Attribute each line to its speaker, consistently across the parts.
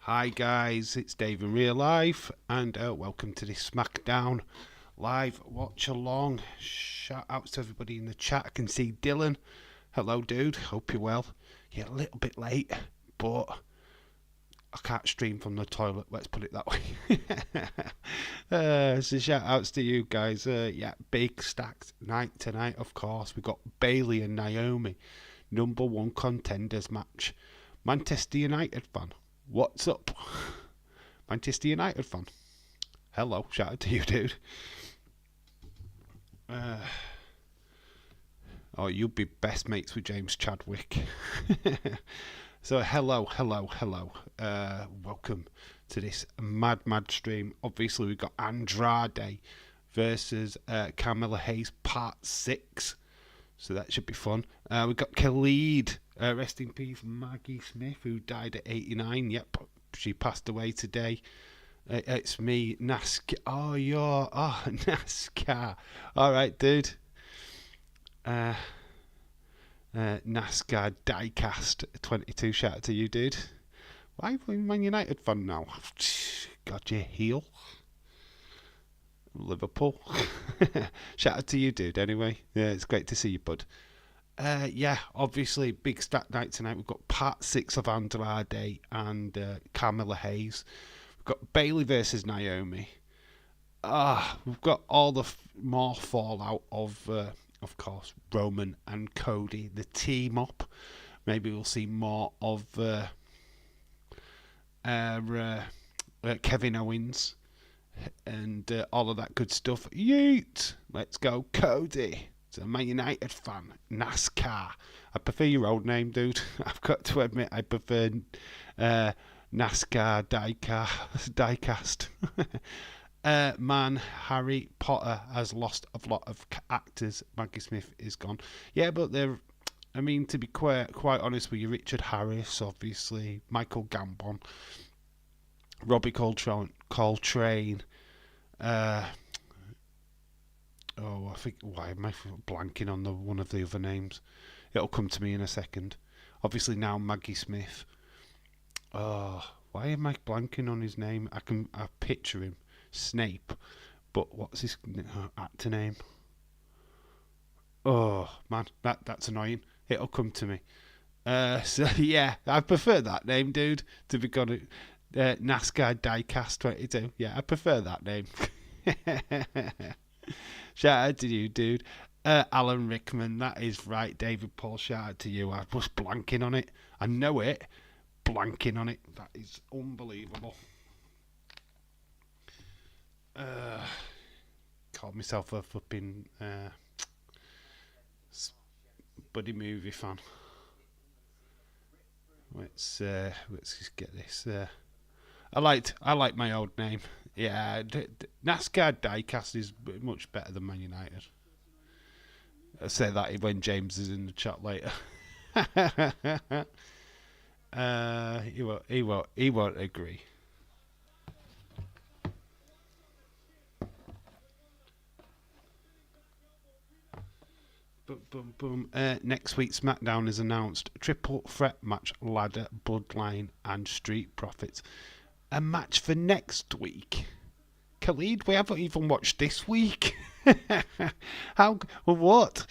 Speaker 1: Hi guys, it's Dave in real life, and welcome to this Smackdown live watch along. Shout outs to everybody in the chat. I can see Dylan. Hello, dude. Hope you're well. You're a little bit late, but I can't stream from the toilet. Let's put it that way. So shout outs to you guys. Yeah, big stacked night tonight. Of course, we got Bailey and Naomi, #1 contenders match. Manchester United fan. What's up? Manchester United fan. Hello, shout out to you, dude. Oh, you'd be best mates with James Chadwick. So, hello. Welcome to this mad stream. Obviously, we've got Andrade versus Carmella Hayes Part 6. So that should be fun. We've got Khalid. Rest in peace, Maggie Smith, who died at 89. Yep, she passed away today. It's me, NASCAR. NASCAR. All right, dude. NASCAR Diecast 22. Shout out to you, dude. Why are you a Man United fan now? God, you heel. Liverpool. Shout out to you, dude. Anyway, yeah, it's great to see you, bud. Yeah, obviously, big stat night tonight. We've got Part 6 of Andrade and Carmella Hayes. We've got Bailey versus Naomi. We've got all the more fallout of course, Roman and Cody, the team up. Maybe we'll see more of Kevin Owens and all of that good stuff. Yeet! Let's go, Cody. It's a Man United fan. NASCAR. I prefer your old name, dude. I've got to admit, I prefer NASCAR Diecast. Man, Harry Potter has lost a lot of actors. Maggie Smith is gone. Yeah, but they're... I mean, to be quite honest with you, Richard Harris, obviously, Michael Gambon, Robbie Coltrane, I think, why am I blanking on one of the other names? It'll come to me in a second. Obviously now Maggie Smith. Why am I blanking on his name? I picture him. Snape. But what's his actor name? Oh, man, that's annoying. It'll come to me. So, yeah, I prefer that name, dude, to be honest. NASCAR Diecast 22. Yeah, I prefer that name. Shout out to you, dude. Alan Rickman, that is right. David Paul, shout out to you. I was blanking on it. I know it. Blanking on it. That is unbelievable. Called myself a flipping buddy movie fan. Let's just get this. I like my old name. Yeah, NASCAR Diecast is much better than Man United. I'll say that when James is in the chat later. He won't agree. Boom. Next week's SmackDown is announced. Triple threat match, ladder, bloodline, and street profits. A match for next week. Khalid, we haven't even watched this week. What?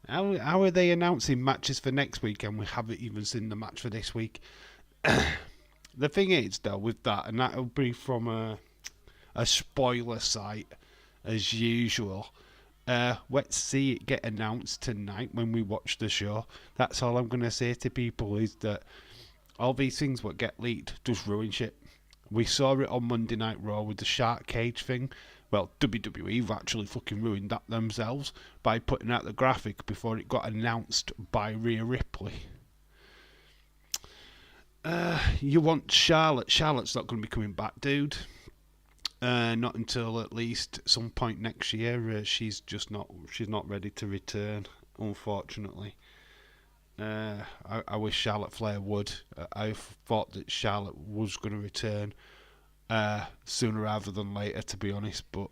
Speaker 1: How are they announcing matches for next week and we haven't even seen the match for this week? The thing is, though, with that, and that'll be from a spoiler site, as usual. Let's see it get announced tonight when we watch the show. That's all I'm going to say to people, is that all these things what get leaked just ruin shit. We saw it on Monday Night Raw with the shark cage thing. Well, WWE actually fucking ruined that themselves by putting out the graphic before it got announced by Rhea Ripley. You want Charlotte. Charlotte's not going to be coming back, dude. Not until at least some point next year. She's not ready to return, unfortunately. I wish Charlotte Flair would. I thought that Charlotte was going to return sooner rather than later, to be honest. But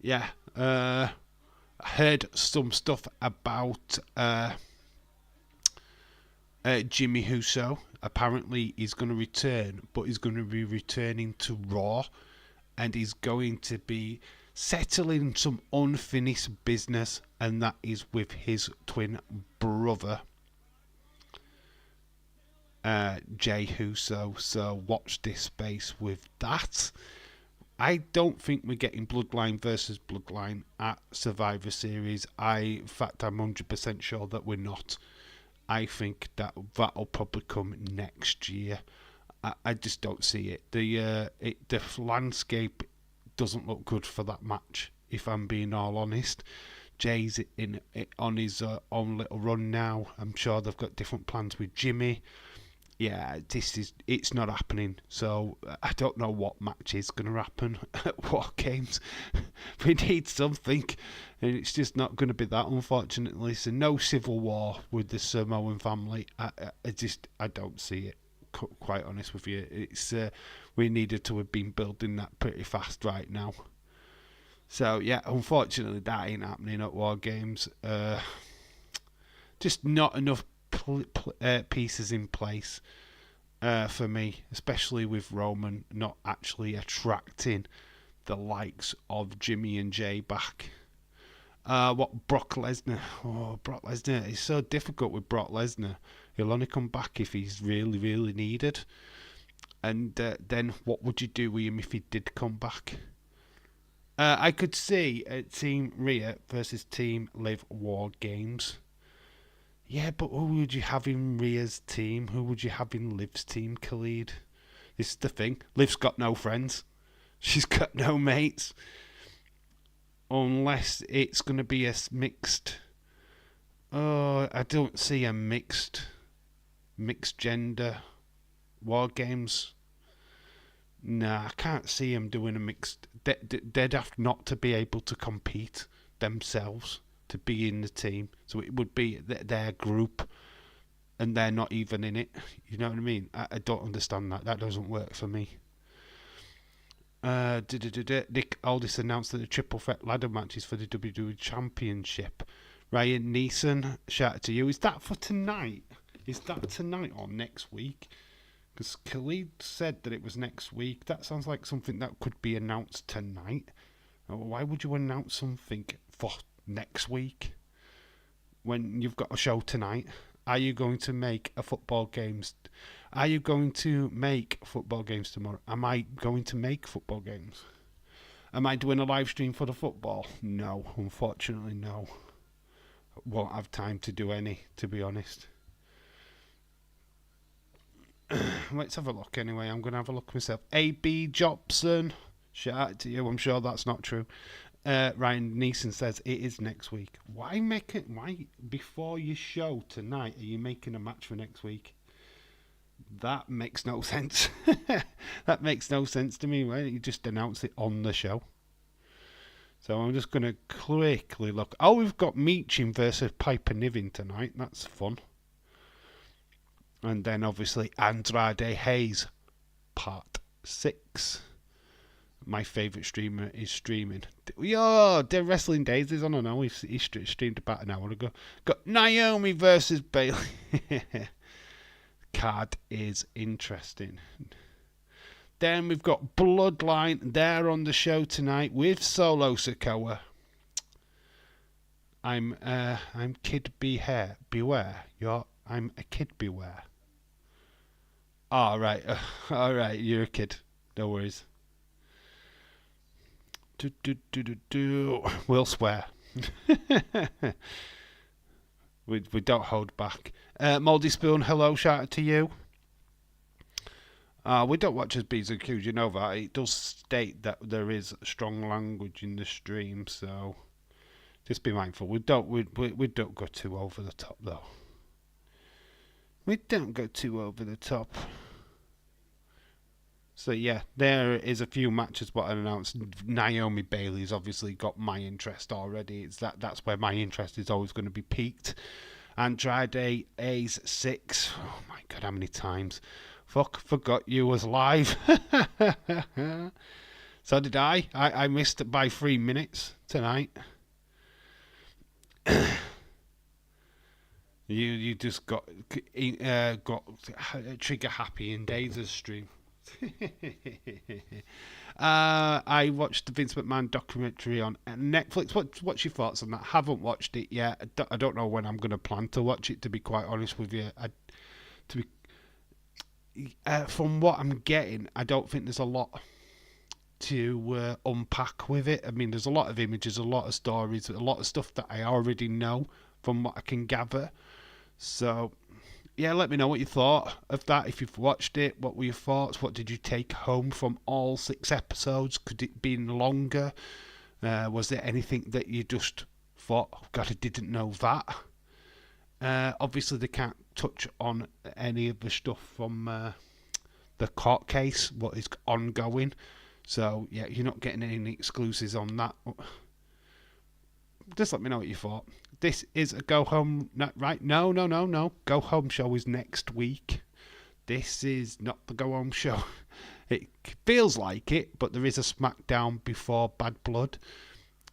Speaker 1: yeah, I heard some stuff about Jimmy Uso apparently he's going to return, but he's going to be returning to Raw, and he's going to be settling some unfinished business, and that is with his twin brother, Jay Uso. So watch this space with that. I don't think we're getting Bloodline versus Bloodline at Survivor Series. In fact, I'm 100% sure that we're not. I think that'll probably come next year. I just don't see it. The landscape doesn't look good for that match, if I'm being all honest. Jay's on his own little run now. I'm sure they've got different plans with Jimmy. Yeah, it's not happening. So I don't know what match is going to happen at War Games. We need something, and it's just not going to be that, unfortunately. So no civil war with the Samoan family. I don't see it. Quite honest with you, it's we needed to have been building that pretty fast right now. So yeah, unfortunately that ain't happening at War Games. Just not enough pieces in place for me, especially with Roman not actually attracting the likes of Jimmy and Jay back. What Brock Lesnar? Oh, Brock Lesnar. It's so difficult with Brock Lesnar. He'll only come back if he's really, really needed. And then what would you do with him if he did come back? I could see Team Rhea versus Team Liv War Games. Yeah, but who would you have in Rhea's team? Who would you have in Liv's team, Khalid? This is the thing. Liv's got no friends. She's got no mates. Unless it's going to be a mixed... Oh, I don't see a mixed gender War Games. Nah, I can't see them doing a mixed... They'd have not to be able to compete themselves to be in the team. So it would be their group, and they're not even in it. You know what I mean? I don't understand that. That doesn't work for me. Nick Aldis announced that the triple threat ladder matches for the WWE Championship. Ryan Neeson, shout out to you. Is that for tonight? Is that tonight or next week? Because Khalid said that it was next week. That sounds like something that could be announced tonight. Why would you announce something for next week when you've got a show tonight? Are you going to make a football games? Are you going to make football games tomorrow? Am I going to make football games? Am I doing a live stream for the football? No, unfortunately no. Won't have time to do any, to be honest. Let's have a look anyway. I'm going to have a look myself. A.B. Jobson, shout out to you. I'm sure that's not true. Ryan Neeson says it is next week. Why make it? Why before your show tonight are you making a match for next week? That makes no sense. That makes no sense to me. Why don't you just announce it on the show? So I'm just going to quickly look. Oh, we've got Meechin versus Piper Niven tonight. That's fun. And then obviously Andrade Hayes, part 6. My favourite streamer is streaming. Yo, Dead Wrestling Days is on. I know he streamed about an hour ago. Got Naomi versus Bayley. Card is interesting. Then we've got Bloodline. They're on the show tonight with Solo Sikoa. I'm Kid Beware. I'm a kid beware. All right. All right. You're a kid. No worries. We'll swear. we don't hold back. Moldy Spoon, hello, shout out to you. We don't watch as B's and Q's, you know that. It does state that there is strong language in the stream, so just be mindful. We don't go too over the top, though. We don't go too over the top. So yeah, there is a few matches what I announced. Naomi Bailey's obviously got my interest already. That's where my interest is always going to be peaked. Andrade A's 6. Oh my god, how many times? Forgot you was live. So did I. I missed it by 3 minutes tonight. You just got trigger happy in Days' stream. I watched the Vince McMahon documentary on Netflix. What's your thoughts on that? Haven't watched it yet. I don't know when I'm going to plan to watch it, to be quite honest with you. From what I'm getting, I don't think there's a lot to unpack with it. I mean, there's a lot of images, a lot of stories, a lot of stuff that I already know from what I can gather. So, yeah, let me know what you thought of that. If you've watched it, what were your thoughts? What did you take home from all 6 episodes? Could it be longer? Was there anything that you just thought, oh God, I didn't know that? Obviously, they can't touch on any of the stuff from the court case, what is ongoing. So, yeah, you're not getting any exclusives on that. Just let me know what you thought. This is a go home, right? No. Go home show is next week. This is not the go home show. It feels like it, but there is a Smackdown before Bad Blood,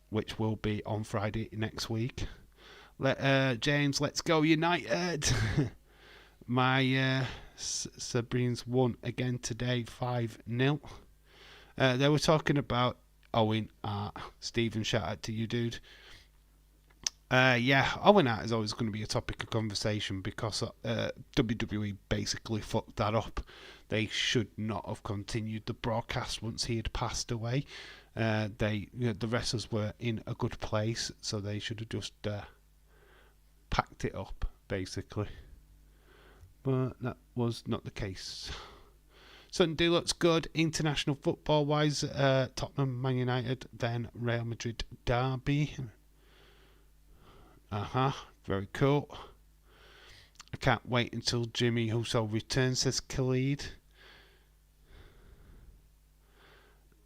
Speaker 1: which will be on Friday next week. James, let's go United. My Sabrines won again today, 5-0. They were talking about Owen Hart. Stephen, shout out to you, dude. Yeah, Owen Hart is always going to be a topic of conversation because WWE basically fucked that up. They should not have continued the broadcast once he had passed away. The wrestlers were in a good place, so they should have just packed it up, basically. But that was not the case. Sunday looks good. International football-wise, Tottenham, Man United, then Real Madrid derby. Very cool. I can't wait until Jimmy Uso returns, says Khalid.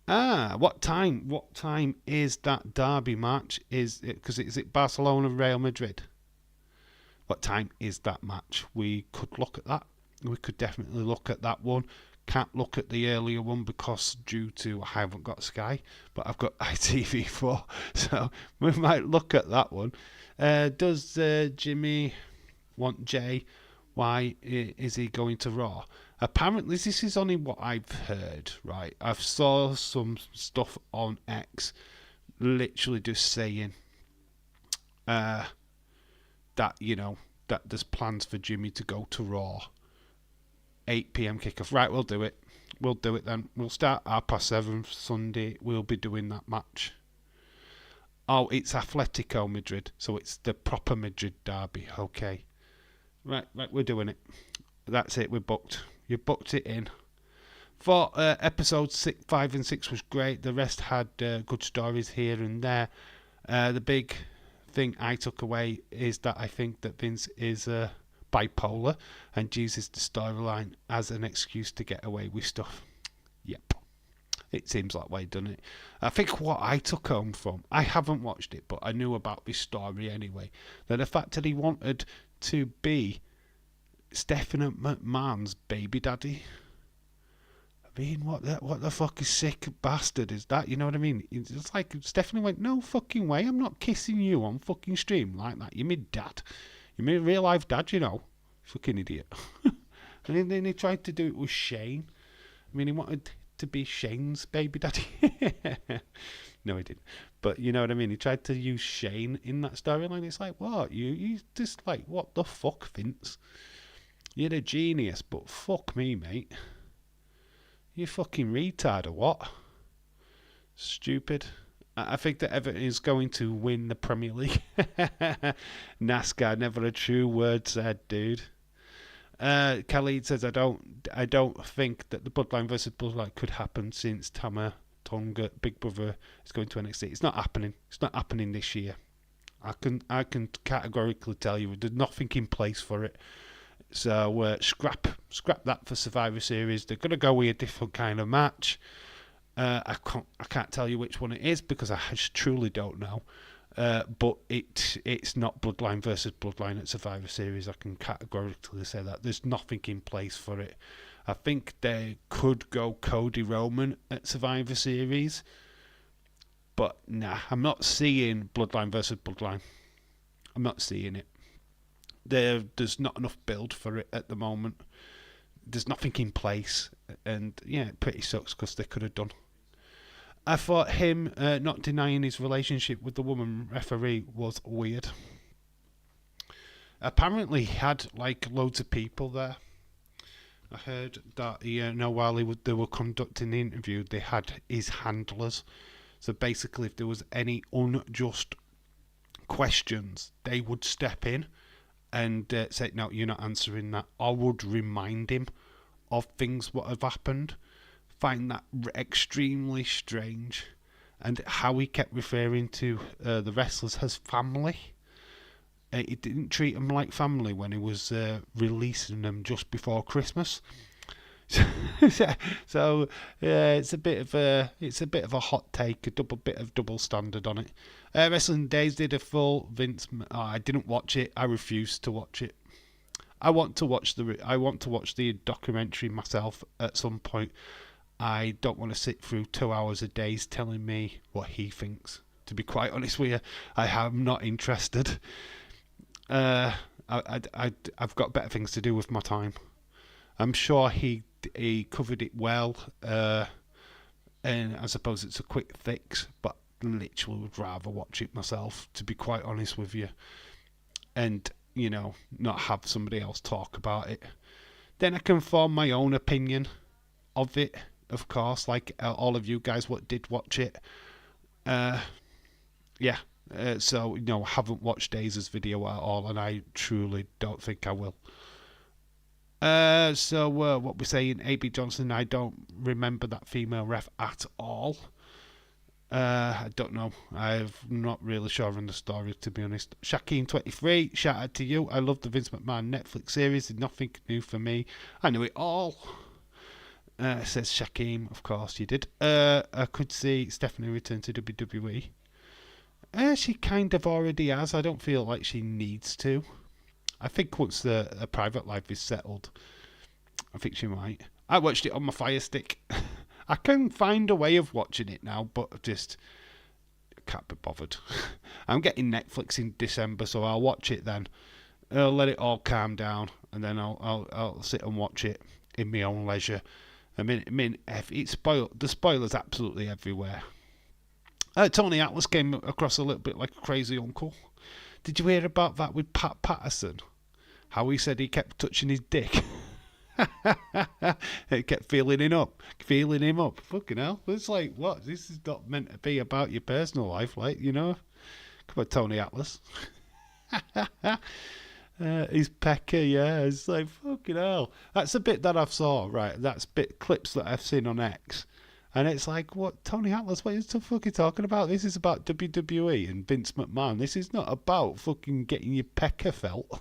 Speaker 1: What time? What time is that derby match? Is it Barcelona Real Madrid? What time is that match? We could look at that. We could definitely look at that one. Can't look at the earlier one because due to I haven't got Sky, but I've got ITV4, so we might look at that one. Does Jimmy want Jay? Why is he going to Raw? Apparently, this is only what I've heard, right? I've saw some stuff on X, literally just saying that, that there's plans for Jimmy to go to Raw. 8 p.m. kickoff. Right, we'll do it. We'll do it then. We'll start 7:30 Sunday. We'll be doing that match. Oh, it's Atletico Madrid, so it's the proper Madrid derby. Okay. Right, we're doing it. That's it, we're booked. You booked it in. For episodes 5 and 6 was great. The rest had good stories here and there. The big thing I took away is that I think that Vince is bipolar and uses the storyline as an excuse to get away with stuff. Yep. It seems that way, doesn't it? I think what I took home from, I haven't watched it, but I knew about this story anyway, that the fact that he wanted to be Stephanie McMahon's baby daddy. I mean, what the fuck is sick bastard is that? You know what I mean? It's like Stephanie went, no fucking way, I'm not kissing you on fucking stream like that. You're my dad. You're my real life dad, you know. Fucking idiot. And then he tried to do it with Shane. I mean, he wanted to be Shane's baby daddy. No, he didn't. But you know what I mean? He tried to use Shane in that storyline. It's like, what? You just like, what the fuck, Vince? You're a genius, but fuck me, mate. You fucking retard or what? Stupid. I think that Everton is going to win the Premier League. NASCAR, never a true word said, dude. Khalid says, I don't think that the Bloodline versus Bloodline could happen since Tama Tonga Big Brother is going to NXT. It's not happening. It's not happening this year. I can categorically tell you there's nothing in place for it. So scrap that for Survivor Series. They're gonna go with a different kind of match. I can't tell you which one it is because I just truly don't know. But it's not Bloodline versus Bloodline at Survivor Series. I can categorically say that. There's nothing in place for it. I think they could go Cody Roman at Survivor Series. But nah, I'm not seeing Bloodline versus Bloodline. I'm not seeing it. There's not enough build for it at the moment. There's nothing in place, and yeah, it pretty sucks because they could have done. I thought him not denying his relationship with the woman referee was weird. Apparently, he had like loads of people there. I heard that while they were conducting the interview, they had his handlers. So basically, if there was any unjust questions, they would step in and say, "No, you're not answering that." I would remind him of things what have happened. Find that extremely strange, and how he kept referring to the wrestlers as family. He didn't treat them like family when he was releasing them just before Christmas. So yeah, it's a bit of a hot take, a bit of double standard on it. Wrestling Days did a full Vince. Oh, I didn't watch it. I refused to watch it. I want to watch the documentary myself at some point. I don't want to sit through 2 hours a day telling me what he thinks. To be quite honest with you, I am not interested. I've got better things to do with my time. I'm sure he covered it well, and I suppose it's a quick fix, but literally would rather watch it myself, to be quite honest with you, and not have somebody else talk about it. Then I can form my own opinion of it, of course, like all of you guys what did watch it. Yeah. So haven't watched Daze's video at all, and I truly don't think I will. So what we're saying, AB Johnson, I don't remember that female ref at all. I don't know. I'm not really sure on the story, to be honest. Shaquem23, shout out to you. I love the Vince McMahon Netflix series. It's nothing new for me. I knew it all. Says Shaquem, of course you did. I could see Stephanie return to WWE. She kind of already has. I don't feel like she needs to. I think once her private life is settled, I think she might. I watched it on my Fire Stick. I can find a way of watching it now, but just can't be bothered. I'm getting Netflix in December, so I'll watch it then. I'll let it all calm down, and then I'll sit and watch it in my own leisure. I mean, it's spoiled. The spoilers absolutely everywhere. Tony Atlas came across a little bit like a crazy uncle. Did you hear about that with Pat Patterson? How he said he kept touching his dick. It kept feeling him up. Fucking hell. It's like, what? This is not meant to be about your personal life, like, Come on, Tony Atlas. His pecker, yeah. It's like, fucking hell. That's a bit that I've saw, right? That's clips that I've seen on X. And it's like, what, Tony Atlas, what are you fucking talking about? This is about WWE and Vince McMahon. This is not about fucking getting your pecker felt.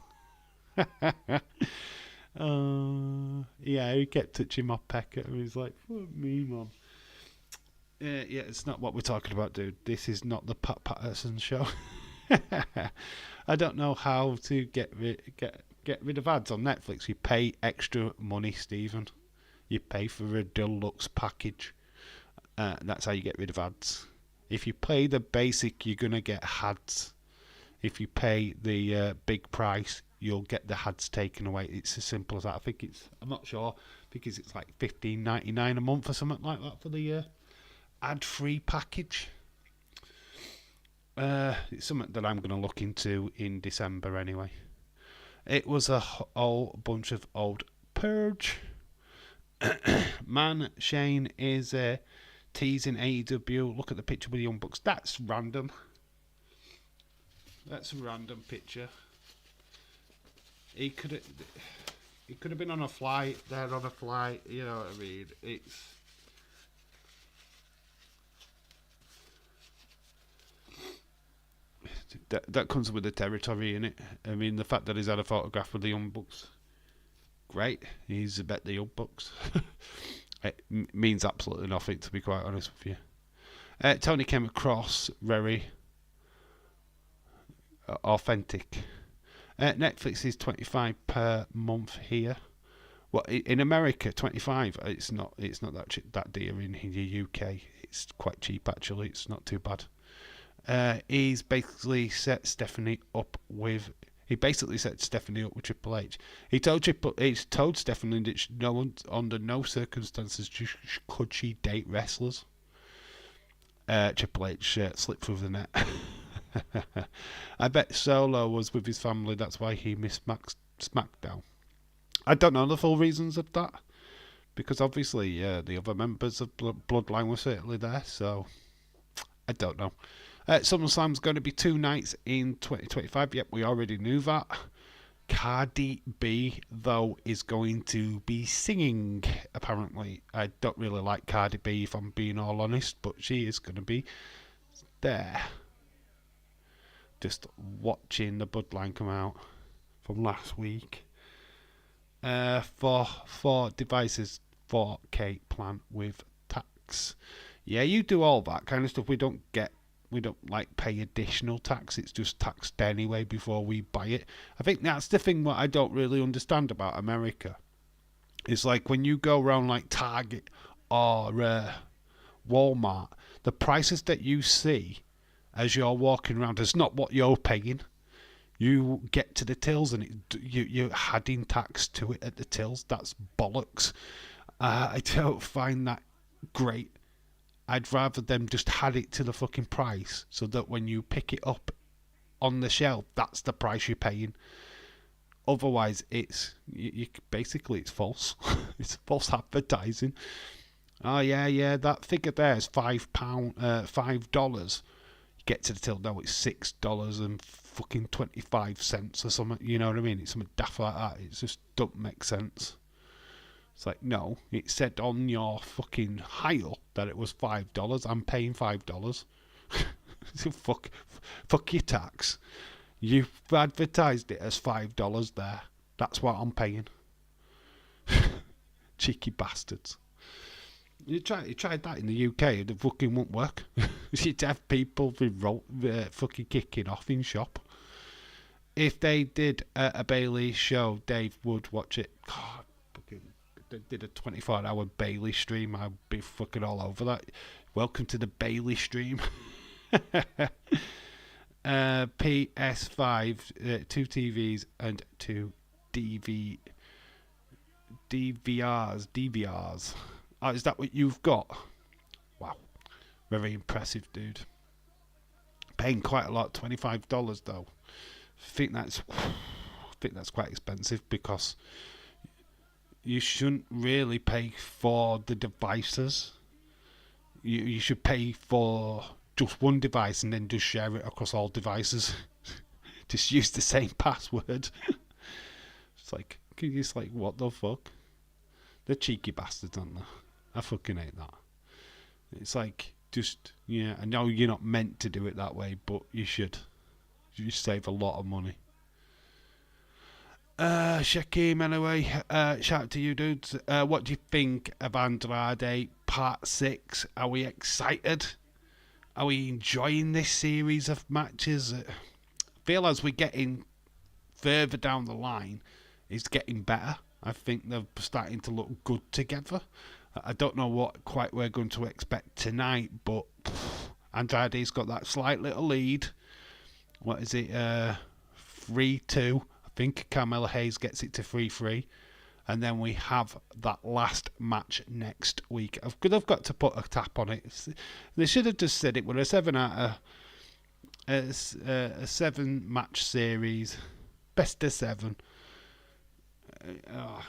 Speaker 1: Yeah, he kept touching my pecker. He's like, fuck me, mum. Yeah, it's not what we're talking about, dude. This is not the Pat Patterson show. I don't know how to get rid of ads on Netflix. You pay extra money, Stephen. You pay for a deluxe package. That's how you get rid of ads. If you pay the basic, you're going to get ads. If you pay the big price, you'll get the ads taken away. It's as simple as that. I'm not sure, because it's like $15.99 a month or something like that for the ad-free package. It's something that I'm going to look into in December anyway. It was a whole bunch of old purge. Man, Shane is teasing AEW. Look at the picture with the Young Bucks. That's random. That's a random picture. He could have been on a flight. They're on a flight. You know what I mean? It's that comes with the territory, innit? I mean, the fact that he's had a photograph with the Young Bucks, great. He's a bet the Young Bucks. It means absolutely nothing, to be quite honest with you. Tony came across very authentic. Netflix is $25 per month here. Well, in America, 25. It's not that dear in the UK. It's quite cheap actually. It's not too bad. He's basically set Stephanie up with. He basically set Stephanie up with Triple H. He told Stephanie that no one, under no circumstances could she date wrestlers. Triple H slipped through the net. I bet Solo was with his family. That's why he missed Smackdown. I don't know the full reasons of that, because obviously the other members of Bloodline were certainly there. So I don't know. SummerSlam's going to be 2 nights in 2025. Yep, we already knew that. Cardi B, though, is going to be singing, apparently. I don't really like Cardi B, if I'm being all honest, but she is going to be there. Just watching the Bloodline come out from last week. For devices, 4K plan with tax. Yeah, you do all that kind of stuff. We don't like pay additional tax. It's just taxed anyway before we buy it. I think that's the thing what I don't really understand about America. It's like when you go around like Target or Walmart, the prices that you see as you're walking around is not what you're paying. You get to the tills and you're adding tax to it at the tills. That's bollocks. I don't find that great. I'd rather them just add it to the fucking price so that when you pick it up on the shelf, that's the price you're paying. Otherwise, it's basically it's false. It's false advertising. Oh yeah, that figure there is $5. You get to the till, no, it's $6.25 or something. You know what I mean? It's something daft like that. It just don't make sense. It's like, no, it said on your fucking aisle that it was $5. I'm paying $5. So fuck your tax. You've advertised it as $5 there. That's what I'm paying. Cheeky bastards. You tried that in the UK, it fucking won't work. You'd have people fucking kicking off in shop. If they did a Bailey show, Dave would watch it. God, they did a 24-hour Bailey stream, I'd be fucking all over that. Welcome to the Bailey stream. PS5, 2 TVs and 2 DVRs. Oh, is that what you've got? Wow, very impressive, dude. Paying quite a lot, $25 though. I think that's quite expensive, because you shouldn't really pay for the devices. You should pay for just one device and then just share it across all devices. Just use the same password. It's like what the fuck? They're cheeky bastards, aren't they? I fucking hate that. It's like, just, yeah, I know you're not meant to do it that way, but you should. You save a lot of money. Shaquem, anyway, shout out to you dudes. What do you think of Andrade Part 6? Are we excited? Are we enjoying this series of matches? I feel as we're getting further down the line, it's getting better. I think they're starting to look good together. I don't know what quite we're going to expect tonight, but Andrade's got that slight little lead. What is it? 3-2. I think Carmella Hayes gets it to 3-3. And then we have that last match next week. I've got to put a tap on it. They should have just said it was a 7 match series. Best of 7.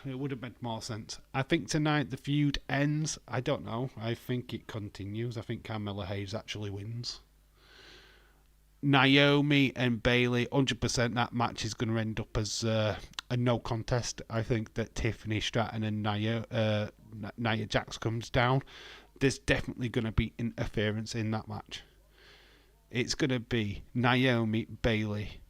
Speaker 1: It would have made more sense. I think tonight the feud ends. I don't know. I think it continues. I think Carmella Hayes actually wins. Naomi and Bailey, 100% that match is going to end up as a no contest. I think that Tiffany Stratton and Nia Jax comes down. There's definitely going to be interference in that match. It's going to be Naomi, Bailey,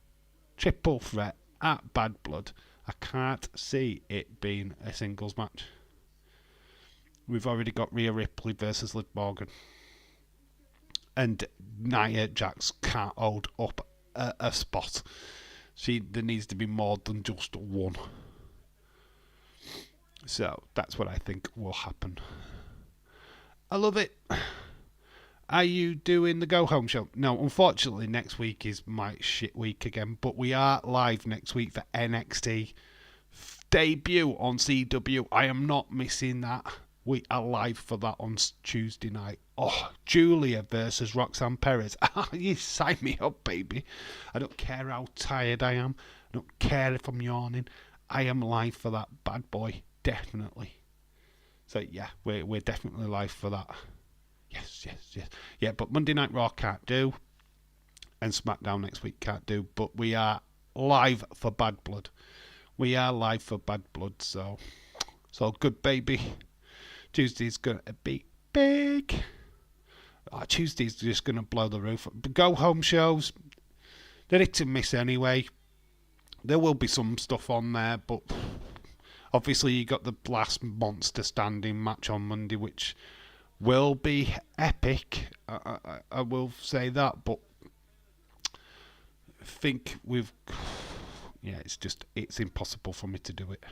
Speaker 1: triple threat at Bad Blood. I can't see it being a singles match. We've already got Rhea Ripley versus Liv Morgan. And Nia Jax can't hold up a spot. There needs to be more than just one. So that's what I think will happen. I love it. Are you doing the go home show? No, unfortunately, next week is my shit week again. But we are live next week for NXT debut on CW. I am not missing that. We are live for that on Tuesday night. Oh, Julia versus Roxanne Perez. You sign me up, baby. I don't care how tired I am. I don't care if I'm yawning. I am live for that bad boy. Definitely. So, yeah, we're definitely live for that. Yes. Yeah, but Monday Night Raw can't do. And SmackDown next week can't do. But we are live for Bad Blood. We are live for Bad Blood. So, it's all good, baby. Tuesday's going to be big. Tuesday's just going to blow the roof. Go home shows, they're hit and miss anyway. There will be some stuff on there, but obviously you got the last monster standing match on Monday, which will be epic. I will say that, but I think it's impossible for me to do it.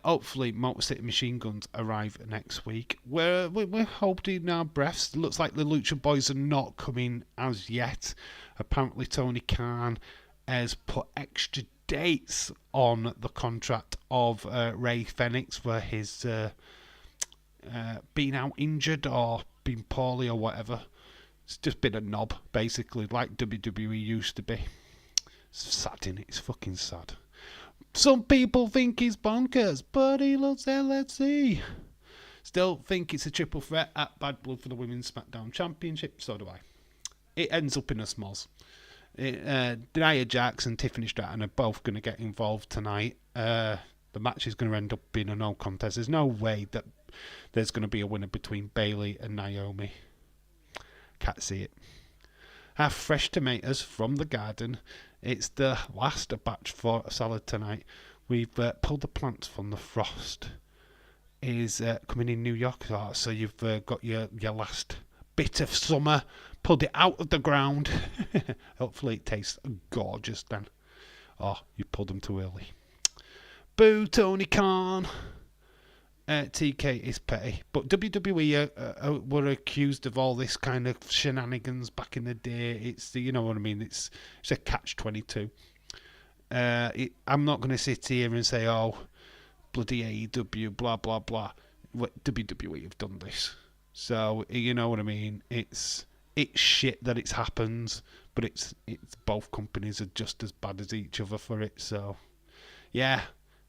Speaker 1: Hopefully Motor City Machine Guns arrive next week. We're holding our breaths. Looks like the Lucha Boys are not coming as yet. Apparently Tony Khan has put extra dates on the contract of Ray Phoenix for his being out injured or being poorly or whatever. It's just been a knob, basically, like WWE used to be. It's sad, innit? It's fucking sad. Some people think he's bonkers, but he loves LFC. Still think it's a triple threat at Bad Blood for the Women's SmackDown Championship, so do I. It ends up in a smalls. Nia Jax and Tiffany Stratton are both going to get involved tonight. The match is going to end up being a no contest. There's no way that there's going to be a winner between Bayley and Naomi. Can't see it. Have fresh tomatoes from the garden. It's the last batch for salad tonight. We've pulled the plants from the frost. Is coming in New York, so you've got your last bit of summer, pulled it out of the ground. Hopefully it tastes gorgeous then. Oh, you pulled them too early. Boo, Tony Khan. TK is petty, but WWE were accused of all this kind of shenanigans back in the day. It's you know what I mean. It's a catch-22. I'm not going to sit here and say, oh, bloody AEW, blah blah blah. WWE have done this, so you know what I mean. It's shit that it happens, but it's both companies are just as bad as each other for it. So yeah.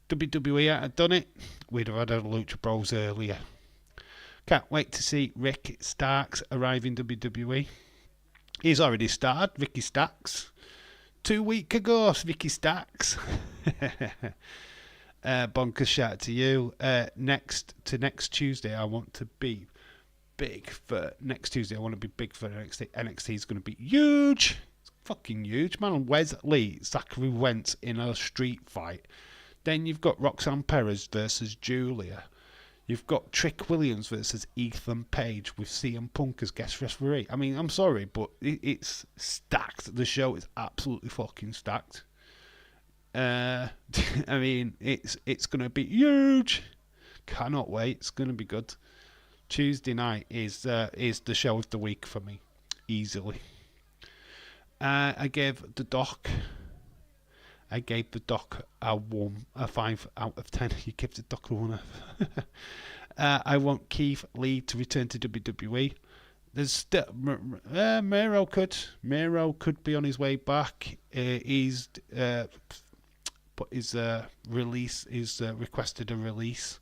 Speaker 1: WWE had done it, we'd have had a Lucha Bros earlier. Can't wait to see Rick Starks arrive in WWE. He's already starred, Ricky Starks. 2 weeks ago, Ricky Starks. Bonkers shout to you. Next Tuesday, I want to be big for next Tuesday. I want to be big for NXT. NXT is going to be huge. It's fucking huge, man. Wes Lee, Zachary Wentz in a street fight. Then you've got Roxanne Perez versus Julia. You've got Trick Williams versus Ethan Page with CM Punk as guest referee. I mean, I'm sorry, but it's stacked. The show is absolutely fucking stacked. I mean, it's going to be huge. Cannot wait. It's going to be good. Tuesday night is the show of the week for me, easily. I gave the doc a 5 out of 10. You give the doc a 1. I want Keith Lee to return to WWE. There's still Miro could be on his way back. He's put his release. He's requested a release.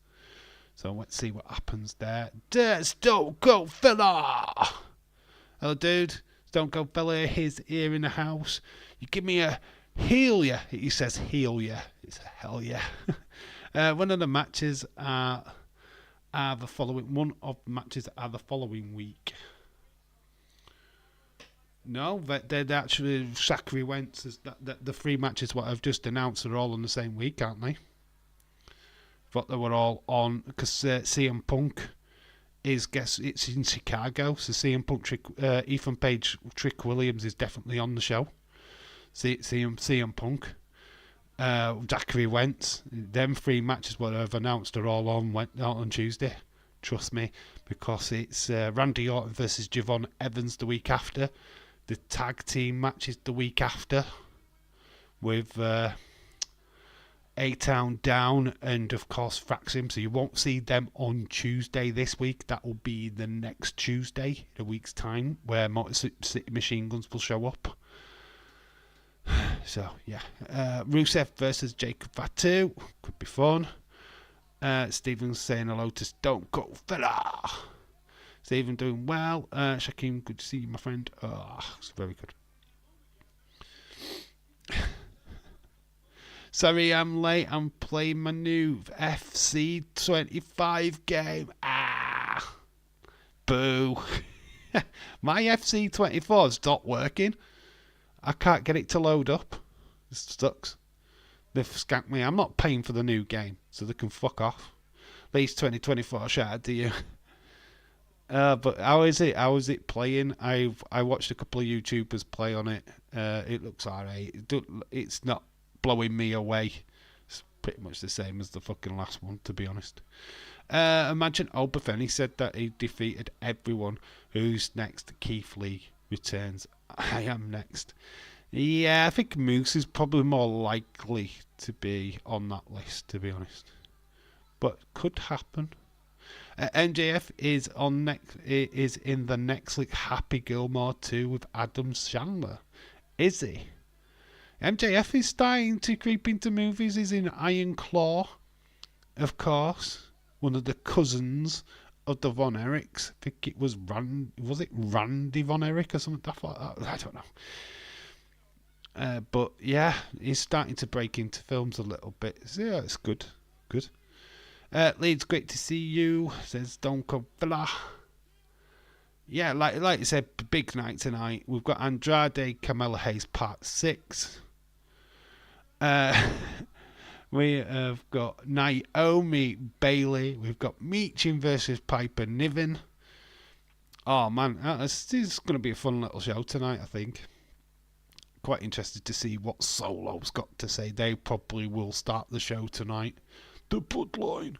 Speaker 1: So let's see what happens there. Stone Cold Fella. Hello, dude. Stone Cold Fella. He's here in the house. You give me a heal ya. He says heal ya. It's a hell yeah. One of the matches are the following. One of the matches are the following week. No, they're actually Zachary Wentz. The 3 matches what I've just announced are all on the same week, aren't they? Thought they were all on because CM Punk it's in Chicago, so CM Punk, Ethan Page, Trick Williams is definitely on the show. CM Punk, Zachary Wentz. Them 3 matches what I've announced are all on Tuesday. Trust me, because it's Randy Orton versus Javon Evans the week after. The tag team match is the week after with A-Town Down and, of course, Fraxim. So you won't see them on Tuesday this week. That will be the next Tuesday, in a week's time, where Motor City Machine Guns will show up. So, yeah. Rusev versus Jacob Fatu. Could be fun. Stephen's saying hello to Stone Cold Fella. Stephen doing well. Shaquem, good to see you, my friend. It's very good. Sorry, I'm late. I'm playing my new FC25 game. Boo. My FC24 stopped working. I can't get it to load up. It sucks. They've skanked me. I'm not paying for the new game, so they can fuck off. At least 2024 shout out to you. But how is it? How is it playing? I watched a couple of YouTubers play on it. It looks alright. It's not blowing me away. It's pretty much the same as the fucking last one, to be honest. Imagine Obafemi said that he defeated everyone. Who's next? Keith Lee returns. I am next. Yeah, I think Moose is probably more likely to be on that list, to be honest. But could happen. MJF is in the next like Happy Gilmore 2 with Adam Sandler. Is he? MJF is starting to creep into movies. He's in Iron Claw, of course. One of the cousins of the Von Erichs. I think it was Randy Von Erich or something like that? I don't know. But yeah, he's starting to break into films a little bit. So yeah, it's good. Good. Leeds, great to see you, says Stone Cold Fella. Yeah, like I said, big night tonight. We've got Andrade, Carmella Hayes Part 6. We have got Naomi Bailey. We've got Meechin versus Piper Niven. Oh man, this is going to be a fun little show tonight, I think. Quite interested to see what Solo's got to say. They probably will start the show tonight. The bloodline.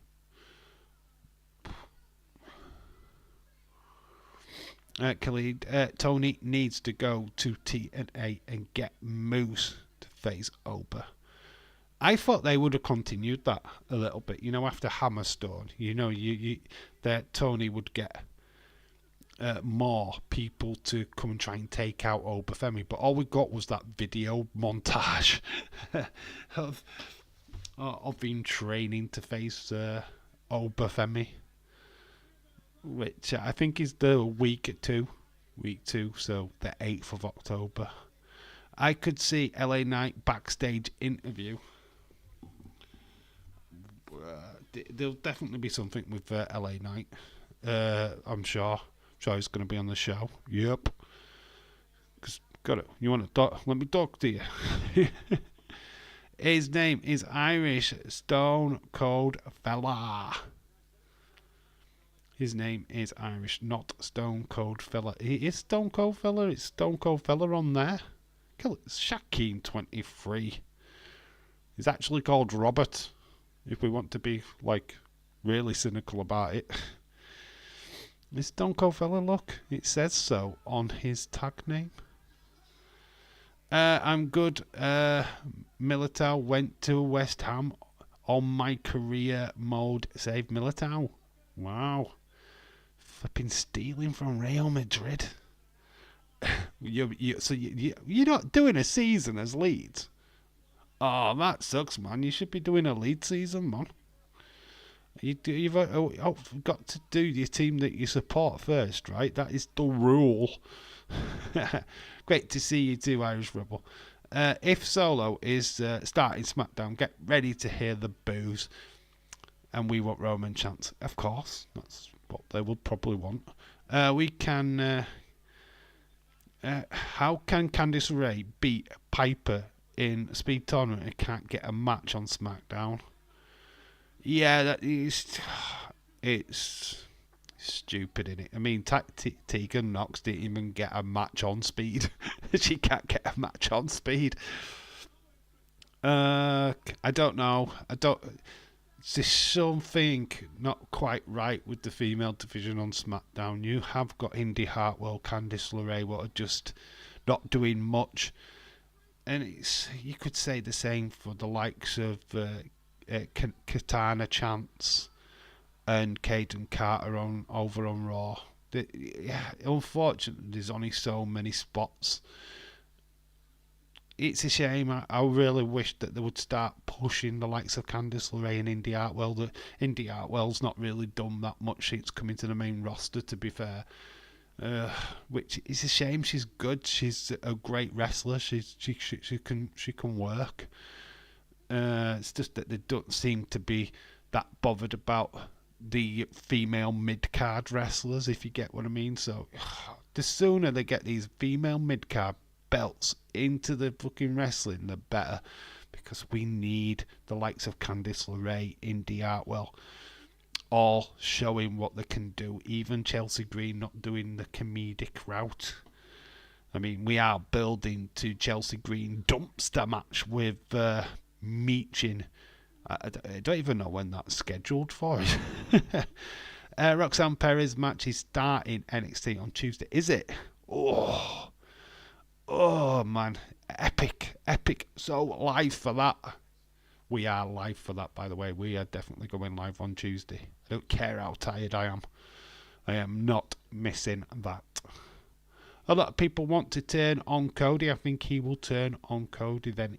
Speaker 1: Khalid, Tony needs to go to TNA and get Moose to face Oba. I thought they would have continued that a little bit, after Hammerstone. That Tony would get more people to come and try and take out Obafemi, but all we got was that video montage of him training to face Obafemi, which I think is the week 2, so the 8th of October. I could see LA Knight backstage interview. There'll definitely be something with LA Knight. I'm sure. He's going to be on the show. Yep. Got it. You want to talk? Let me talk to you. His name is Irish Stone Cold Fella. His name is Irish, not Stone Cold Fella. He is Stone Cold Fella. It's Stone Cold Fella on there. It's Shaquem 23. He's actually called Robert, if we want to be really cynical about it. Is Stone Cold Fella, look, it says so on his tag name. I'm good. Militao went to West Ham on my career mode. Save Militao. Wow. Flipping stealing from Real Madrid. You're not doing a season as Leeds. Oh, that sucks, man. You should be doing a Leeds season, man. You've got to do your team that you support first, right? That is the rule. Great to see you too, Irish Rebel. If Solo is starting SmackDown, get ready to hear the boos. And we want Roman chants. Of course, that's what they would probably want. We can... how can Candice Ray beat Piper in a speed tournament and can't get a match on SmackDown? Yeah, that is... It's stupid, innit? I mean, Tegan Knox didn't even get a match on speed. She can't get a match on speed. I don't know. there's something not quite right with the female division on SmackDown. You have got Indy Hartwell, Candice LeRae, what are just not doing much. And you could say the same for the likes of Katana Chance and Caden Carter over on Raw. Unfortunately, there's only so many spots. It's a shame. I really wish that they would start pushing the likes of Candice LeRae and Indy Hartwell. Indy Hartwell's not really done that much since coming to the main roster, to be fair. Which is a shame. She's good. She's a great wrestler. She can work. It's just that they don't seem to be that bothered about the female mid-card wrestlers, if you get what I mean. So the sooner they get these female mid-card belts into the fucking wrestling, the better, because we need the likes of Candice LeRae, Indy Hartwell, all showing what they can do. Even Chelsea Green not doing the comedic route. I mean, we are building to Chelsea Green dumpster match with Meechin. I don't even know when that's scheduled for. Roxanne Perez match is starting NXT on Tuesday. Is it? Oh man, epic. So live for that. We are live for that, by the way. We are definitely going live on Tuesday. I don't care how tired I am. I am not missing that. A lot of people want to turn on Cody. I think he will turn on Cody, then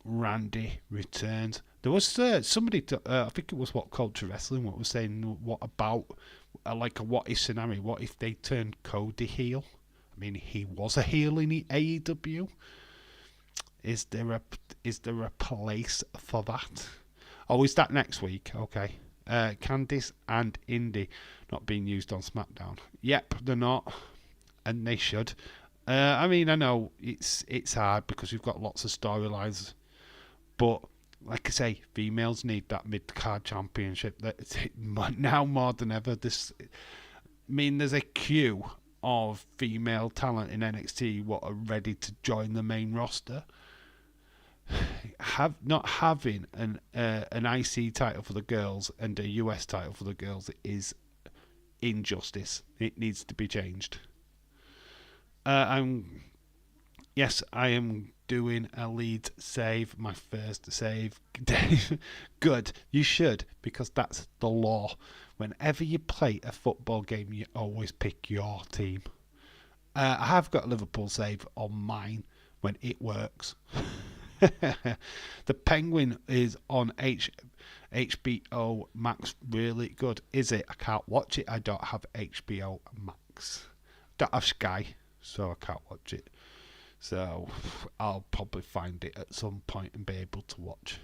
Speaker 1: Randy returns. There was somebody, I think it was What Culture Wrestling, what was saying, what about like a what if scenario? What if they turned Cody heel? I mean, he was a heel in the AEW. Is there a place for that? Oh, is that next week? Okay. Candice and Indy not being used on SmackDown. Yep, they're not, and they should. I mean, I know it's hard because we've got lots of storylines, but like I say, females need that mid-card championship. Now more than ever. I mean, there's a queue of female talent in NXT what are ready to join the main roster. Not having an IC title for the girls and a US title for the girls is injustice. It needs to be changed. I am doing a lead save, my first save. Good, you should, because that's the law. Whenever you play a football game, you always pick your team. I have got a Liverpool save on mine when it works. The Penguin is on HBO Max, really good. Is it? I can't watch it. I don't have HBO Max. Don't have Sky, so I can't watch it. So I'll probably find it at some point and be able to watch.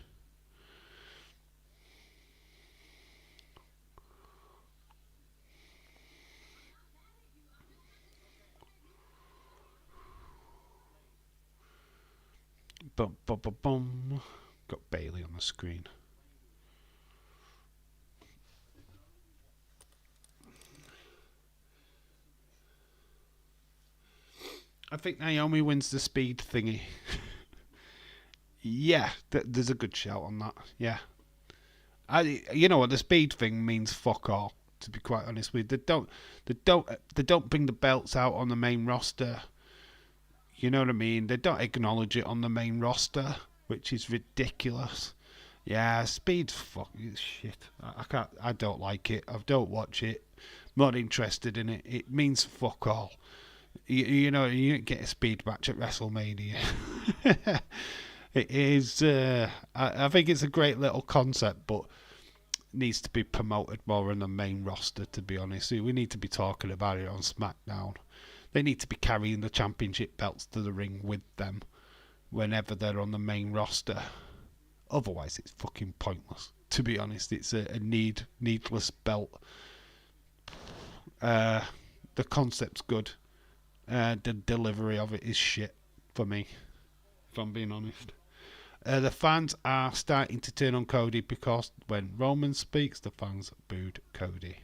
Speaker 1: Boom, boom, boom, boom. Got Bailey on the screen. I think Naomi wins the speed thingy. Yeah, there's a good shout on that. Yeah. You know what, the speed thing means fuck all, to be quite honest with you. They don't bring the belts out on the main roster. You know what I mean? They don't acknowledge it on the main roster, which is ridiculous. Yeah, speed's fucking shit. I don't like it. I don't watch it. I'm not interested in it. It means fuck all. You know, you don't get a speed match at WrestleMania. It is. I think it's a great little concept, but it needs to be promoted more on the main roster. To be honest, we need to be talking about it on SmackDown. They need to be carrying the championship belts to the ring with them whenever they're on the main roster. Otherwise, it's fucking pointless. To be honest, it's a needless belt. The concept's good. The delivery of it is shit for me, if I'm being honest. The fans are starting to turn on Cody because when Roman speaks, the fans booed Cody.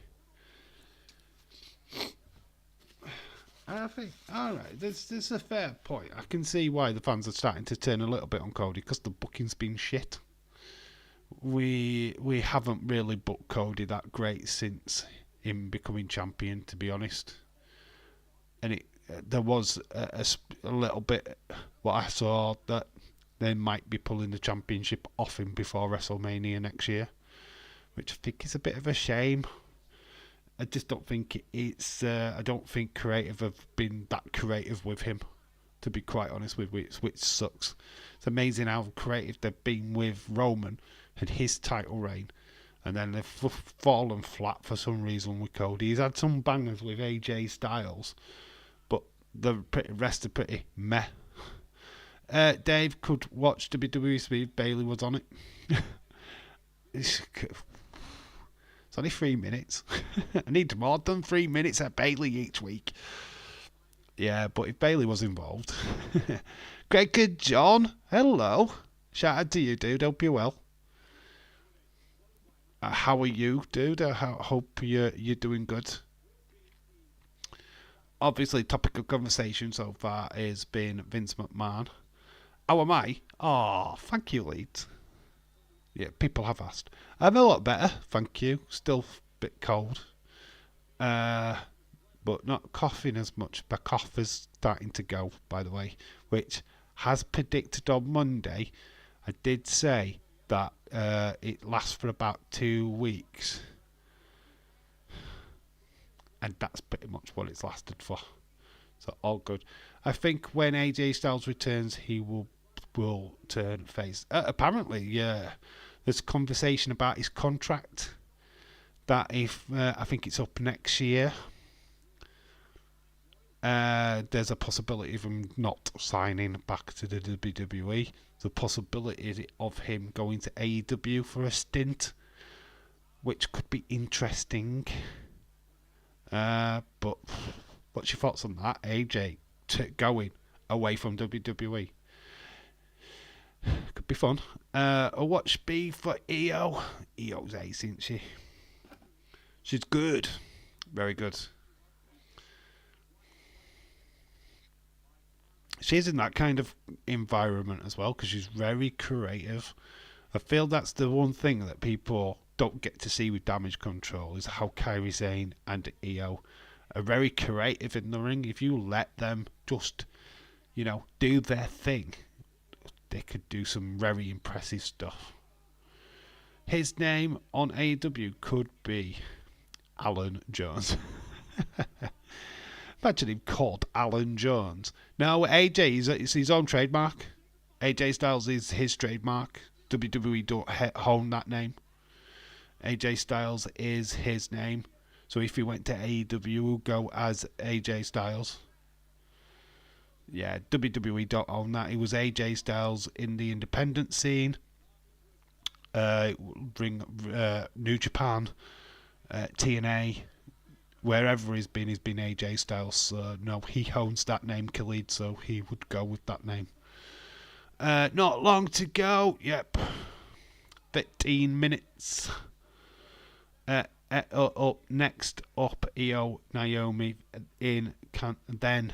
Speaker 1: I think, alright, there's a fair point. I can see why the fans are starting to turn a little bit on Cody, because the booking's been shit. we haven't really booked Cody that great since him becoming champion, to be honest. And there was a little bit what I saw that they might be pulling the championship off him before WrestleMania next year, which I think is a bit of a shame. I just don't think it's. I don't think creative have been that creative with him, to be quite honest with you, which sucks. It's amazing how creative they've been with Roman and his title reign, and then they've fallen flat for some reason with Cody. He's had some bangers with AJ Styles, but the rest are pretty meh. Dave could watch WWE Speed. Bailey was on it. It's only 3 minutes. I need more than 3 minutes at Bailey each week. Yeah, but if Bailey was involved. Greg and John, hello. Shout out to you, dude. Hope you're well. How are you, dude? I hope you're doing good. Obviously, topic of conversation so far has been Vince McMahon. How am I? Oh, thank you, Leeds. Yeah, people have asked. I'm a lot better, thank you. Still a bit cold. But not coughing as much. My cough is starting to go, by the way, which has predicted on Monday. I did say that it lasts for about 2 weeks. And that's pretty much what it's lasted for. So all good. I think when AJ Styles returns, he will turn face. Apparently, yeah. There's conversation about his contract. That if I think it's up next year. There's a possibility of him not signing back to the WWE. There's a possibility of him going to AEW for a stint, which could be interesting. But what's your thoughts on that, AJ? Going away from WWE. Could be fun. A watch B for EO. EO's ace, isn't she? She's good. Very good. She's in that kind of environment as well because she's very creative. I feel that's the one thing that people don't get to see with Damage Control is how Kairi Sane and EO are very creative in the ring. If you let them just, do their thing, they could do some very impressive stuff. His name on AEW could be Alan Jones. Imagine him called Alan Jones. No, AJ, it's his own trademark. AJ Styles is his trademark. WWE don't own that name. AJ Styles is his name. So if he went to AEW, he would go as AJ Styles. Yeah, WWE don't own that. He was AJ Styles in the independent scene. Bring New Japan, TNA, wherever he's been AJ Styles. So no, he owns that name, Khalid, so he would go with that name. Not long to go. Yep. 15 minutes. Up next up, Io Naomi then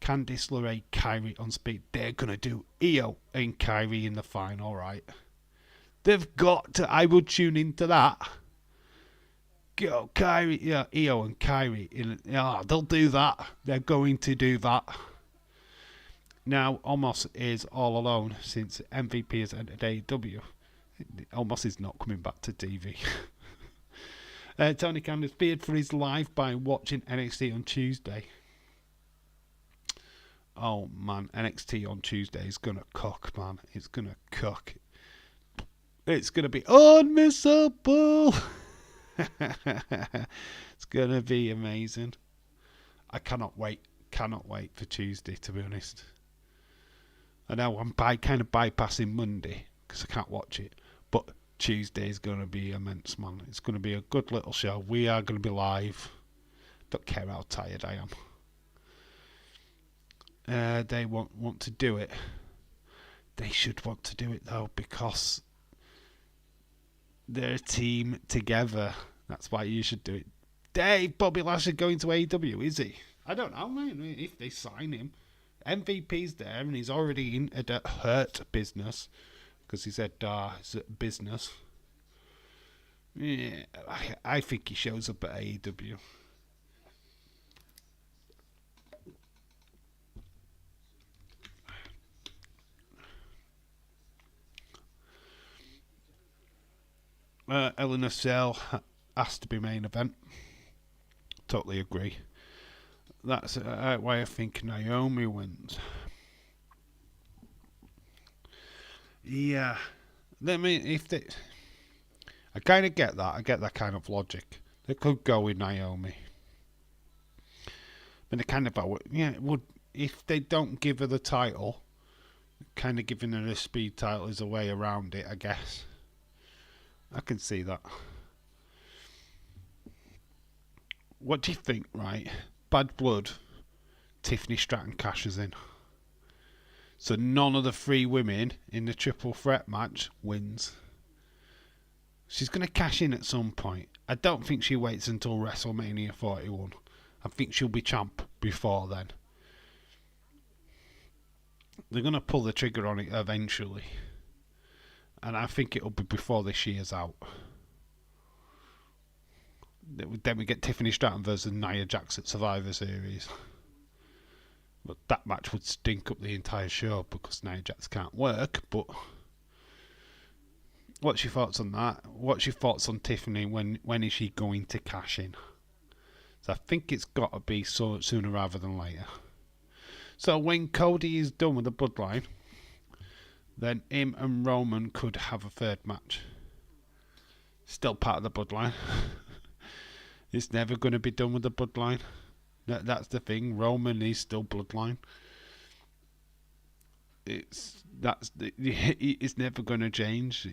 Speaker 1: Candice LeRae, Kyrie on Speed. They're gonna do Io and Kyrie in the final, right? They've got to. I would tune into that. Go Kyrie, yeah, Io and Kyrie. They'll do that. They're going to do that. Now Omos is all alone since MVP has entered AEW. Omos is not coming back to TV. Tony Khan is feared for his life by watching NXT on Tuesday. Oh man, NXT on Tuesday is gonna cook, man. It's gonna cook. It's gonna be unmissable. It's gonna be amazing. I cannot wait. Cannot wait for Tuesday, to be honest. I know I'm kind of bypassing Monday because I can't watch it, but Tuesday is going to be immense, man. It's going to be a good little show. We are going to be live. Don't care how tired I am. They want to do it. They should want to do it, though, because they're a team together. That's why you should do it. Dave, Bobby Lashley going to AEW, is he? I don't know, man. If they sign him. MVP's there, and he's already in a Hurt business. because he said it's a business. Yeah, I think he shows up at AEW. Eleanor Cell has to be main event. Totally agree. That's why I think Naomi wins. Yeah, I kind of get that. I get that kind of logic. They could go with Naomi, but they kind of would if they don't give her the title. Kind of giving her a speed title is a way around it, I guess. I can see that. What do you think, right? Bad Blood, Tiffany Stratton cashes in. So none of the 3 women in the triple threat match wins. She's going to cash in at some point. I don't think she waits until WrestleMania 41. I think she'll be champ before then. They're going to pull the trigger on it eventually. And I think it'll be before this year's out. Then we get Tiffany Stratton versus Nia Jax at Survivor Series. But that match would stink up the entire show because Nia Jax can't work. But what's your thoughts on that? What's your thoughts on Tiffany? When is she going to cash in? So I think it's got to be sooner rather than later. So when Cody is done with the bloodline, then him and Roman could have a third match. Still part of the bloodline. It's never going to be done with the bloodline. That's the thing. Roman is still bloodline. It's never going to change.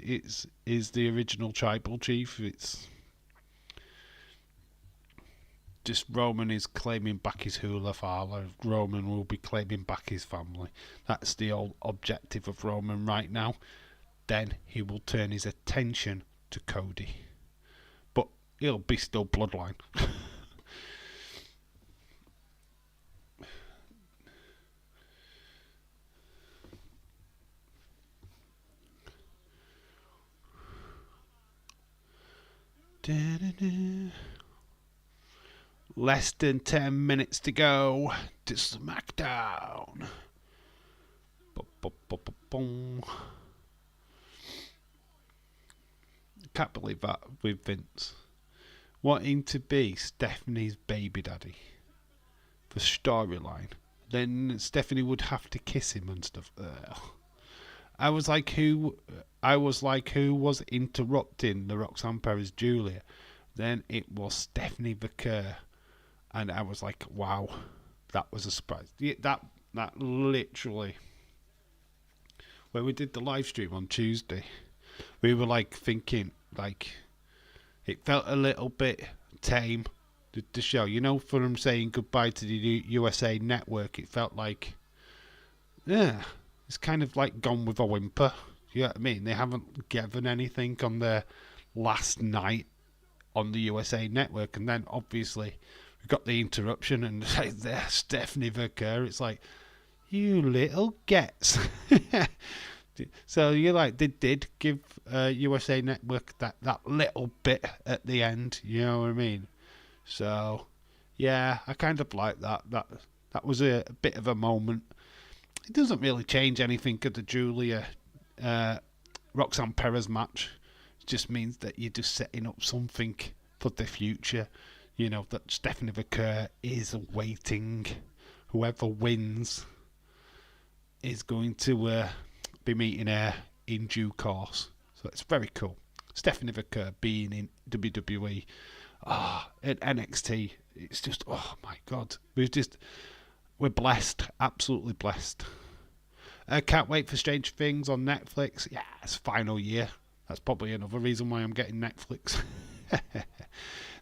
Speaker 1: Is the original tribal chief. It's just Roman is claiming back his hula father. Roman will be claiming back his family. That's the old objective of Roman right now. Then he will turn his attention to Cody. But he'll be still bloodline. Less than 10 minutes to go to Smackdown. Can't believe that with Vince wanting to be Stephanie's baby daddy for storyline. Then Stephanie would have to kiss him and stuff. I was like, who was interrupting the Roxanne Perez Julia? Then it was Stephanie Vaquer. And I was like, wow, that was a surprise. Yeah, that literally, when we did the live stream on Tuesday, we were like thinking, like, it felt a little bit tame, the show. You know, from saying goodbye to the USA Network, it felt like, yeah, it's kind of like gone with a whimper. You know what I mean? They haven't given anything on their last night on the USA Network. And then, obviously, we got the interruption, and there's Stephanie Vaquer. It's like, you little gets. So you're like, they did give USA Network that little bit at the end. You know what I mean? So, yeah, I kind of like that. That was a bit of a moment. It doesn't really change anything at the Julia Roxanne Perez match. It just means that you're just setting up something for the future. You know, that Stephanie Vaquer is waiting. Whoever wins is going to be meeting her in due course. So it's very cool. Stephanie Vaquer being in WWE. At NXT. It's just, oh my God. We're blessed. Absolutely blessed. Can't wait for Stranger Things on Netflix. Yeah, it's final year. That's probably another reason why I'm getting Netflix.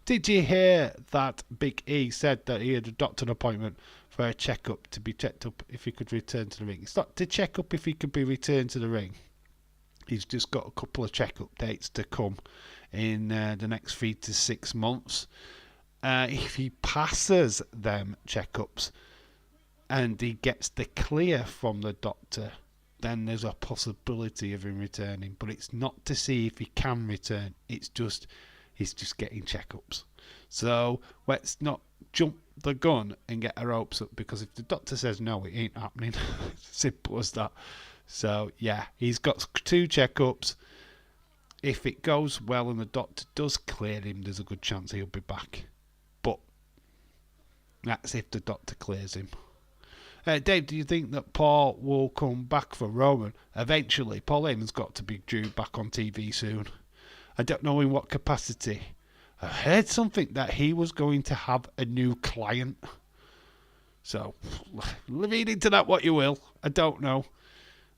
Speaker 1: Did you hear that Big E said that he had a doctor appointment for a checkup to be checked up if he could return to the ring? It's not to check up if he could be returned to the ring. He's just got a couple of checkup dates to come in the next 3 to 6 months. If he passes them checkups and he gets the clear from the doctor, then there's a possibility of him returning. But it's not to see if he can return. He's just getting checkups. So let's not jump the gun and get our hopes up, because if the doctor says no, it ain't happening. Simple as that. So yeah, he's got 2 checkups. If it goes well and the doctor does clear him, there's a good chance he'll be back. But that's if the doctor clears him. Dave, do you think that Paul will come back for Roman? Eventually, Paul Heyman's got to be due back on TV soon. I don't know in what capacity. I heard something that he was going to have a new client. So, read into that what you will. I don't know.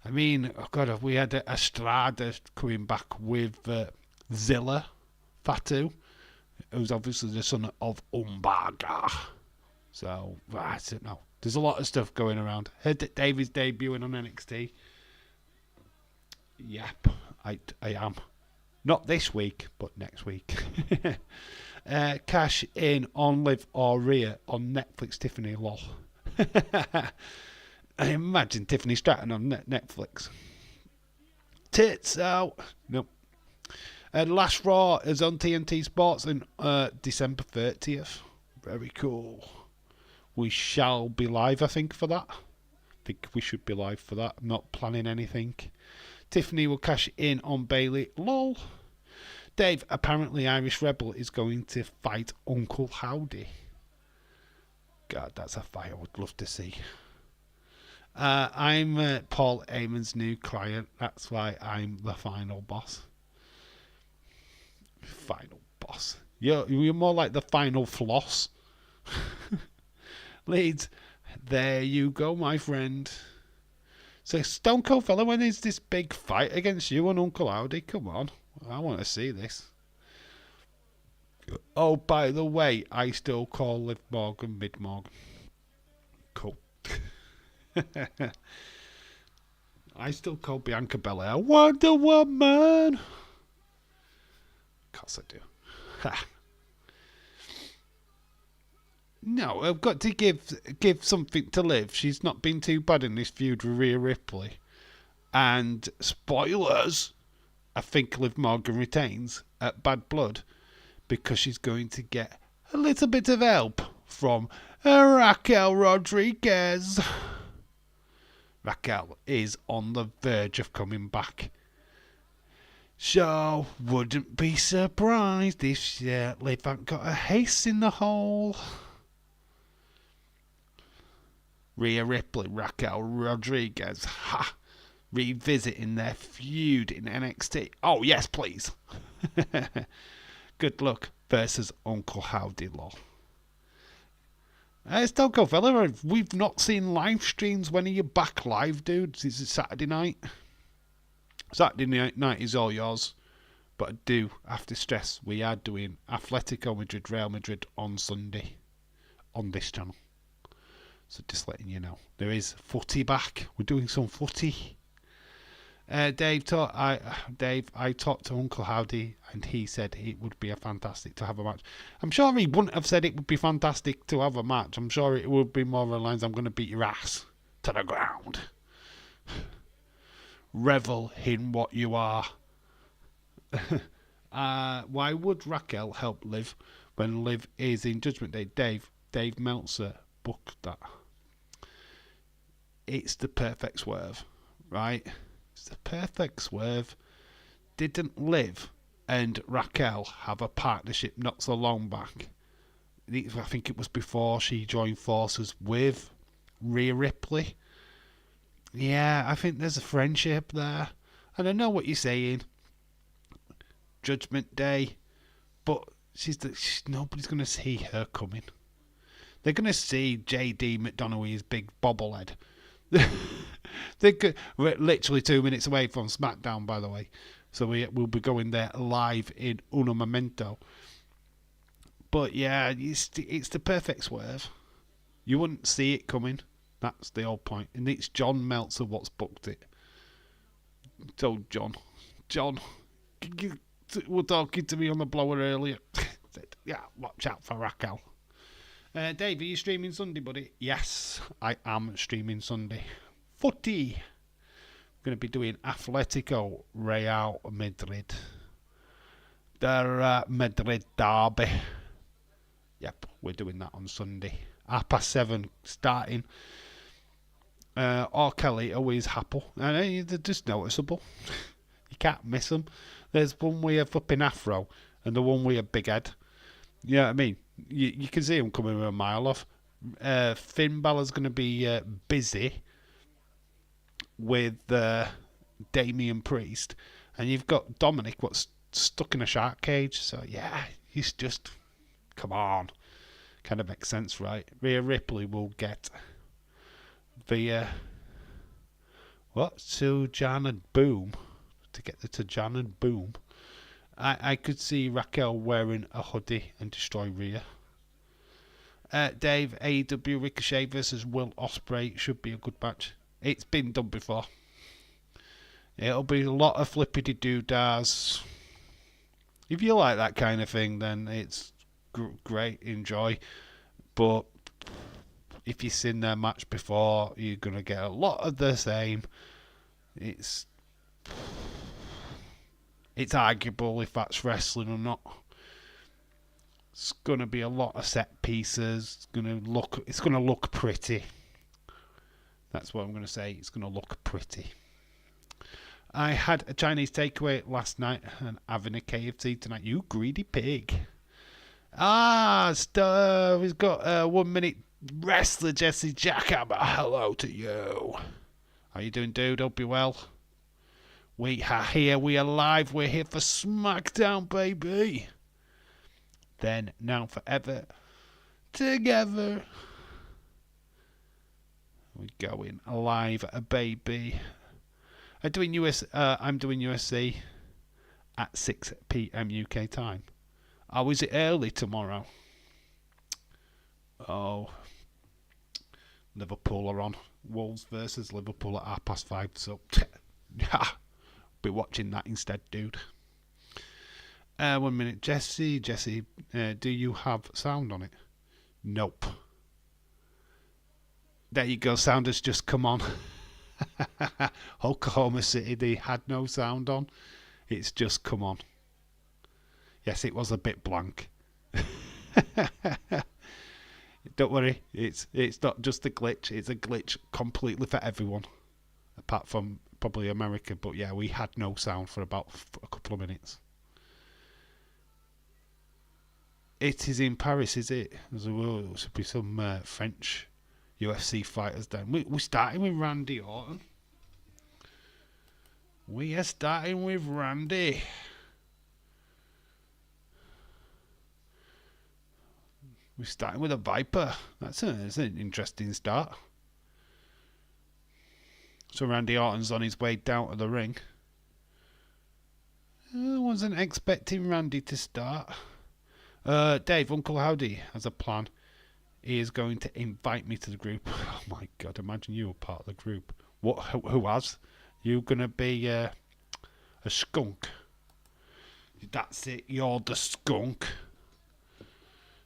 Speaker 1: I mean, oh God, we had Estrada coming back with Zilla Fatu, who's obviously the son of Umbaga. So, I don't know. There's a lot of stuff going around. Heard that Davey's debuting on NXT. Yep, I am. Not this week, but next week. Cash in on Liv or Rhea on Netflix. Tiffany lol. I imagine Tiffany Stratton on Netflix. Tits out. Nope. Last Raw is on TNT Sports on December 30th. Very cool. We shall be live, I think, for that. I think we should be live for that. I'm not planning anything. Tiffany will cash in on Bayley. Lol. Dave, apparently Irish Rebel is going to fight Uncle Howdy. God, that's a fight I would love to see. I'm Paul Heyman's new client. That's why I'm the final boss. Final boss. You're more like the final floss. Leeds, there you go, my friend. So, Stone Cold Fella, when is this big fight against you and Uncle Howdy? Come on, I want to see this. Oh, by the way, I still call Liv Morgan Mid Morgan. Cool. I still call Bianca Belair Wonder Woman. Of course I do. Ha. No, I've got to give something to Liv. She's not been too bad in this feud with Rhea Ripley. And spoilers, I think Liv Morgan retains at Bad Blood because she's going to get a little bit of help from Raquel Rodriguez. Raquel is on the verge of coming back. So, wouldn't be surprised if Liv ain't got a ace in the hole. Rhea Ripley, Raquel Rodriguez, revisiting their feud in NXT. Oh, yes, please. Good luck versus Uncle Howdy Law. Stone Cold Fella, we've not seen live streams. When are you back live, dude? Is it Saturday night? Saturday night is all yours. But I do have to stress, we are doing Atletico Madrid, Real Madrid on Sunday on this channel. So just letting you know. There is footy back. We're doing some footy. Dave, I talked to Uncle Howdy and he said it would be fantastic to have a match. I'm sure he wouldn't have said it would be fantastic to have a match. I'm sure it would be more along the lines, I'm going to beat your ass to the ground. Revel in what you are. Why would Raquel help Liv when Liv is in Judgment Day? Dave Meltzer booked that. It's the perfect swerve, right? It's the perfect swerve. Didn't Liv and Raquel have a partnership not so long back? I think it was before she joined forces with Rhea Ripley. Yeah, I think there's a friendship there. And I know what you're saying. Judgment Day. But nobody's going to see her coming. They're going to see JD McDonough's big bobblehead. We're literally 2 minutes away from SmackDown, by the way. So we'll be going there live in uno momento. But yeah, it's the perfect swerve. You wouldn't see it coming. That's the whole point. And it's John Meltzer what's booked it. So John, you were talking to me on the blower earlier. Said, yeah, watch out for Raquel. Dave, are you streaming Sunday, buddy? Yes, I am streaming Sunday. Footy. going to be doing Atletico Real Madrid. The Madrid derby. Yep, we're doing that on Sunday. 7:30 starting. Or Kelly always happy. And they're just noticeable. You can't miss them. There's one with a flipping afro and the one with a big head. You know what I mean? You can see them coming a mile off. Finn Balor's going to be busy with Damian Priest. And you've got Dominic, what's stuck in a shark cage. So, yeah, he's just... Come on. Kind of makes sense, right? Rhea Ripley will get via... What? Sujan and Boom. To get the Tajan and Boom. I could see Raquel wearing a hoodie and destroy Rhea. Dave, AEW Ricochet versus Will Ospreay should be a good match. It's been done before. It'll be a lot of flippity-doo-dahs. If you like that kind of thing, then it's great, enjoy. But if you've seen their match before, you're going to get a lot of the same. It's arguable if that's wrestling or not. It's going to be a lot of set pieces. It's going to look pretty. That's what I'm going to say. It's going to look pretty. I had a Chinese takeaway last night and having a KFC tonight. You greedy pig. We've got 1 minute wrestler Jesse Jackhammer. Hello to you. How you doing, dude? Hope you're well. We are here. We are live. We're here for Smackdown, baby. Then, now, forever. Together. We're going live, baby. I'm doing USC at 6 p.m. UK time. Oh, is it early tomorrow? Oh. Liverpool are on. Wolves versus Liverpool at 5:30. So, be watching that instead, dude. 1 minute. Jesse, do you have sound on it? Nope. There you go. Sound has just come on. Oklahoma City, they had no sound on. It's just come on. Yes, it was a bit blank. Don't worry, it's not just a glitch. It's a glitch completely for everyone, apart from probably America. But yeah, we had no sound for about a couple of minutes. It is in Paris, is it? There should be some French UFC fighters then. We're starting with Randy Orton. We are starting with Randy. We're starting with a Viper. That's an interesting start. So Randy Orton's on his way down to the ring. I wasn't expecting Randy to start. Dave, Uncle Howdy has a plan. He is going to invite me to the group. Oh my God, imagine you were part of the group. What? Who has? You're going to be a skunk. That's it, you're the skunk.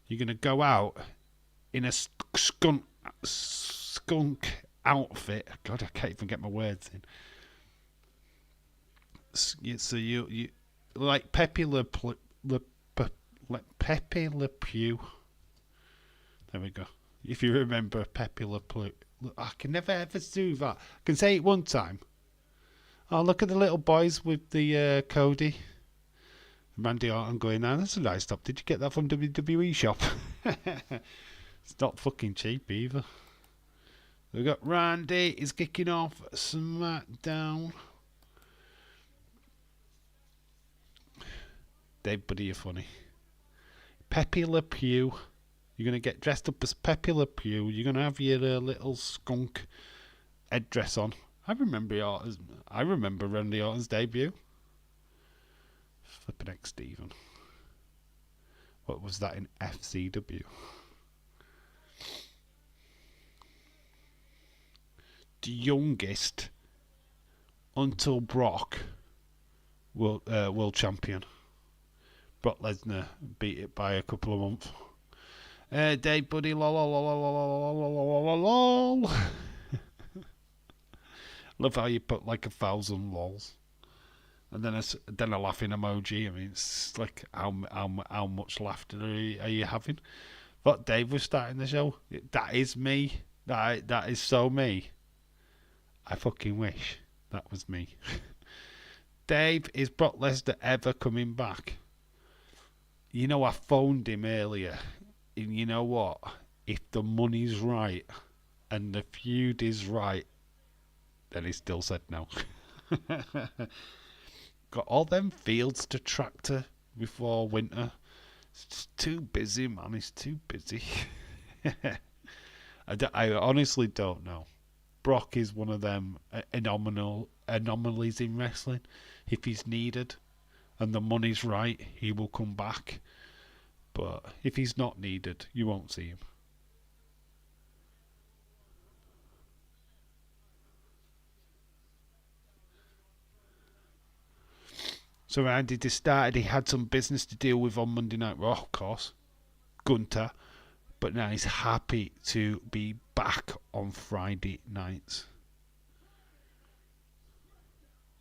Speaker 1: You're going to go out in a skunk outfit. God, I can't even get my words in. So you like Pepe Le Pew. There we go. If you remember Pepe Le Pew. I can never ever do that. I can say it one time. Oh, look at the little boys with the Cody. Randy Orton going, now that's a nice top. Did you get that from WWE shop? It's not fucking cheap either. We've got Randy is kicking off SmackDown. Dave, buddy, you're funny. Pepe Le Pew. You're going to get dressed up as Pepe Le Pew. You're going to have your little skunk headdress on. I remember Randy Orton's debut. Flippin' X Steven. What was that in FCW? The youngest until Brock world champion. Brock Lesnar beat it by a couple of months. Dave, buddy, lol. Love how you put like 1,000 lols. And then a laughing emoji. I mean, it's like how much laughter are you having? But Dave was starting the show. That is me. That is so me. I fucking wish that was me. Dave, is Brock Lesnar ever coming back? You know, I phoned him earlier. And you know what? If the money's right and the feud is right, then he still said no. Got all them fields to tractor before winter. It's just too busy, man. He's too busy. I honestly don't know. Brock is one of them anomalies in wrestling. If he's needed and the money's right, he will come back. But if he's not needed, you won't see him. So Randy started, he had some business to deal with on Monday Night Raw, of course. Gunter. But now he's happy to be back on Friday nights.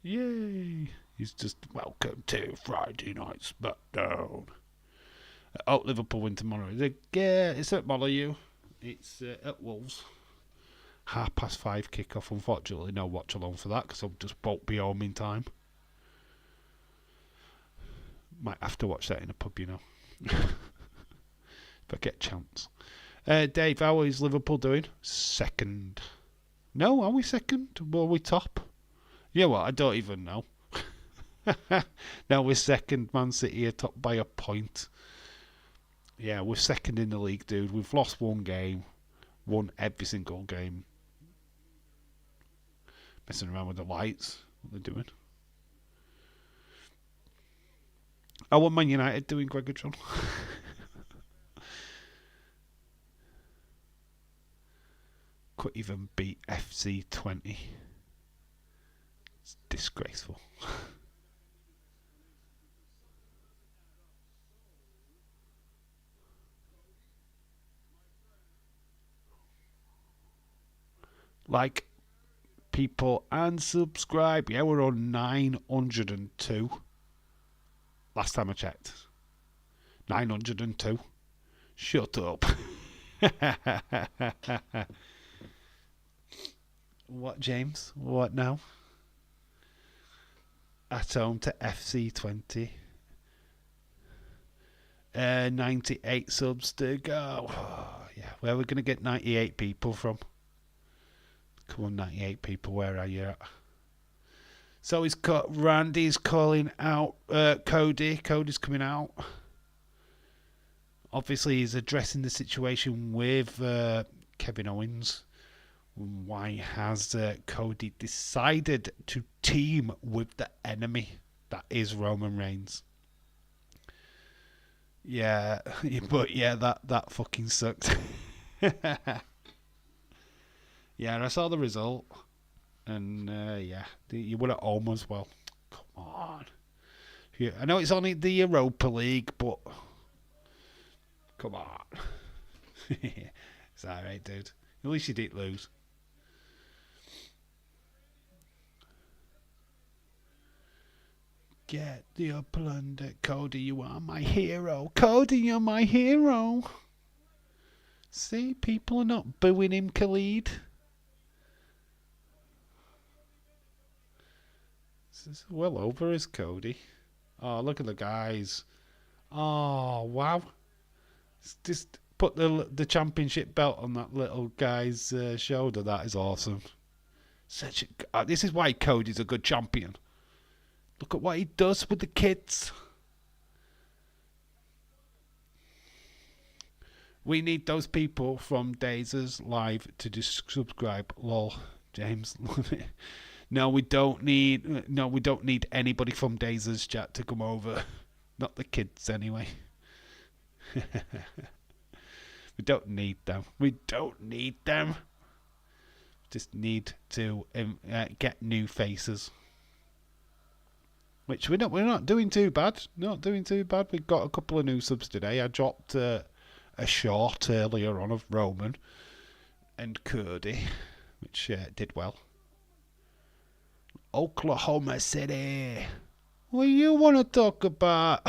Speaker 1: Yay! He's just, welcome to Friday Night Smackdown. Oh, Liverpool win tomorrow. It's at Molyneux. It's at Wolves. 5:30 kickoff. Unfortunately, no watch along for that because I just won't be home in time. Might have to watch that in a pub, you know. If I get a chance. Dave, how is Liverpool doing? Second. No, are we second? Were we top? Yeah, well, I don't even know. No, we're second. Man City are top by a point. Yeah, we're second in the league, dude. We've lost one game. Won every single game. Messing around with the lights. What they're doing. How are Man United doing, Gregor John? Could even beat FC 20. It's disgraceful. Like people and subscribe. Yeah, we're on 902. Last time I checked. 902. Shut up. What, James? What now? At home to FC 20. 98 subs to go. Oh, yeah, where are we going to get 98 people from? Come on, 98 people, where are you at? So Randy's calling out Cody. Cody's coming out. Obviously, he's addressing the situation with Kevin Owens. Why has Cody decided to team with the enemy that is Roman Reigns? Yeah, but yeah, that fucking sucked. Yeah, I saw the result. And yeah, you were at home as well. Come on. Yeah, I know it's only the Europa League, but come on. It's alright, dude. At least you didn't lose. Get the plunder. Cody, you are my hero. Cody, you're my hero. See, people are not booing him, Khalid. This is well over, is Cody. Oh, look at the guys. Oh, wow. Just put the championship belt on that little guy's shoulder. That is awesome. This is why Cody's a good champion. Look at what he does with the kids. We need those people from Dazers Live to subscribe. Lol, James. No, we don't need anybody from Dazers chat to come over. Not the kids, anyway. We don't need them. We don't need them. Just need to get new faces. Which we're not doing too bad. Not doing too bad. We've got a couple of new subs today. I dropped a short earlier on of Roman and Cody, which did well. Oklahoma City. What do you want to talk about?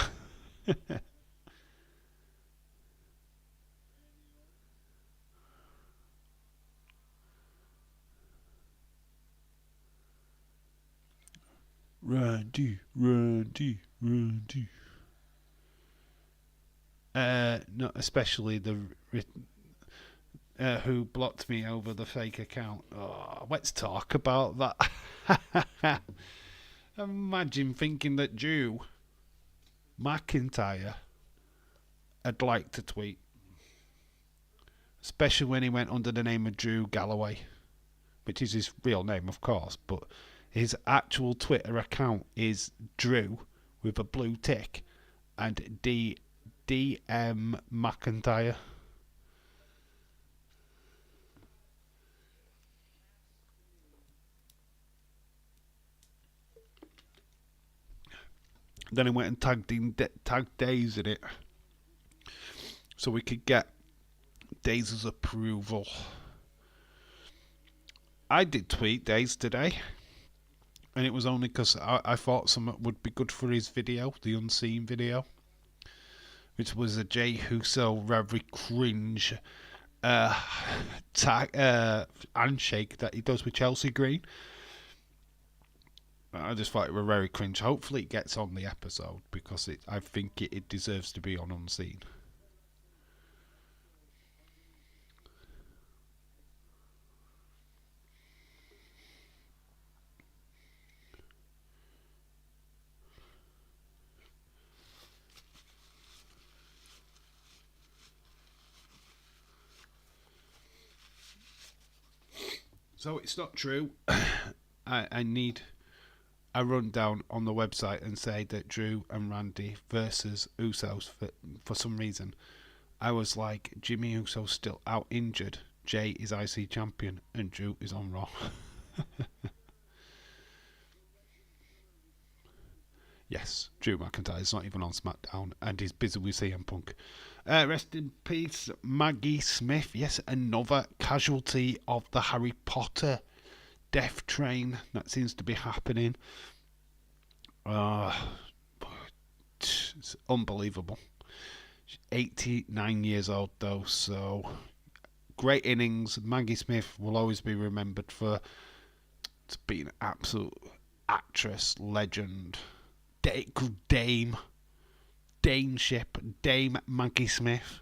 Speaker 1: Randy. Not especially the who blocked me over the fake account. Oh, let's talk about that. Imagine thinking that Drew McIntyre had liked a tweet, especially when he went under the name of Drew Galloway, which is his real name, of course, but his actual Twitter account is Drew with a blue tick and DM McIntyre. Then he went and tagged Days in it, so we could get Days' approval. I did tweet Days today, and it was only because I thought something would be good for his video, the Unseen video, which was a Jey Uso very cringe handshake that he does with Chelsea Green. I just thought it was very cringe. Hopefully it gets on the episode, because I think it deserves to be on Unseen. So it's not true. I need a rundown on the website and say that Drew and Randy versus Usos for some reason. I was like, Jimmy Uso's still out injured. Jay is IC champion and Drew is on Raw. Yes, Drew McIntyre is not even on SmackDown and he's busy with CM Punk. Rest in peace, Maggie Smith. Yes, another casualty of the Harry Potter death train that seems to be happening. It's unbelievable. She's 89 years old though, so great innings. Maggie Smith will always be remembered for being an absolute actress, legend. Dame Maggie Smith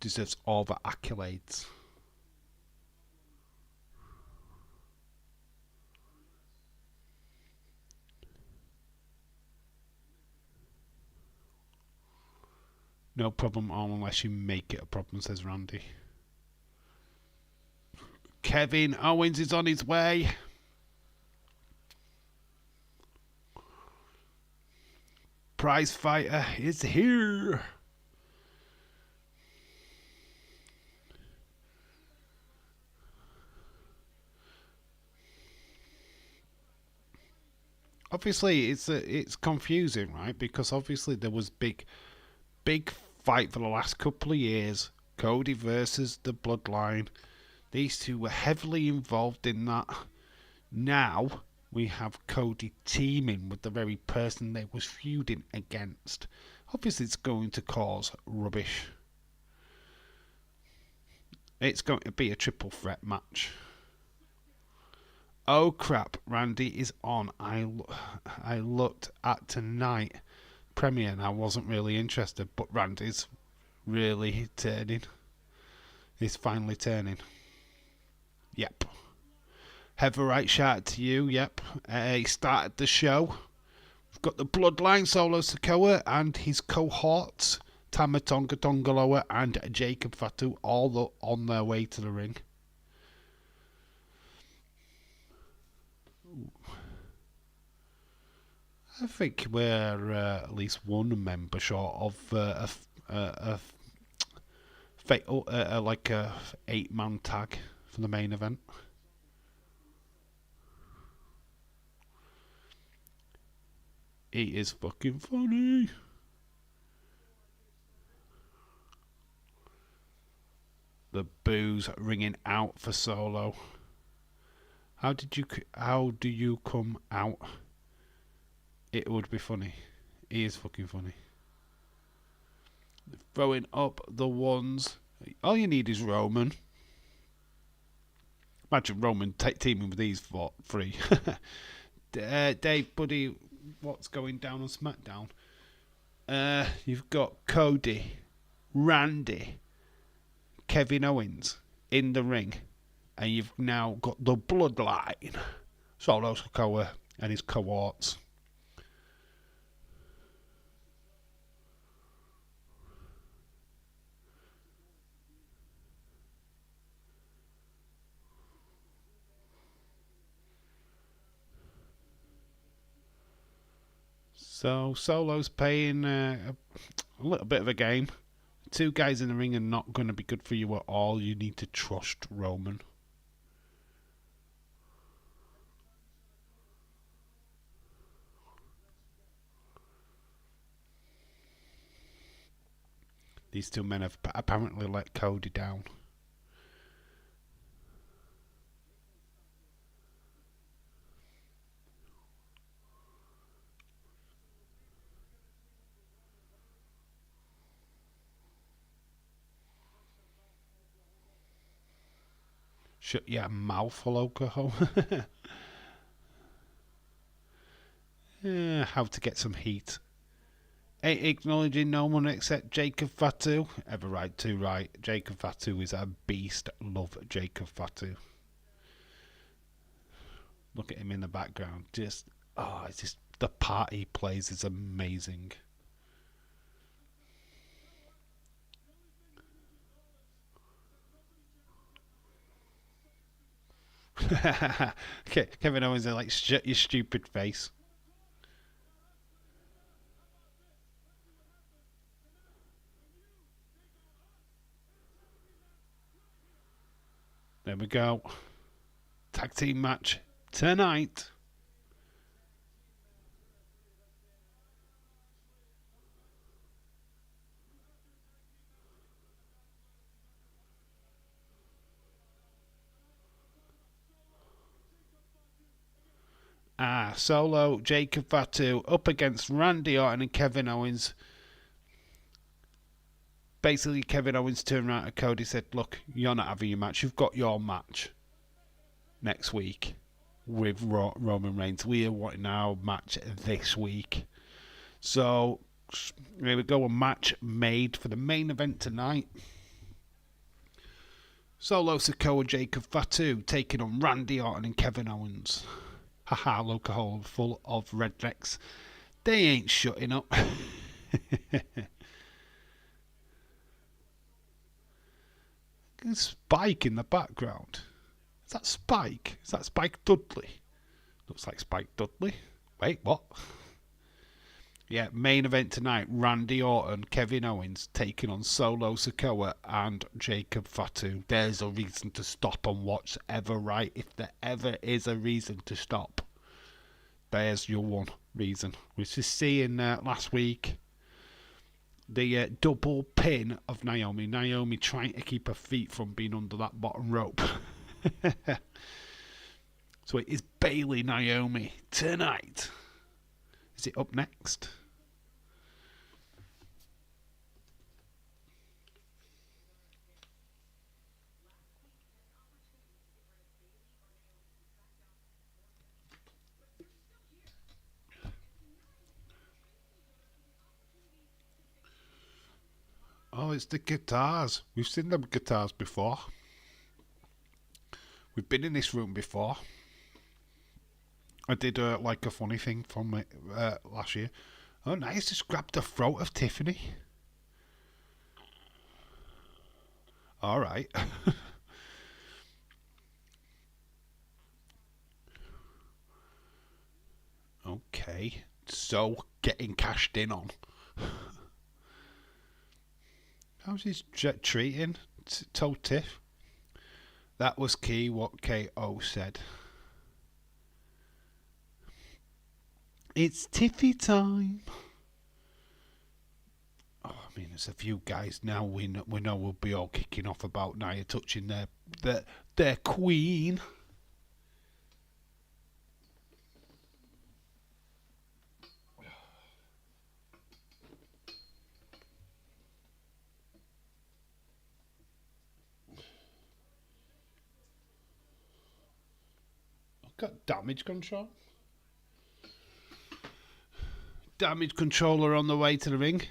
Speaker 1: deserves all the accolades. No problem all unless you make it a problem, says Randy. Kevin Owens is on his way. Prize fighter is here. Obviously, it's confusing, right? Because obviously there was big fight for the last couple of years. Cody versus the Bloodline. These two were heavily involved in that. Now we have Cody teaming with the very person they was feuding against. Obviously, it's going to cause rubbish. It's going to be a triple threat match. Oh crap, Randy is on. I looked at tonight premiere and I wasn't really interested, but Randy's really turning. He's finally turning. Yep. Heatherite, shout out to you. Yep. He started the show. We've got the Bloodline, Solo Sikoa, and his cohorts, Tama Tonga Tongaloa and Jacob Fatu, all on their way to the ring. I think we're at least one member short of a fatal, like a 8-man tag for the main event. He is fucking funny. The boos ringing out for Solo. How do you come out? It would be funny. He is fucking funny. Throwing up the ones. All you need is Roman. Imagine Roman teaming with these three. Dave, buddy, what's going down on SmackDown? You've got Cody, Randy, Kevin Owens in the ring, and you've now got the Bloodline, Solo Sikoa and his cohorts. So Solo's playing a little bit of a game. Two guys in the ring are not going to be good for you at all. You need to trust Roman. These two men have apparently let Cody down. Shut your mouth, alcohol. How to get some heat. Ain't acknowledging no one except Jacob Fatu. Ever right, too right. Jacob Fatu is a beast. Love Jacob Fatu. Look at him in the background. It's just the part he plays is amazing. Kevin Owens is like, shut your stupid face. There we go. Tag team match tonight. Solo, Jacob Fatu up against Randy Orton and Kevin Owens. Basically, Kevin Owens turned around to Cody and said, look, you're not having your match. You've got your match next week with Roman Reigns. We are wanting our match this week. So, here we go. A match made for the main event tonight. Solo Sikoa, Jacob Fatu taking on Randy Orton and Kevin Owens. Haha, local hole full of rednecks. They ain't shutting up. Spike in the background. Is that Spike? Is that Spike Dudley? Looks like Spike Dudley. Wait, what? Yeah, main event tonight. Randy Orton, Kevin Owens taking on Solo Sikoa and Jacob Fatu. There's a reason to stop and watch ever, right? If there ever is a reason to stop, there's your one reason. We were just seeing last week the double pin of Naomi. Naomi trying to keep her feet from being under that bottom rope. So it is Bayley Naomi tonight. Is it up next? Oh, it's the guitars. We've seen them guitars before. We've been in this room before. I did like a funny thing from it last year. Oh, nice. Just grabbed the throat of Tiffany. All right. Okay. So, getting cashed in on. How's his treating? Told Tiff. That was key what KO said. It's Tiffy time. Oh, mean, there's a few guys now we know will be all kicking off about Nia touching their queen. Got damage control. Damage controller on the way to the ring.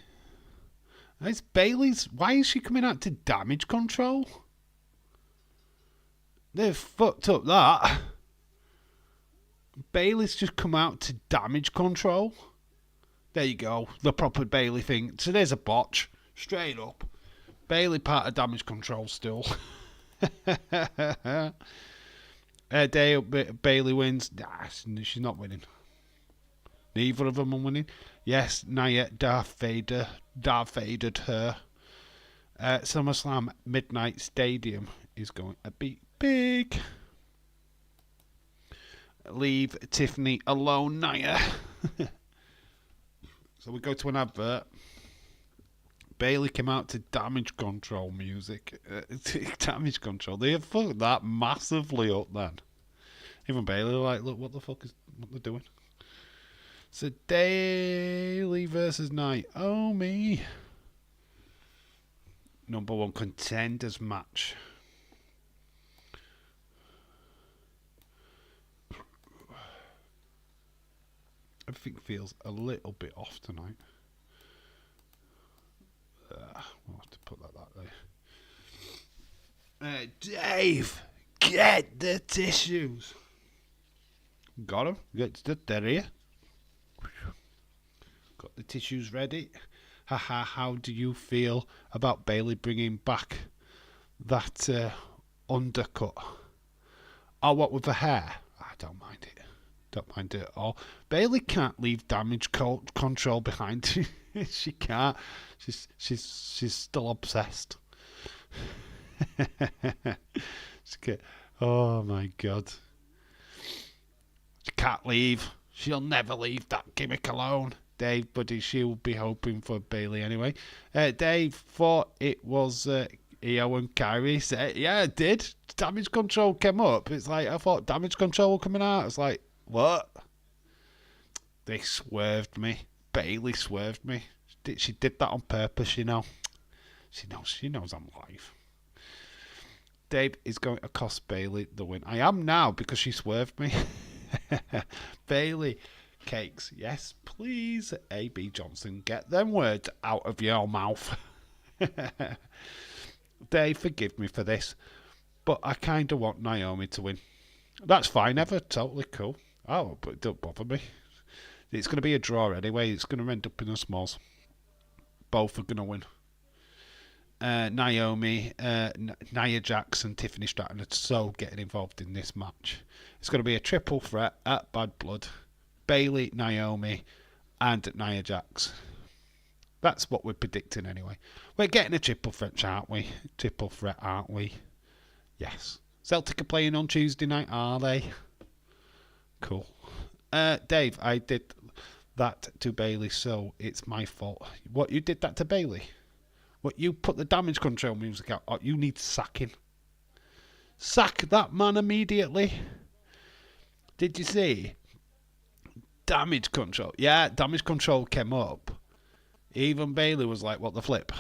Speaker 1: It's Bayley's. Why is she coming out to damage control? They've fucked up that. Bayley's just come out to damage control. There you go. The proper Bayley thing. So there's a botch. Straight up. Bayley part of damage control still. Bayley wins. Nah, she's not winning. Neither of them are winning. Yes, Nia Darth Vadered her. SummerSlam Midnight Stadium is going to be big. Leave Tiffany alone, Nia. So we go to an advert. Bayley came out to damage control music. Damage control. They have fucked that massively up then. Even Bayley like, look, what the fuck is what they're doing? So Bayley versus Naomi. Number 1 contenders match. Everything feels a little bit off tonight. We'll have to put that way. Dave, get the tissues. Got them. They're here. Got the tissues ready. Haha, how do you feel about Bayley bringing back that undercut? Oh, what with the hair? I don't mind it. Don't mind it at all. Bayley can't leave damage control behind. She can't. She's still obsessed. Oh my god. She can't leave. She'll never leave that gimmick alone. Dave, buddy, she'll be hoping for Bayley anyway. Dave thought it was Io and Kyrie. Said, yeah, it did. Damage control came up. It's like, I thought damage control was coming out. It's like, what? They swerved me. Bayley swerved me. She did that on purpose, you know. She knows I'm live. Dave is going to cost Bayley the win. I am now because she swerved me. Bayley cakes. Yes, please. A.B. Johnson, get them words out of your mouth. Dave, forgive me for this, but I kind of want Naomi to win. That's fine, Ever. Totally cool. Oh, but don't bother me. It's going to be a draw anyway. It's going to end up in the smalls. Both are going to win. Naomi, Nia Jax and Tiffany Stratton are so getting involved in this match. It's going to be a triple threat at Bad Blood. Bayley, Naomi, and Nia Jax. That's what we're predicting anyway. We're getting a triple threat, aren't we? Triple threat, aren't we? Yes. Celtic are playing on Tuesday night, are they? Cool. Dave, I did that to Bayley, so it's my fault. What, you did that to Bayley? What, you put the damage control music out? Oh, you need sacking. Sack that man immediately. Did you see? Damage control. Yeah, damage control came up. Even Bayley was like, what the flip?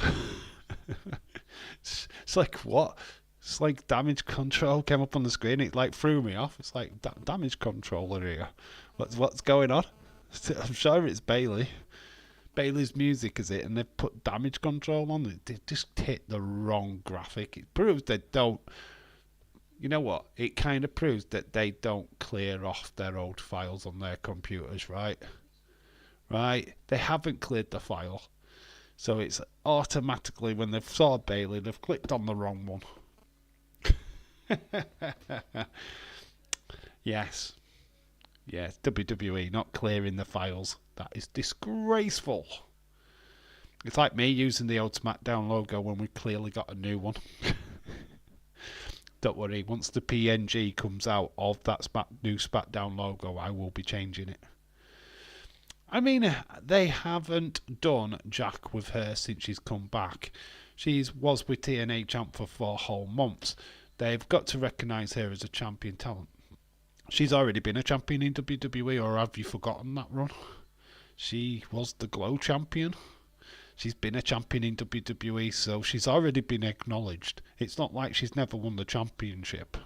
Speaker 1: It's like, what? It's like damage control came up on the screen. It like threw me off. It's like, damage controller here. What's going on? I'm sure it's Bayley. Bayley's music is it, and they've put damage control on it. They just hit the wrong graphic. It proves they don't. You know what? It kind of proves that they don't clear off their old files on their computers, right? Right? They haven't cleared the file. So it's automatically, when they've saw Bayley, they've clicked on the wrong one. Yes. Yes, WWE not clearing the files. That is disgraceful. It's like me using the old Smackdown logo when we clearly got a new one. Don't worry, once the PNG comes out of that new Smackdown logo, I will be changing it. I mean, they haven't done jack with her since she's come back. She was with TNA champ for 4 whole months. They've got to recognise her as a champion talent. She's already been a champion in WWE, or have you forgotten that run? She was the Glow champion. She's been a champion in WWE, so she's already been acknowledged. It's not like she's never won the championship,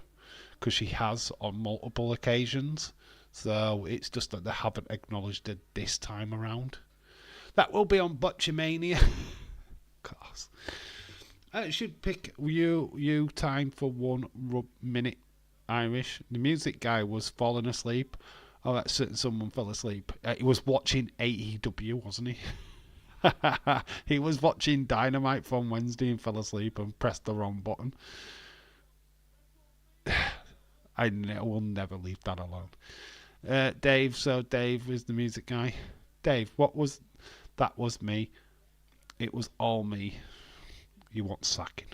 Speaker 1: because she has on multiple occasions. So it's just that they haven't acknowledged it this time around. That will be on Botchamania. Of course. I should pick you time for 1 minute Irish. The music guy was falling asleep. Oh, that's certain someone fell asleep. He was watching AEW, wasn't he? He was watching Dynamite from Wednesday and fell asleep and pressed the wrong button. I will never leave that alone. Dave, so Dave is the music guy. Dave, that was me. It was all me. You want sacking.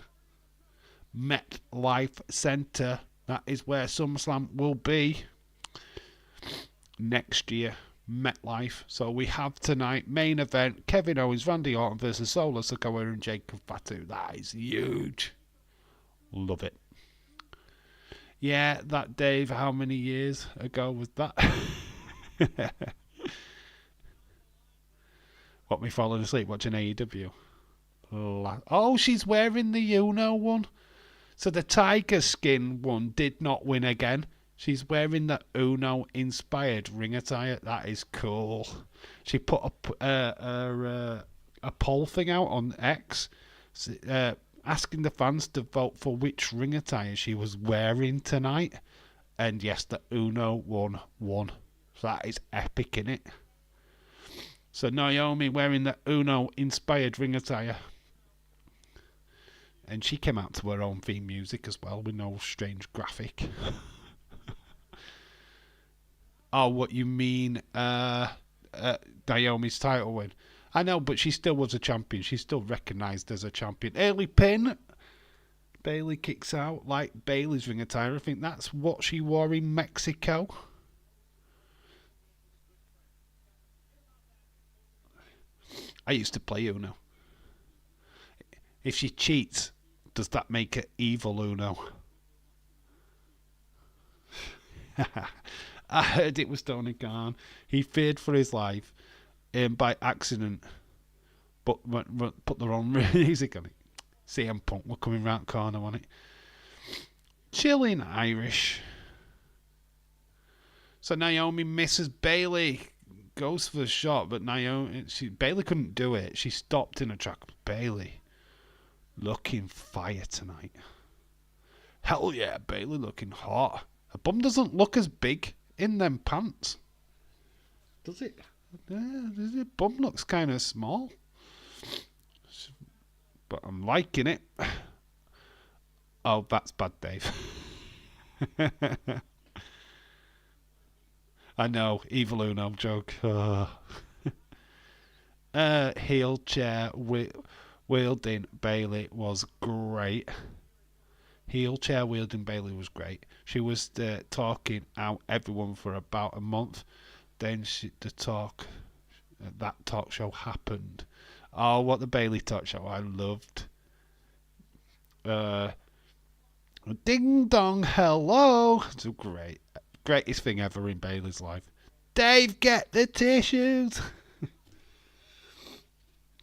Speaker 1: MetLife Centre, that is where SummerSlam will be next year. MetLife. So we have tonight, main event, Kevin Owens, Randy Orton versus Solo Sikoa and Jacob Fatu. That is huge. Love it. Yeah, that Dave, how many years ago was that? What, me falling asleep watching AEW? Oh, she's wearing the Uno one. So the tiger skin one did not win again. She's wearing the Uno-inspired ring attire. That is cool. She put a poll thing out on X, asking the fans to vote for which ring attire she was wearing tonight. And yes, the Uno one won. So that is epic, innit? So Naomi wearing the Uno-inspired ring attire. And she came out to her own theme music as well, with no strange graphic. Oh, what you mean, Naomi's title win? I know, but she still was a champion. She's still recognised as a champion. Early pin. Bayley kicks out like Bayley's ring attire. I think that's what she wore in Mexico. I used to play Uno. If she cheats, does that make her evil Uno? I heard it was Tony Khan. He feared for his life by accident, but put the wrong music on it. CM Punk were coming round the corner on it. Chilling Irish. So Naomi misses Bayley. Goes for the shot, but Bayley couldn't do it. She stopped in a track. Bayley looking fire tonight. Hell yeah, Bayley looking hot. Her bum doesn't look as big in them pants, does it? Her bum looks kind of small, but I'm liking it. Oh, that's bad, Dave. I know, evil Uno joke. Heel chair wielding Bayley was great. Heel chair wielding Bayley was great. She was talking out everyone for about a month. Then that talk show happened. Oh, what the Bayley talk show I loved. Ding dong, hello. It's a greatest thing ever in Bayley's life. Dave, get the tissues.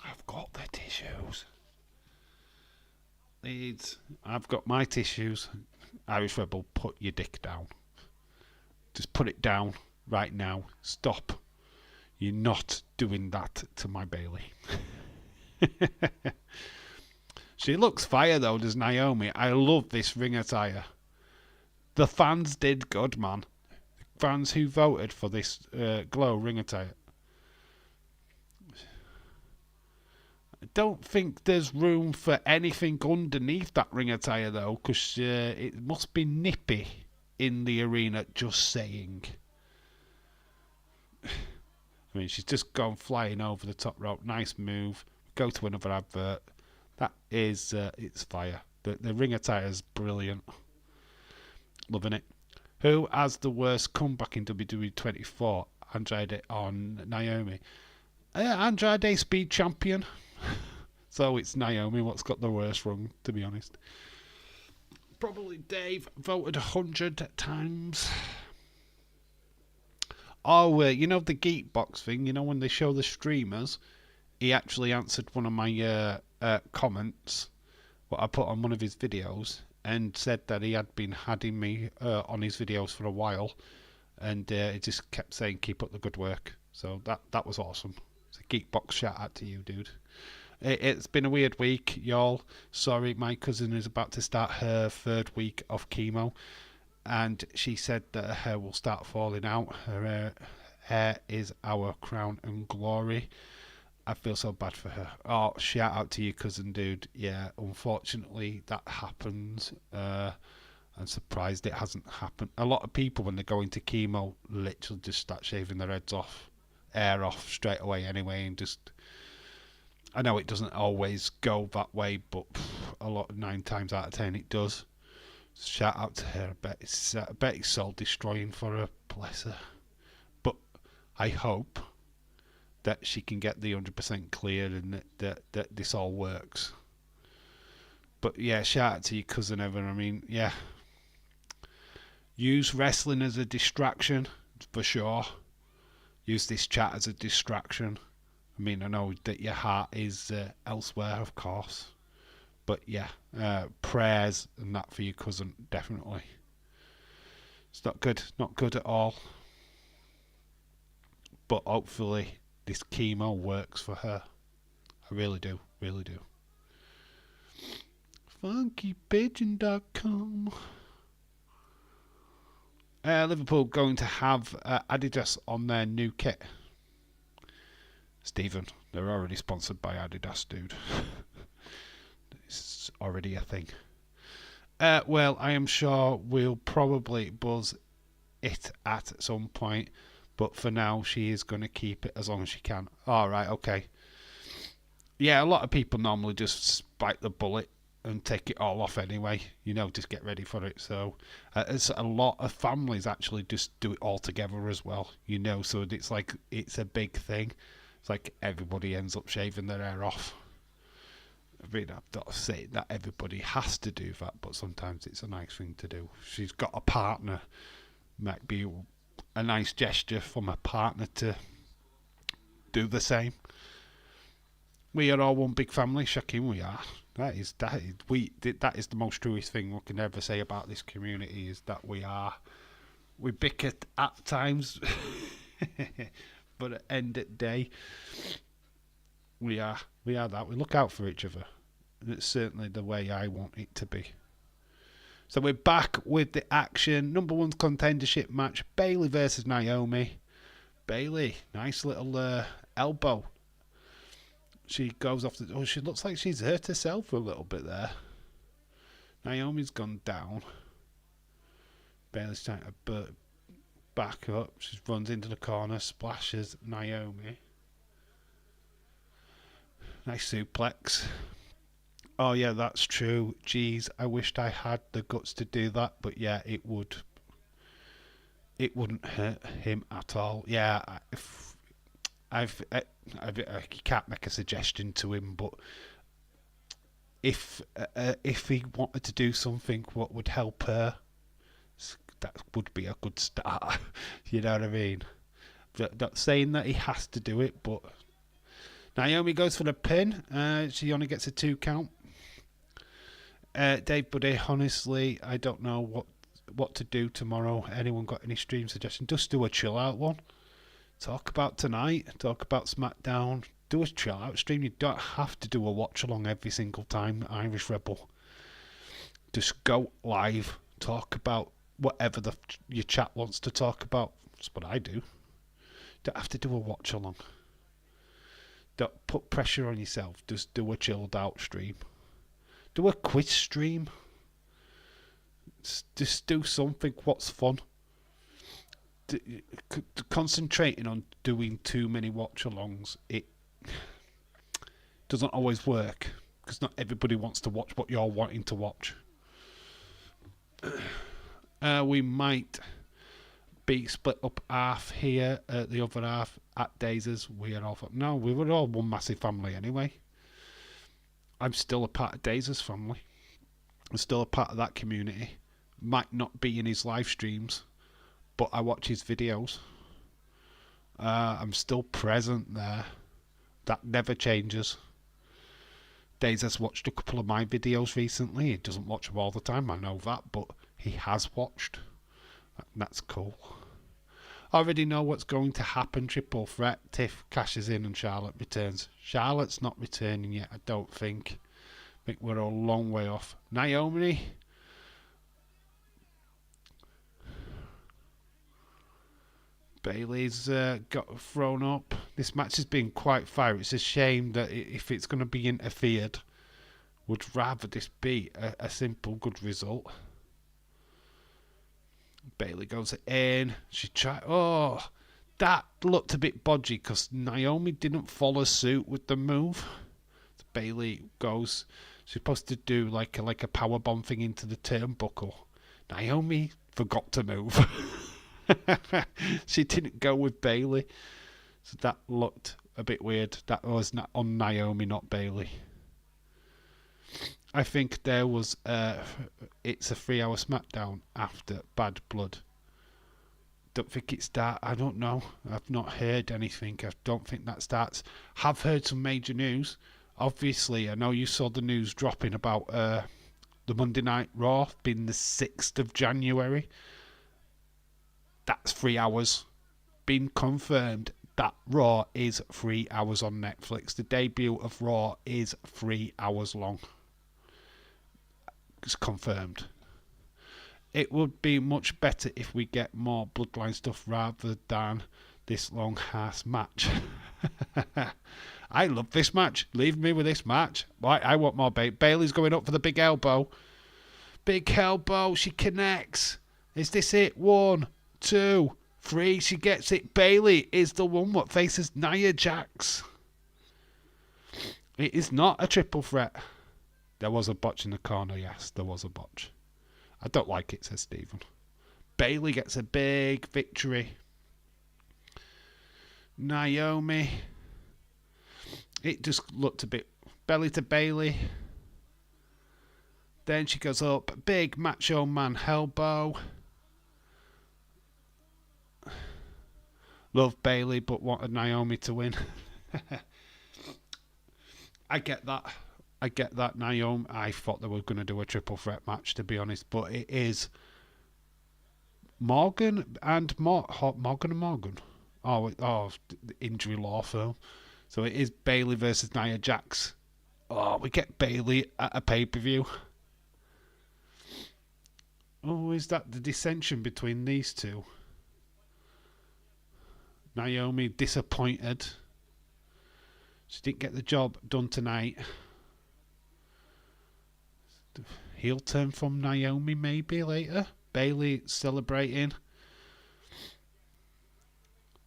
Speaker 1: I've got the tissues. I've got my tissues. Irish Rebel, put your dick down. Just put it down right now. Stop. You're not doing that to my Bayley. She looks fire though, does Naomi. I love this ring attire. The fans did good, man. The fans who voted for this glow ring attire. I don't think there's room for anything underneath that ring attire though, because it must be nippy in the arena, just saying. I mean, she's just gone flying over the top rope. Nice move. Go to another advert. That is, it's fire. The ring attire is brilliant. Loving it. Who has the worst comeback in WWE 24? Andrade on Naomi. Andrade speed champion. So it's Naomi what's got the worst run, to be honest. Probably Dave voted 100 times. Oh, you know the Geekbox thing? You know when they show the streamers? He actually answered one of my comments, what I put on one of his videos, and said that he had been adding me on his videos for a while, and he just kept saying keep up the good work. So that was awesome. It's a Geekbox shout out to you, dude. It's been a weird week, y'all. Sorry, my cousin is about to start her 3rd week of chemo, and she said that her hair will start falling out. Her hair is our crown and glory. I feel so bad for her. Oh, shout out to you, cousin, dude. Yeah, unfortunately, that happens. I'm surprised it hasn't happened. A lot of people, when they go into chemo, literally just start shaving their heads off, hair off straight away anyway, and just... I know it doesn't always go that way, but 9 times out of 10 it does. Shout out to her. I bet it's soul destroying for her, bless her. But I hope that she can get the 100% clear and that this all works. But yeah, shout out to your cousin Evan. I mean, yeah. Use wrestling as a distraction, for sure. Use this chat as a distraction. I mean, I know that your heart is elsewhere, of course. But yeah, prayers and that for your cousin, definitely. It's not good at all. But hopefully this chemo works for her. I really do. FunkyPigeon.com. Liverpool going to have Adidas on their new kit. Stephen, they're already sponsored by Adidas, dude. It's already a thing. Well, I am sure we'll probably buzz it at some point, but for now, she is going to keep it as long as she can. All right, okay. Yeah, a lot of people normally just bite the bullet and take it all off anyway. Just get ready for it. So, it's a lot of families actually just do it all together as well. So it's like it's a big thing. It's like everybody ends up shaving their hair off. I mean, I'm not saying that everybody has to do that, but sometimes it's a nice thing to do. If she's got a partner, might be a nice gesture from a partner to do the same. We are all one big family, Shakim, we are. That is the most truest thing we can ever say about this community, is that we bicker at times. But at the end of the day, we are that. We look out for each other. And it's certainly the way I want it to be. So we're back with the action. Number 1 contendership match. Bayley versus Naomi. Bayley, nice little elbow. She goes off she looks like she's hurt herself a little bit there. Naomi's gone down. Bayley's trying to back up. She runs into the corner, splashes Naomi. Nice suplex. Oh yeah, that's true. Jeez, I wished I had the guts to do that, but yeah, it wouldn't hurt him at all. Yeah, I can't make a suggestion to him, but if he wanted to do something what would help her, that would be a good start. You know what I mean? Not saying that he has to do it, but Naomi goes for the pin. She only gets a 2 count. Dave Buddy, honestly, I don't know what to do tomorrow. Anyone got any stream suggestions? Just do a chill out one. Talk about tonight. Talk about Smackdown. Do a chill out stream. You don't have to do a watch along every single time, Irish Rebel. Just go live. Talk about whatever your chat wants to talk about. That's what I do. Don't have to do a watch along. Don't put pressure on yourself. Just do a chilled out stream. Do a quiz stream. Just do something what's fun. Concentrating on doing too many watch alongs, it doesn't always work, because not everybody wants to watch what you're wanting to watch. We might be split up half here, the other half at Daisy's. We are all no, we were all one massive family anyway. I'm still a part of Daisy's family. I'm still a part of that community. Might not be in his live streams, but I watch his videos. I'm still present there. That never changes. Daisy's watched a couple of my videos recently. He doesn't watch them all the time, I know that, but he has watched. That's cool. I already know what's going to happen. Triple threat. Tiff cashes in and Charlotte returns. Charlotte's not returning yet, I don't think. I think we're a long way off. Naomi. Bailey's got thrown up. This match has been quite fire. It's a shame that if it's going to be interfered, would rather this be a simple good result. Bailey goes in. She tried. Oh, that looked a bit bodgy because Naomi didn't follow suit with the move. So Bailey goes. She's supposed to do like a power bomb thing into the turnbuckle. Naomi forgot to move. She didn't go with Bailey, so that looked a bit weird. That was not on Naomi, not Bailey. I think there was it's a 3-hour Smackdown after Bad Blood. Don't think it starts. I don't know. I've not heard anything. I don't think that starts. Have heard some major news. Obviously, I know you saw the news dropping about the Monday Night Raw being the 6th of January. That's 3 hours. Been confirmed that Raw is 3 hours on Netflix. The debut of Raw is 3 hours long. It's confirmed. It would be much better if we get more Bloodline stuff rather than this long ass match. I love this match. Leave me with this match. I want more. Bailey's going up for the big elbow. Big elbow. She connects. Is this it? 1, 2, 3. She gets it. Bailey is the one that faces Nia Jax. It is not a triple threat. There was a botch in the corner, yes, there was a botch. I don't like it, says Stephen. Bailey gets a big victory. Naomi. It just looked a bit belly to Bailey. Then she goes up. Big macho man elbow. Love Bailey, but wanted Naomi to win. I get that. Naomi. I thought they were going to do a triple threat match, to be honest, but it is Morgan and Morgan. Oh, injury law firm. So it is Bailey versus Nia Jax. Oh, we get Bailey at a pay-per-view. Oh, is that the dissension between these two? Naomi disappointed. She didn't get the job done tonight. Heel turn from Naomi maybe later. Bailey celebrating.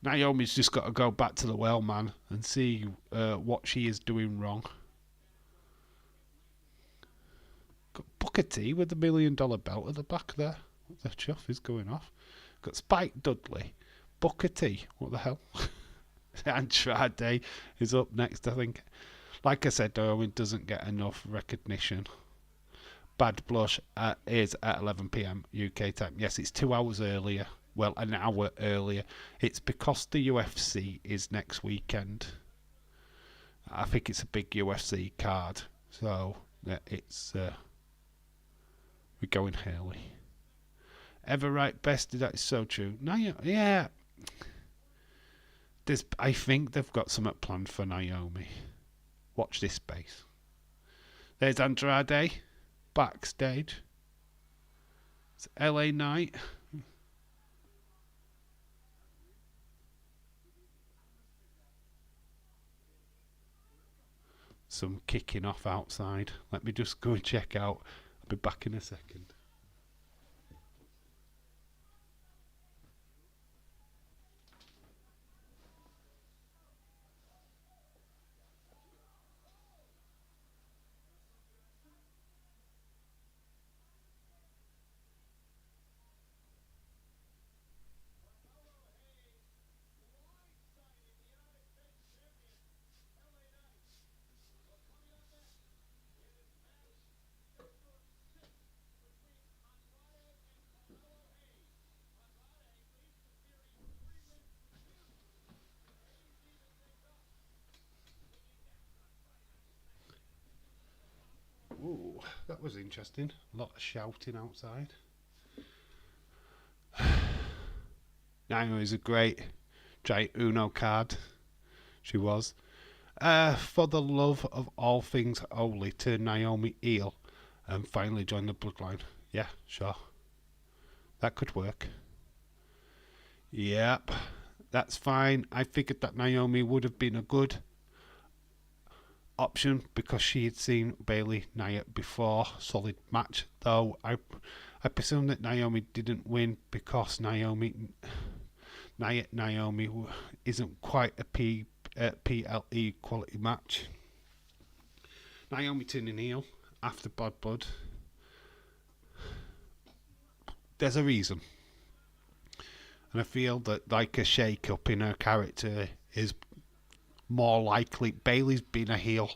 Speaker 1: Naomi's just got to go back to the well, man, and see what she is doing wrong. Got Booker T with the $1 million belt at the back there. What the chuff is going off? Got Spike Dudley. Booker T. What the hell? Andrade is up next, I think. Like I said, Owen doesn't get enough recognition. Bad Blush is at 11 p.m. UK time. Yes, it's 2 hours earlier. Well, an hour earlier. It's because the UFC is next weekend. I think it's a big UFC card. So, it's... we're going early. Ever right bested, that is so true. Yeah. I think they've got something planned for Naomi. Watch this space. There's Andrade. Backstage. It's LA Knight. Some kicking off outside. Let me just go and check out. I'll be back in a second. that was interesting. A lot of shouting outside. Naomi's a great Uno card. She was. For the love of all things holy, turn Naomi heel and finally join the bloodline. Yeah, sure. That could work. Yep, that's fine. I figured that Naomi would have been a good option because she had seen Bayley Nia before. Solid match, though. I presume that Naomi didn't win because Naomi isn't quite a PLE quality match. Naomi turning heel after Bad Blood. There's a reason. And I feel that like a shake-up in her character is more likely. Bayley's been a heel,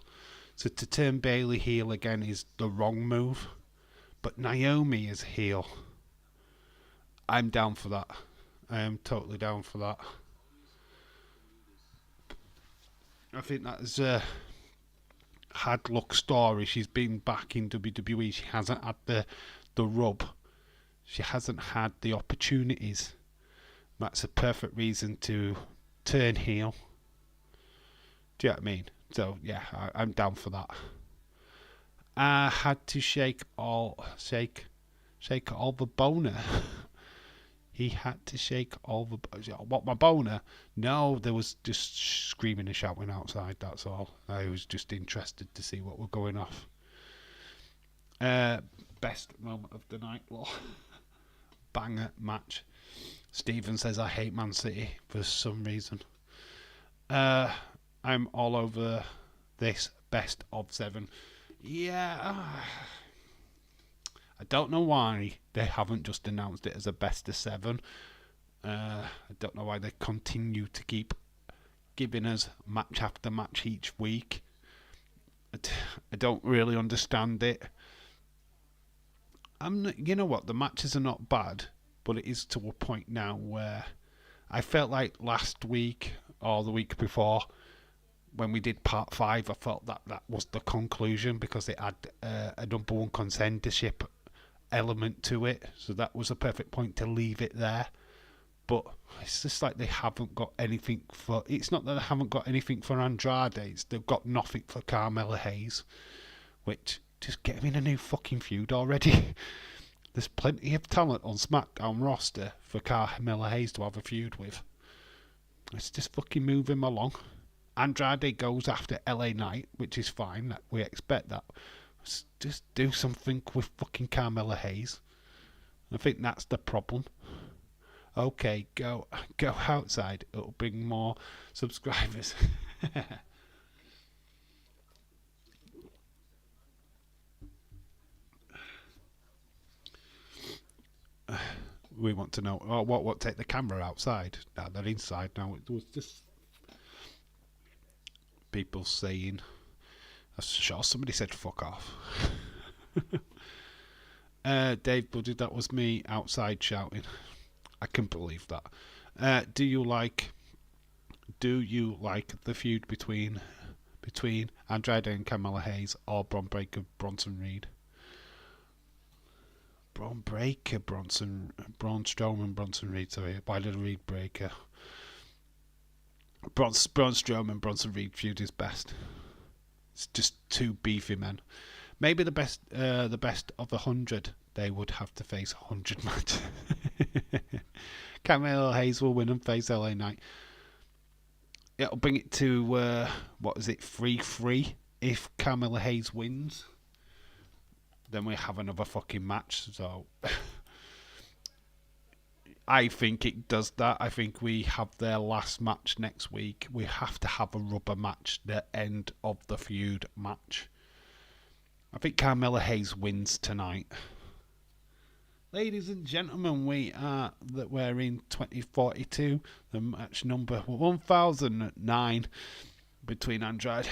Speaker 1: so to turn Bayley heel again is the wrong move. But Naomi is heel. I'm down for that. I am totally down for that. I think that's a hard luck story. She's been back in WWE. She hasn't had the rub. She hasn't had the opportunities. That's a perfect reason to turn heel. Do you know what I mean? So yeah, I'm down for that. I had to shake all the boner. He had to shake all the... What, my boner? No, there was just screaming and shouting outside, that's all. I was just interested to see what were going off. Best moment of the night, law. Banger match. Stephen says, I hate Man City for some reason. I'm all over this best of 7. Yeah... I don't know why they haven't just announced it as a best of 7. I don't know why they continue to keep giving us match after match each week. I don't really understand it. You know what? The matches are not bad, but it is to a point now where I felt like last week or the week before when we did part 5, I felt that was the conclusion because it had a number 1 contendership element to it, so that was a perfect point to leave it there. But it's just like they haven't got anything for... It's not that they haven't got anything for Andrade, they've got nothing for Carmella Hayes, which, just get him in a new fucking feud already. There's plenty of talent on SmackDown roster for Carmella Hayes to have a feud with. Let's just fucking move him along. Andrade goes after LA Knight, which is fine, we expect that. Just do something with fucking Carmella Hayes. I think that's the problem. Okay, go outside. It'll bring more subscribers. We want to know what take the camera outside. No, they're inside now. It was just people saying... I'm sure somebody said fuck off. Dave Buddy, that was me outside shouting. I can believe that. Do you like the feud between Andrade and Carmella Hayes or Braun Breaker Bronson Reed? Braun Strowman Bronson Reed, sorry. Why did I read Breaker? Braun Strowman Bronson Reed feud is best. It's just 2 beefy men. Maybe the best of 100. They would have to face 100 matches. Carmella Hayes will win and face LA Knight. It'll bring it to 3-3 if Carmella Hayes wins. Then we have another fucking match. So I think it does that. I think we have their last match next week. We have to have a rubber match, the end of the feud match. I think Carmella Hayes wins tonight. Ladies and gentlemen, we're in 2042, the match number 1009 between Andrade.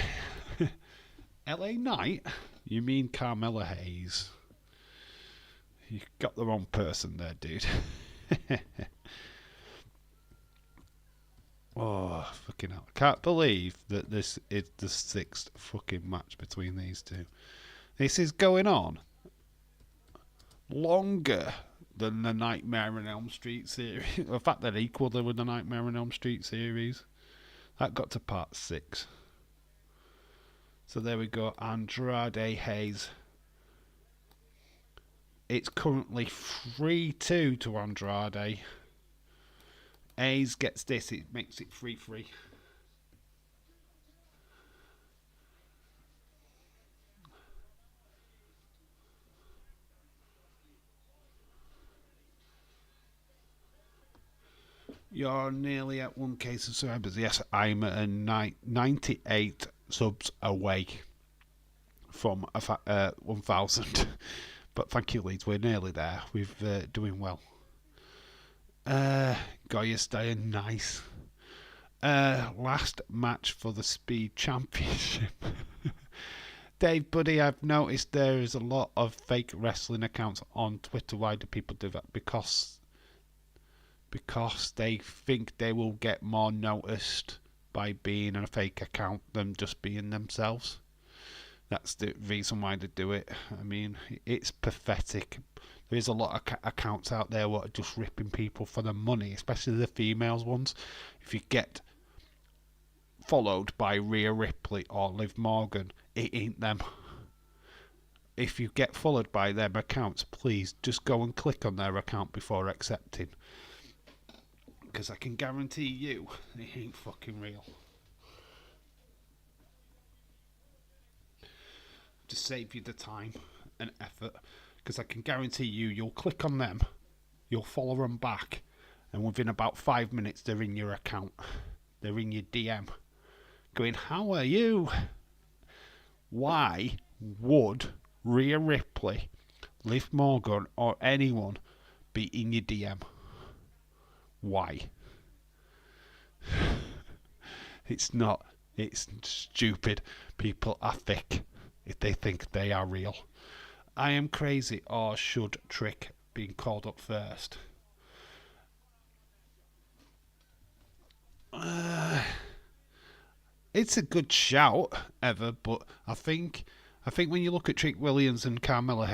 Speaker 1: LA Knight? You mean Carmella Hayes? You got the wrong person there, dude. Oh, fucking hell. I can't believe that this is the 6th fucking match between these two. This is going on longer than the Nightmare on Elm Street series. In fact, they're equal with the Nightmare on Elm Street series. That got to part 6. So there we go. Andrade Hayes. It's currently 3-2 to Andrade. Hayes gets this. It makes it 3-3. You're nearly at 1K subscribers. Yes, I'm at 98 subs away from 1,000. But thank you, Leeds. We're nearly there. We're doing well. Goya staying nice. Last match for the Speed Championship. Dave, buddy, I've noticed there is a lot of fake wrestling accounts on Twitter. Why do people do that? Because they think they will get more noticed by being a fake account than just being themselves. That's the reason why they do it. I mean, it's pathetic. There is a lot of accounts out there what are just ripping people for the money, especially the females ones. If you get followed by Rhea Ripley or Liv Morgan, it ain't them. If you get followed by them accounts, please just go and click on their account before accepting. Because I can guarantee you, it ain't fucking real. Just save you the time and effort. Because I can guarantee you'll click on them, you'll follow them back, and within about 5 minutes they're in your account. They're in your DM. Going, how are you? Why would Rhea Ripley, Liv Morgan, or anyone be in your DM? Why? It's not. It's stupid. People are thick if they think they are real. I am crazy, or should Trick being called up first? It's a good shout, Ever, but I think when you look at Trick Williams and Carmella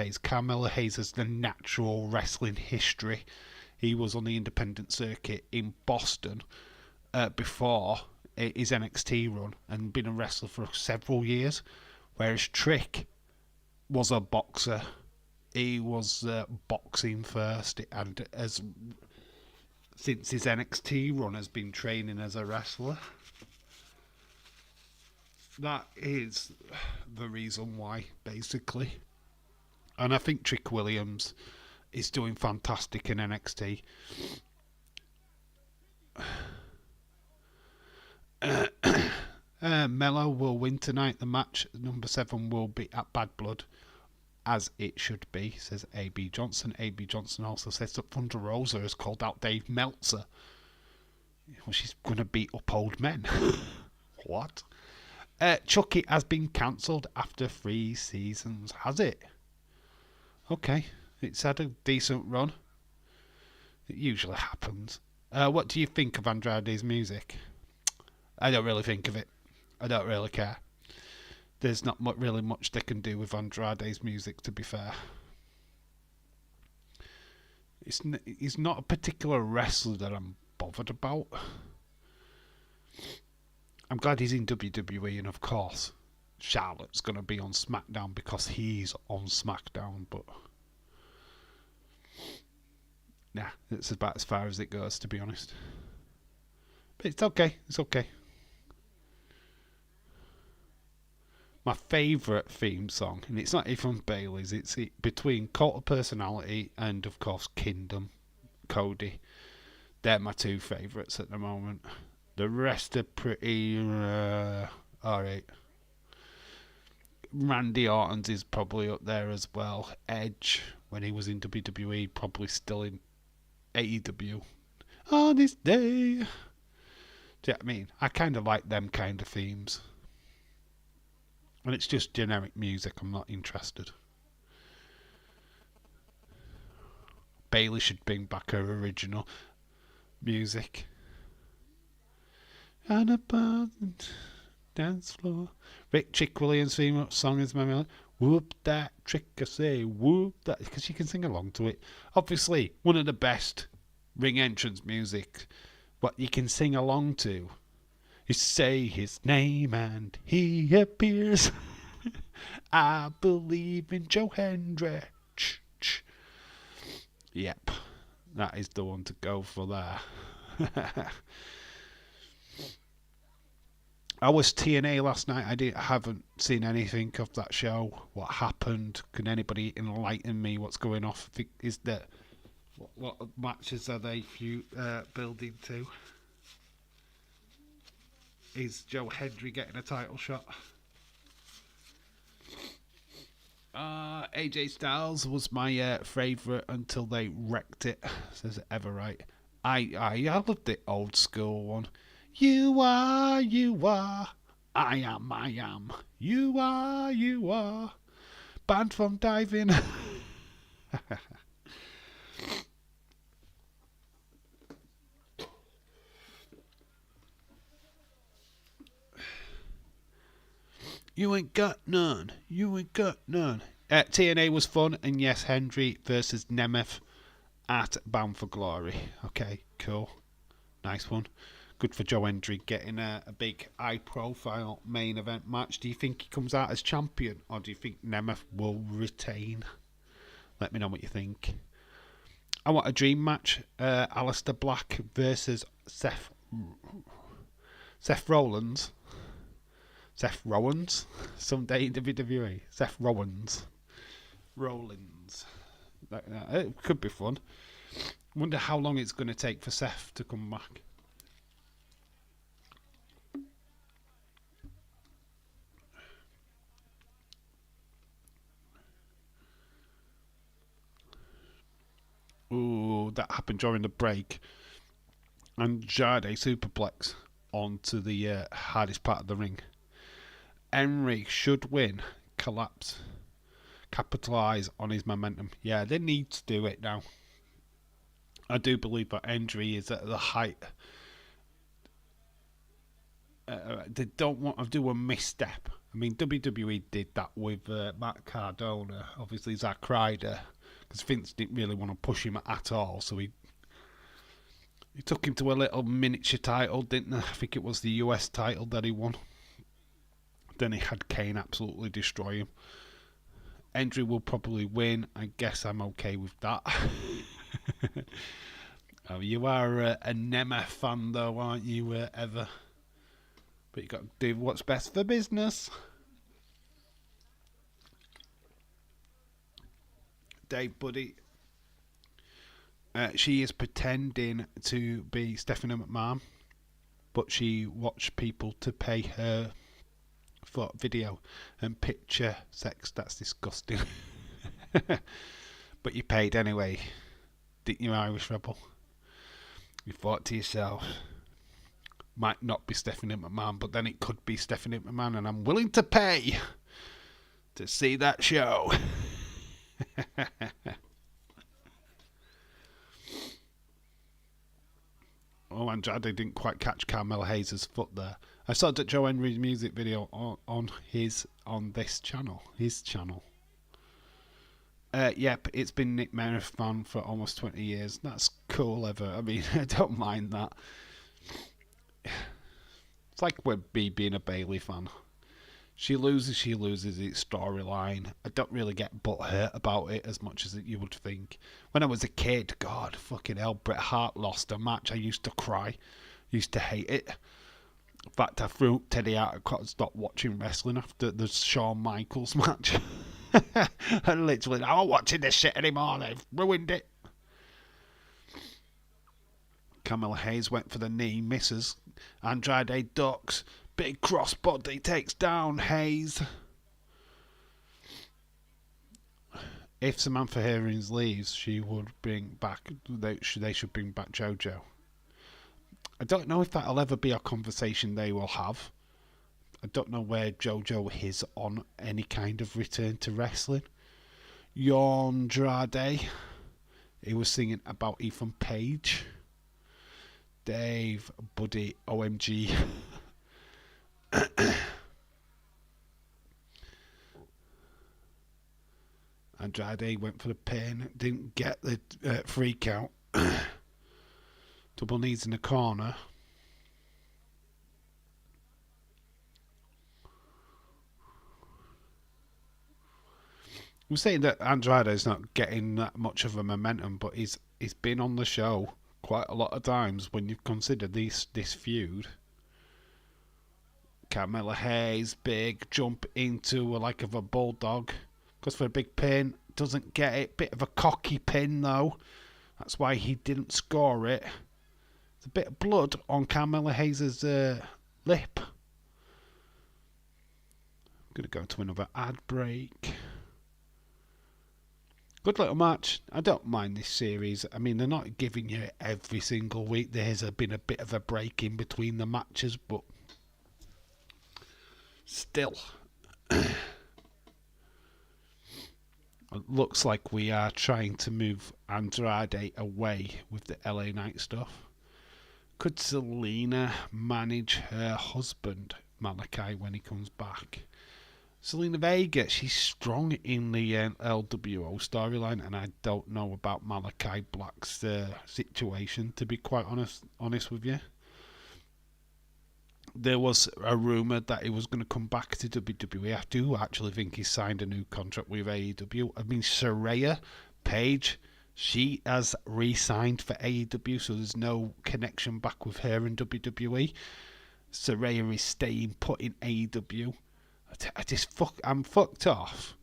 Speaker 1: Hayes has the natural wrestling history. He was on the independent circuit in Boston before his NXT run and been a wrestler for several years, whereas Trick was a boxer. He was boxing first, and since his NXT run has been training as a wrestler. That is the reason why, basically. And I think Trick Williams is doing fantastic in NXT. Mello will win tonight. The match number 7 will be at Bad Blood, as it should be, says A.B. Johnson. A.B. Johnson also says that Thunder Rosa has called out Dave Meltzer. Well, she's going to beat up old men. What? Chucky has been cancelled after 3 seasons. Has it? Okay. It's had a decent run. It usually happens. What do you think of Andrade's music? I don't really think of it. I don't really care. There's not really much they can do with Andrade's music, to be fair. He's not a particular wrestler that I'm bothered about. I'm glad he's in WWE, and of course, Charlotte's going to be on SmackDown because he's on SmackDown, but nah, it's about as far as it goes, to be honest. But it's okay. It's okay. My favourite theme song, and it's not even Bailey's, it's between Cult of Personality and, of course, Kingdom, Cody. They're my 2 favourites at the moment. The rest are pretty alright. Randy Orton's is probably up there as well. Edge, when he was in WWE, probably still in AEW. On this day. Do you know what I mean? I kind of like them kind of themes. And it's just generic music, I'm not interested. Bailey should bring back her original music. And dance floor. Rick Chick Williams' theme song is my melody. Whoop that trick, I say, whoop that, because you can sing along to it. Obviously, one of the best ring entrance music, what you can sing along to. You say his name and he appears. I believe in Joe Hendry. Yep, that is the one to go for there. I was TNA last night. I haven't seen anything of that show. What happened? Can anybody enlighten me? What's going off? Is that what matches are they building to? Is Joe Hendry getting a title shot? AJ Styles was my favourite until they wrecked it. Says it ever right. I loved the old school one. You are, I am. You are. Banned from diving. You ain't got none. TNA was fun, and yes, Hendry versus Nemeth at Bound for Glory. Okay, cool. Nice one. Good for Joe Hendry getting a big high-profile main event match. Do you think he comes out as champion, or do you think Nemeth will retain? Let me know what you think. I want a dream match. Aleister Black versus Seth Rollins. Seth Rollins? Someday in WWE. Seth Rollins. It could be fun. Wonder how long it's going to take for Seth to come back. Ooh, that happened during the break. And Jade superplex onto the hardest part of the ring. Henry should win, collapse, capitalise on his momentum. Yeah, they need to do it now. I do believe that Henry is at the height. They don't want to do a misstep. I mean, WWE did that with Matt Cardona, obviously Zack Ryder, because Vince didn't really want to push him at all, so he took him to a little miniature title, didn't he? I think it was the US title that he won. Then he had Kane absolutely destroy him. Hendry will probably win. I guess I'm okay with that. Oh, you are a Nemeth fan, though, aren't you, Ever? But you got to do what's best for business. Dave Buddy. She is pretending to be Stephanie McMahon, but she watched people to pay her for video and picture sex. That's disgusting. But you paid anyway, didn't you, Irish Rebel? You thought to yourself, might not be Stephanie McMahon, but then it could be Stephanie McMahon, and I'm willing to pay to see that show. Oh, Andrade didn't quite catch Carmella Hayes' foot there. I saw that Joe Henry's music video on this channel. His channel. Yep, it's been Nick Marathon for almost 20 years. That's cool, Ever. I mean, I don't mind that. It's like with me being a Bayley fan. She loses its storyline. I don't really get butthurt about it as much as you would think. When I was a kid, God, fucking hell, Bret Hart lost a match. I used to cry. Used to hate it. In fact, I threw Teddy out and stopped watching wrestling after the Shawn Michaels match. And literally, I'm not watching this shit anymore. They've ruined it. Carmella Hayes went for the knee, misses. Andrade ducks. Big crossbody takes down Hayes. If Samantha Herings leaves, she would bring back. They should bring back JoJo. I don't know if that'll ever be a conversation they will have. I don't know where JoJo is on any kind of return to wrestling. Andrade, he was singing about Ethan Page. Dave, Buddy, OMG. Andrade went for the pin, didn't get the free count. Double knees in the corner. I'm saying that Andrade is not getting that much of a momentum, but he's been on the show quite a lot of times when you consider this feud. Carmella Hayes, big jump into like of a bulldog. Goes for a big pin, doesn't get it. Bit of a cocky pin though. That's why he didn't score it. There's a bit of blood on Carmella Hayes' lip. I'm going to go to another ad break. Good little match. I don't mind this series. I mean, they're not giving you it every single week. There's been a bit of a break in between the matches, but still. It looks like we are trying to move Andrade away with the LA Knight stuff. Could Selena manage her husband, Malachi, when he comes back? Selena Vega, she's strong in the LWO storyline, and I don't know about Malachi Black's situation, to be quite honest with you. There was a rumour that he was going to come back to WWE. I do actually think he signed a new contract with AEW. I mean, Saraya Page, she has re-signed for AEW, so there's no connection back with her in WWE. Saraya is staying put in AEW. I'm fucked off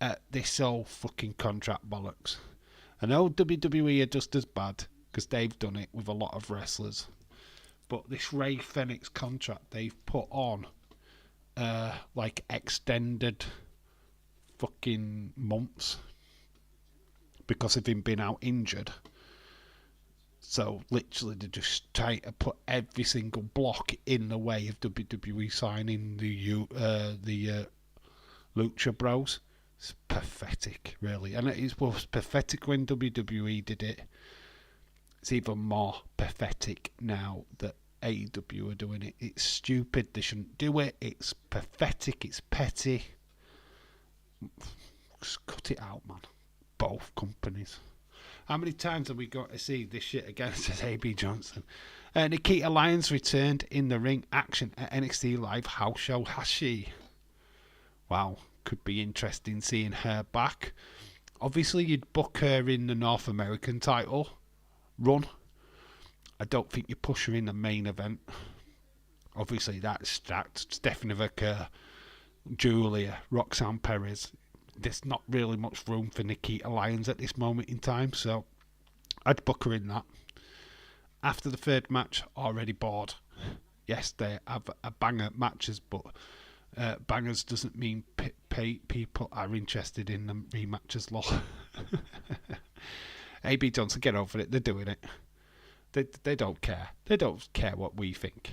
Speaker 1: at this whole fucking contract bollocks. I know WWE are just as bad because they've done it with a lot of wrestlers, but this Rey Fenix contract they've put on like extended fucking months because of him being out injured. So literally they're just trying to put every single block in the way of WWE signing the Lucha Bros. It's pathetic, really. And it was pathetic when WWE did it. It's even more pathetic now that AEW are doing it. It's stupid. They shouldn't do it. It's pathetic. It's petty. Just cut it out, man. Both companies. How many times have we got to see this shit again, says A.B. Johnson? Nikita Lyons returned in the ring action at NXT Live House Show. Has she? Wow, could be interesting seeing her back. Obviously, you'd book her in the North American title run. I don't think you push her in the main event. Obviously, that's Stephanie Vaquer, Julia, Roxanne Perez. There's not really much room for Nikita Lyons at this moment in time, so I'd book her in that. After the third match, already bored. Yes, they have a banger matches, but bangers doesn't mean people are interested in the rematches, lol. AB Johnson, get over it. They're doing it. They don't care. They don't care what we think.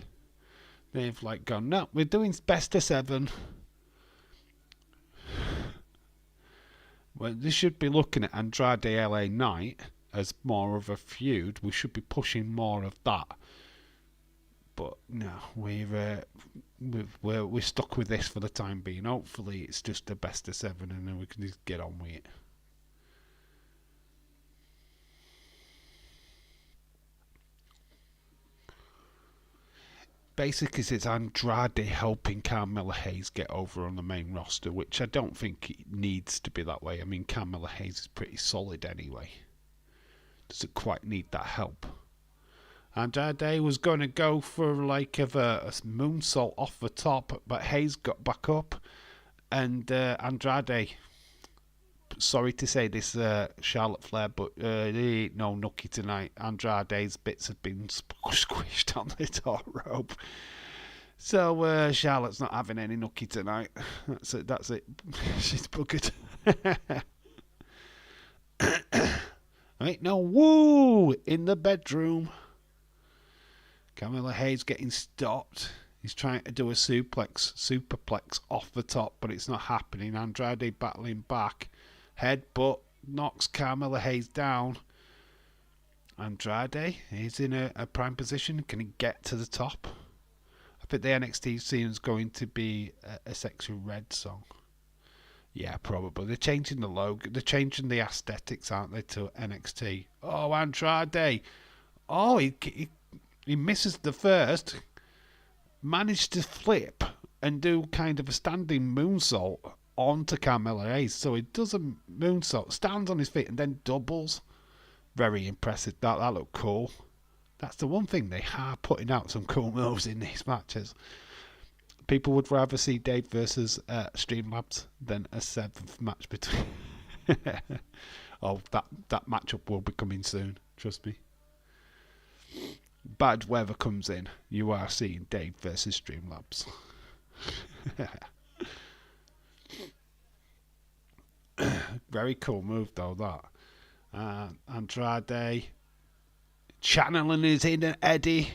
Speaker 1: They've like gone, no, we're doing best of 7. Well, they should be looking at Andrade LA Knight as more of a feud. We should be pushing more of that. But no, we're stuck with this for the time being. Hopefully, it's just a best of 7, and then we can just get on with it. Basically, it's Andrade helping Carmella Hayes get over on the main roster, which I don't think it needs to be that way. I mean, Carmella Hayes is pretty solid anyway. Doesn't quite need that help. Andrade was going to go for like a moonsault off the top, but Hayes got back up, and Andrade, sorry to say this, Charlotte Flair, but there ain't no nookie tonight. Andrade's bits have been squished on the top rope. So Charlotte's not having any nookie tonight. That's it. She's buggered. Ain't no woo in the bedroom. Carmella Hayes getting stopped. He's trying to do a superplex off the top, but it's not happening. Andrade battling back. Headbutt knocks Carmella Hayes down. Andrade is in a prime position. Can he get to the top? I think the NXT scene is going to be a Sexy Red song. Yeah, probably. They're changing the logo. They're changing the aesthetics, aren't they, to NXT? Oh, Andrade. Oh, he misses the first. Managed to flip and do kind of a standing moonsault onto Carmelo Hayes. So he does a moonsault, stands on his feet, and then doubles. Very impressive. That looked cool. That's the one thing, they are putting out some cool moves in these matches. People would rather see Dave versus Streamlabs than a 7th match between. Oh, that matchup will be coming soon. Trust me. Bad weather comes in. You are seeing Dave versus Streamlabs. Very cool move though, that. Andrade channeling his inner Eddie.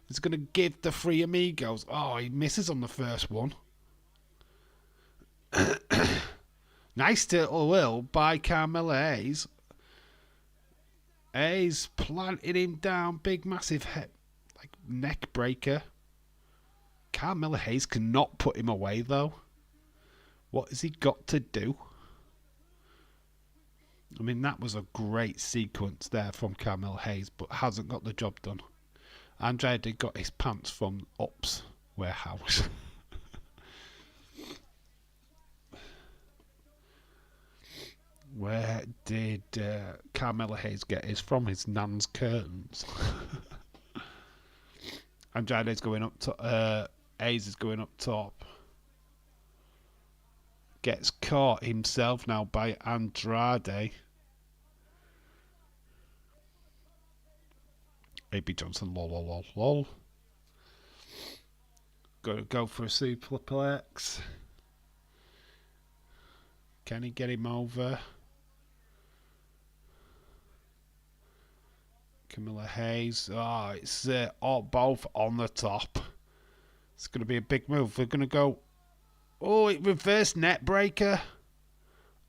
Speaker 1: He's going to give the Three Amigos. Oh, he misses on the first one. Nice little will by Carmelo Hayes. Hayes planted him down. Big, massive neck breaker. Carmelo Hayes cannot put him away, though. What has he got to do? I mean, that was a great sequence there from Carmelo Hayes, but hasn't got the job done. Andrade got his pants from Ops warehouse. Where did Carmelo Hayes get his from? His nan's curtains. Andrade's going up top. Hayes is going up top. Gets caught himself now by Andrade. A.B. Johnson, lol. Gonna go for a superplex. Can he get him over? Camilla Hayes. Oh, it's both on the top. It's going to be a big move. We're going to go. Oh, it reverse net breaker.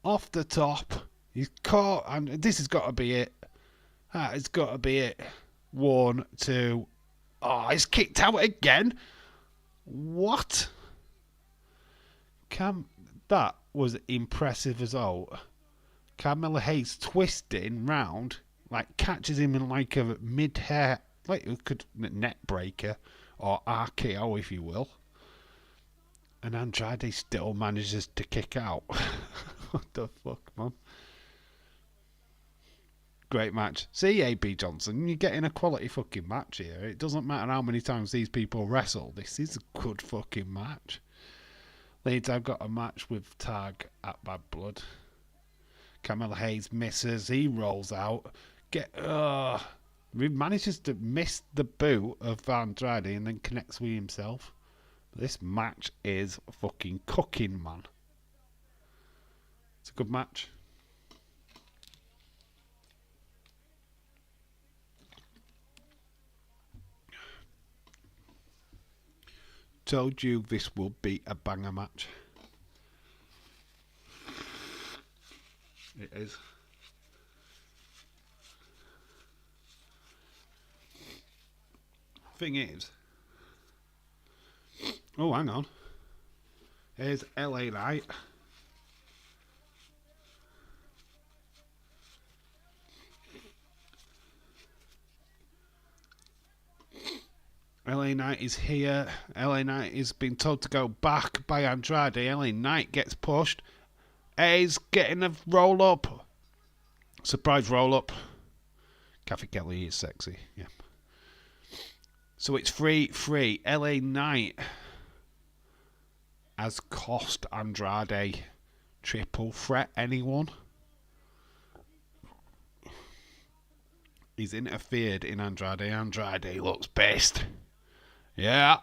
Speaker 1: Off the top. He's caught. And this has got to be it. That has got to be it. 1, 2. Oh, he's kicked out again. What? That was impressive as all. Carmelo Hayes twisting round, like catches him in like a mid-hair, like it could net breaker or RKO if you will. And Andrade still manages to kick out. What the fuck, man? Great match. See, A.B. Johnson, you're getting a quality fucking match here. It doesn't matter how many times these people wrestle. This is a good fucking match. Leeds, I've got a match with Tag at Bad Blood. Carmelo Hayes misses. He rolls out. He manages to miss the boot of Andrade and then connects with himself. This match is fucking cooking, man. It's a good match. Told you this will be a banger match. It is. Thing is, oh, hang on. Here's LA Knight. LA Knight is here. LA Knight is being told to go back by Andrade. LA Knight gets pushed. He's getting a roll up. Surprise roll up. Kathy Kelly is sexy. Yeah. So it's 3-3. LA Knight has cost Andrade. Triple threat, anyone? He's interfered in Andrade. Andrade looks pissed. Yeah.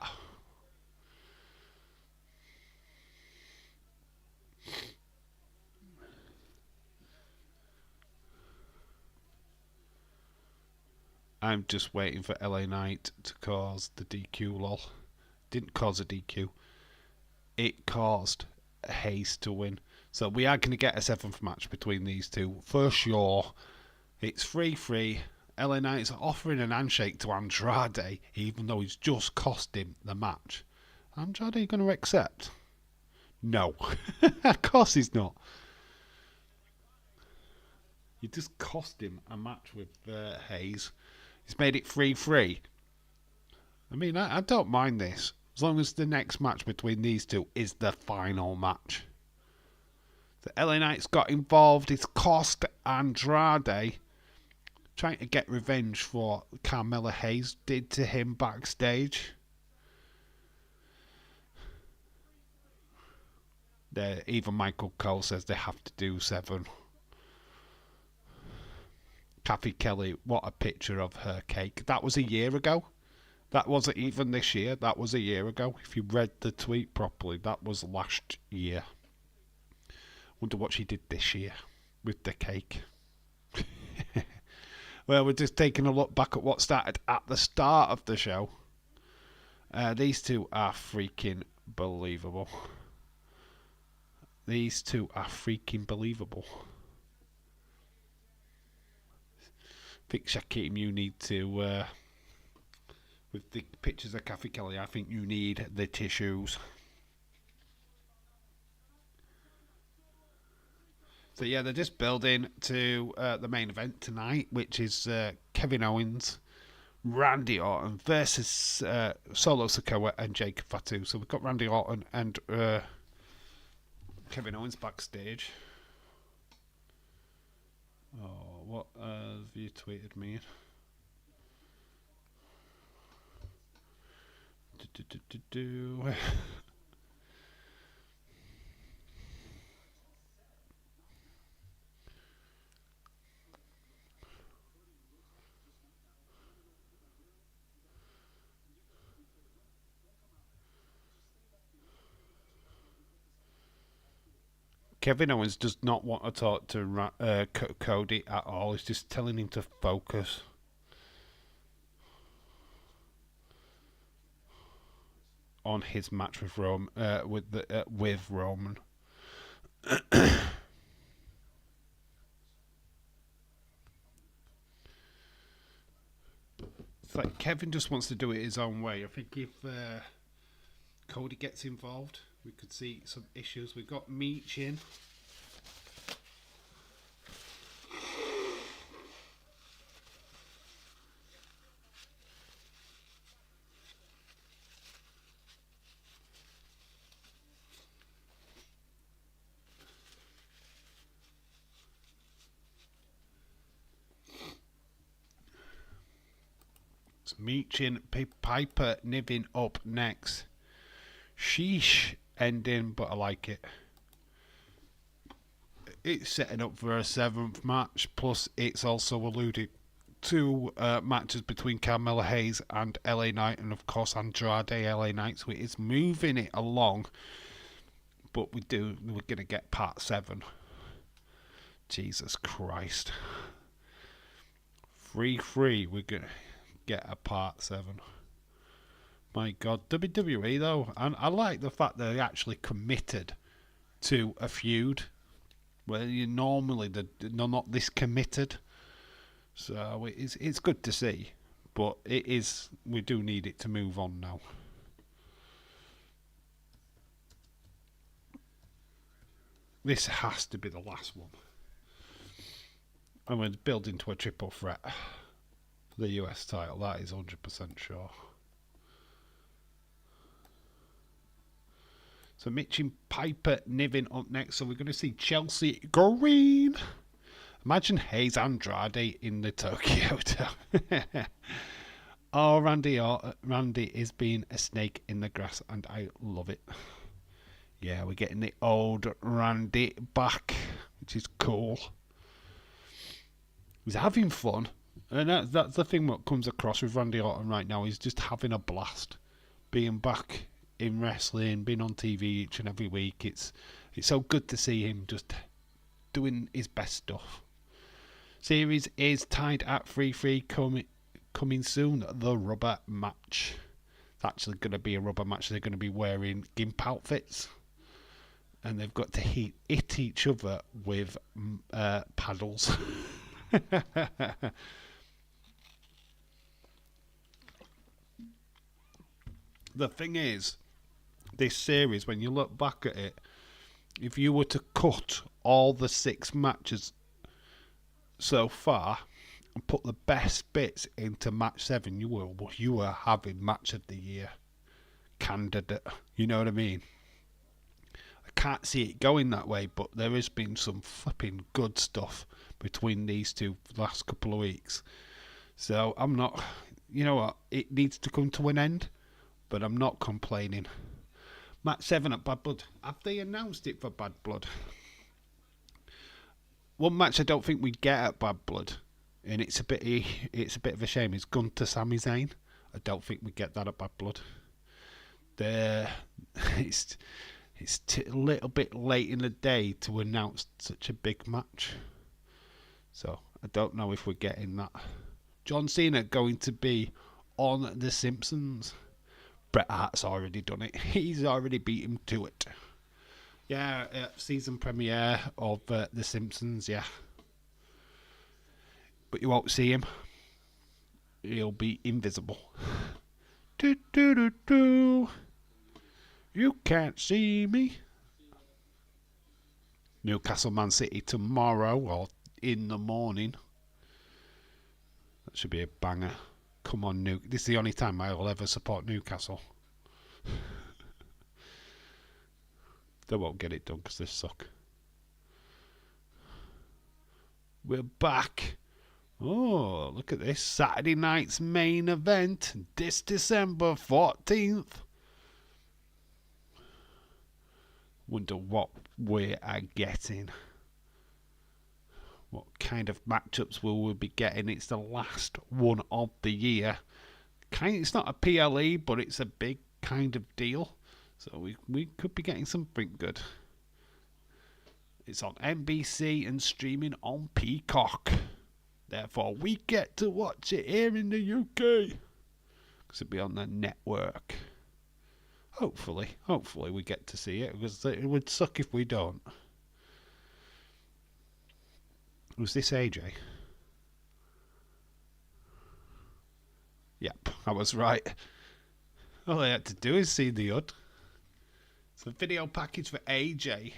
Speaker 1: I'm just waiting for LA Knight to cause the DQ, lol. Didn't cause a DQ. It caused Hayes to win. So we are going to get a 7th match between these two. For sure. It's 3-3. LA Knight's offering an handshake to Andrade, even though he's just cost him the match. Andrade going to accept? No. Of course he's not. You just cost him a match with Hayes. He's made it 3-3. I mean, I don't mind this. As long as the next match between these two is the final match. The LA Knight's got involved. It's cost Andrade trying to get revenge for what Carmella Hayes did to him backstage. Even Michael Cole says they have to do 7. Kathy Kelly, what a picture of her cake. That was a year ago. That wasn't even this year. That was a year ago. If you read the tweet properly, that was last year. Wonder what she did this year with the cake. Well, we're just taking a look back at what started at the start of the show. These two are freaking believable. These two are freaking believable. I think Shaquem, you need to, with the pictures of Kathy Kelly, I think you need the tissues. So yeah, they're just building to the main event tonight, which is Kevin Owens, Randy Orton versus Solo Sikoa and Jake Fatu. So we've got Randy Orton and Kevin Owens backstage. Oh, what have you tweeted me? Kevin Owens does not want to talk to Cody at all. He's just telling him to focus. On his match with with Roman. It's like Kevin just wants to do it his own way. I think if Cody gets involved, we could see some issues. We've got Meech in. Meech in, Piper Niven up next. Sheesh ending, but I like it. It's setting up for a 7th match, plus it's also alluded to matches between Carmella Hayes and LA Knight, and of course Andrade LA Knight, so it is moving it along. But we're going to get part 7. Jesus Christ. 3-3, we're going to get a part 7. My God, WWE though, and I like the fact that they actually committed to a feud where you normally they're not this committed. So it's good to see, but we do need it to move on now. This has to be the last one. And we're building to a triple threat. The US title, that is 100% sure. So Mitch and Piper Niven up next. So we're going to see Chelsea Green. Imagine Hayes Andrade in the Tokyo Dome. Oh, Randy is being a snake in the grass, and I love it. Yeah, we're getting the old Randy back, which is cool. He's having fun. And that's the thing what comes across with Randy Orton right now. He's just having a blast. Being back in wrestling, being on TV each and every week. It's so good to see him just doing his best stuff. Series is tied at 3-3 coming soon. The rubber match. It's actually going to be a rubber match. They're going to be wearing gimp outfits. And they've got to hit each other with paddles. The thing is, this series, when you look back at it, if you were to cut all the 6 matches so far and put the best bits into match 7, you were having match of the year candidate. You know what I mean? I can't see it going that way, but there has been some flipping good stuff between these two last couple of weeks. So I'm not, you know what, it needs to come to an end, but I'm not complaining. Match 7 at Bad Blood. Have they announced it for Bad Blood? One match I don't think we get at Bad Blood, and it's a bit of a shame, is Gunter Sami Zayn. I don't think we get that at Bad Blood. It's a little bit late in the day to announce such a big match. So I don't know if we're getting that. John Cena going to be on The Simpsons. Bret Hart's already done it. He's already beat him to it. Yeah, season premiere of The Simpsons, yeah. But you won't see him. He'll be invisible. Do do do do. You can't see me. Newcastle Man City tomorrow or in the morning. That should be a banger. Come on, this is the only time I will ever support Newcastle. They won't get it done because they suck. We're back. Oh, look at this. Saturday night's main event this December 14th. Wonder what we are getting. What kind of matchups will we be getting? It's the last one of the year. It's not a PLE, but it's a big kind of deal. So we could be getting something good. It's on NBC and streaming on Peacock. Therefore, we get to watch it here in the UK. Because it'll be on the network. Hopefully we get to see it. Because it would suck if we don't. Was this AJ? Yep, I was right. All I had to do is see the HUD. It's a video package for AJ.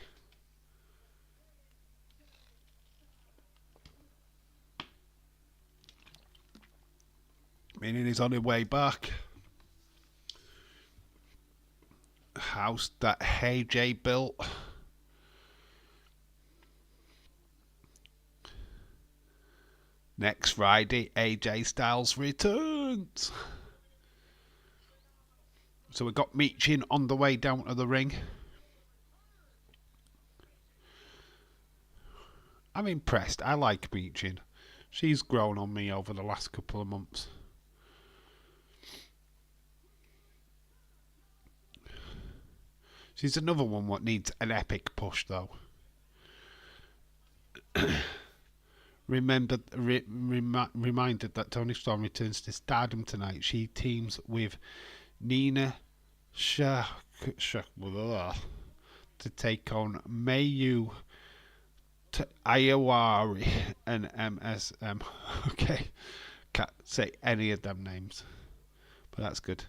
Speaker 1: Meaning he's on his way back. House that AJ built. Next Friday, AJ Styles returns. So we got Meechin on the way down to the ring. I'm impressed. I like Meechin. She's grown on me over the last couple of months. She's another one what needs an epic push though. Reminded that Toni Storm returns to Stardom tonight. She teams with Nina to take on Mayu Iowari and MSM. Okay, can't say any of them names, but that's good.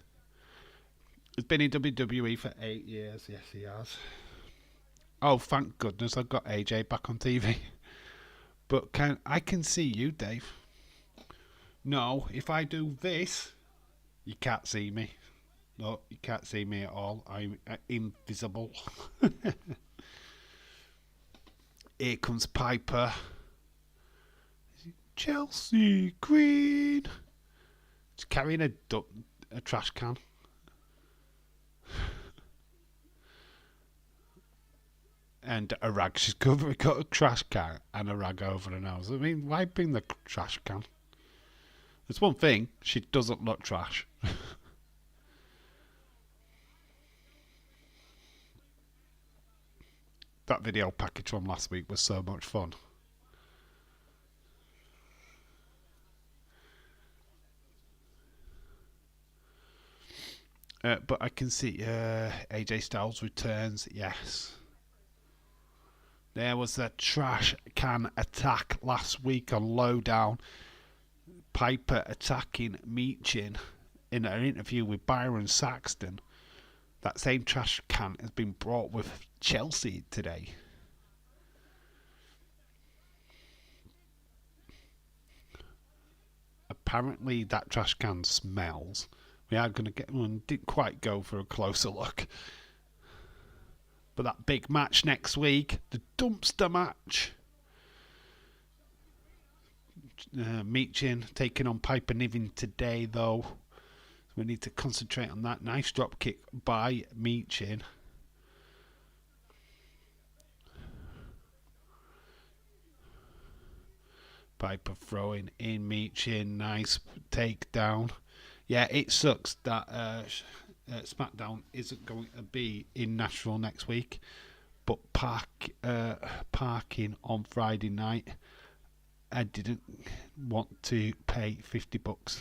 Speaker 1: He's been in WWE for 8 years. Yes, he has. Oh, thank goodness I've got AJ back on TV. But I can see you, Dave. No, if I do this, you can't see me. No, you can't see me at all. I'm invisible. Here comes Piper. Chelsea Green. She's carrying a trash can. And a rag. She's got a trash can and a rag over her nose. I mean, why bring the trash can? There's one thing, she doesn't look trash. That video package from last week was so much fun. But I can see AJ Styles returns, yes. There was a trash can attack last week on Lowdown. Piper attacking Meechin in an interview with Byron Saxton, that same trash can has been brought with Chelsea today. Apparently that trash can smells. We are going to get one. Didn't quite go for a closer look. But that big match next week, the dumpster match. Meechin taking on Piper Niven today, though. We need to concentrate on that. Nice drop kick by Meechin. Piper throwing in Meechin. Nice takedown. Yeah, it sucks that Smackdown isn't going to be in Nashville next week, but parking on Friday night, I didn't want to pay $50.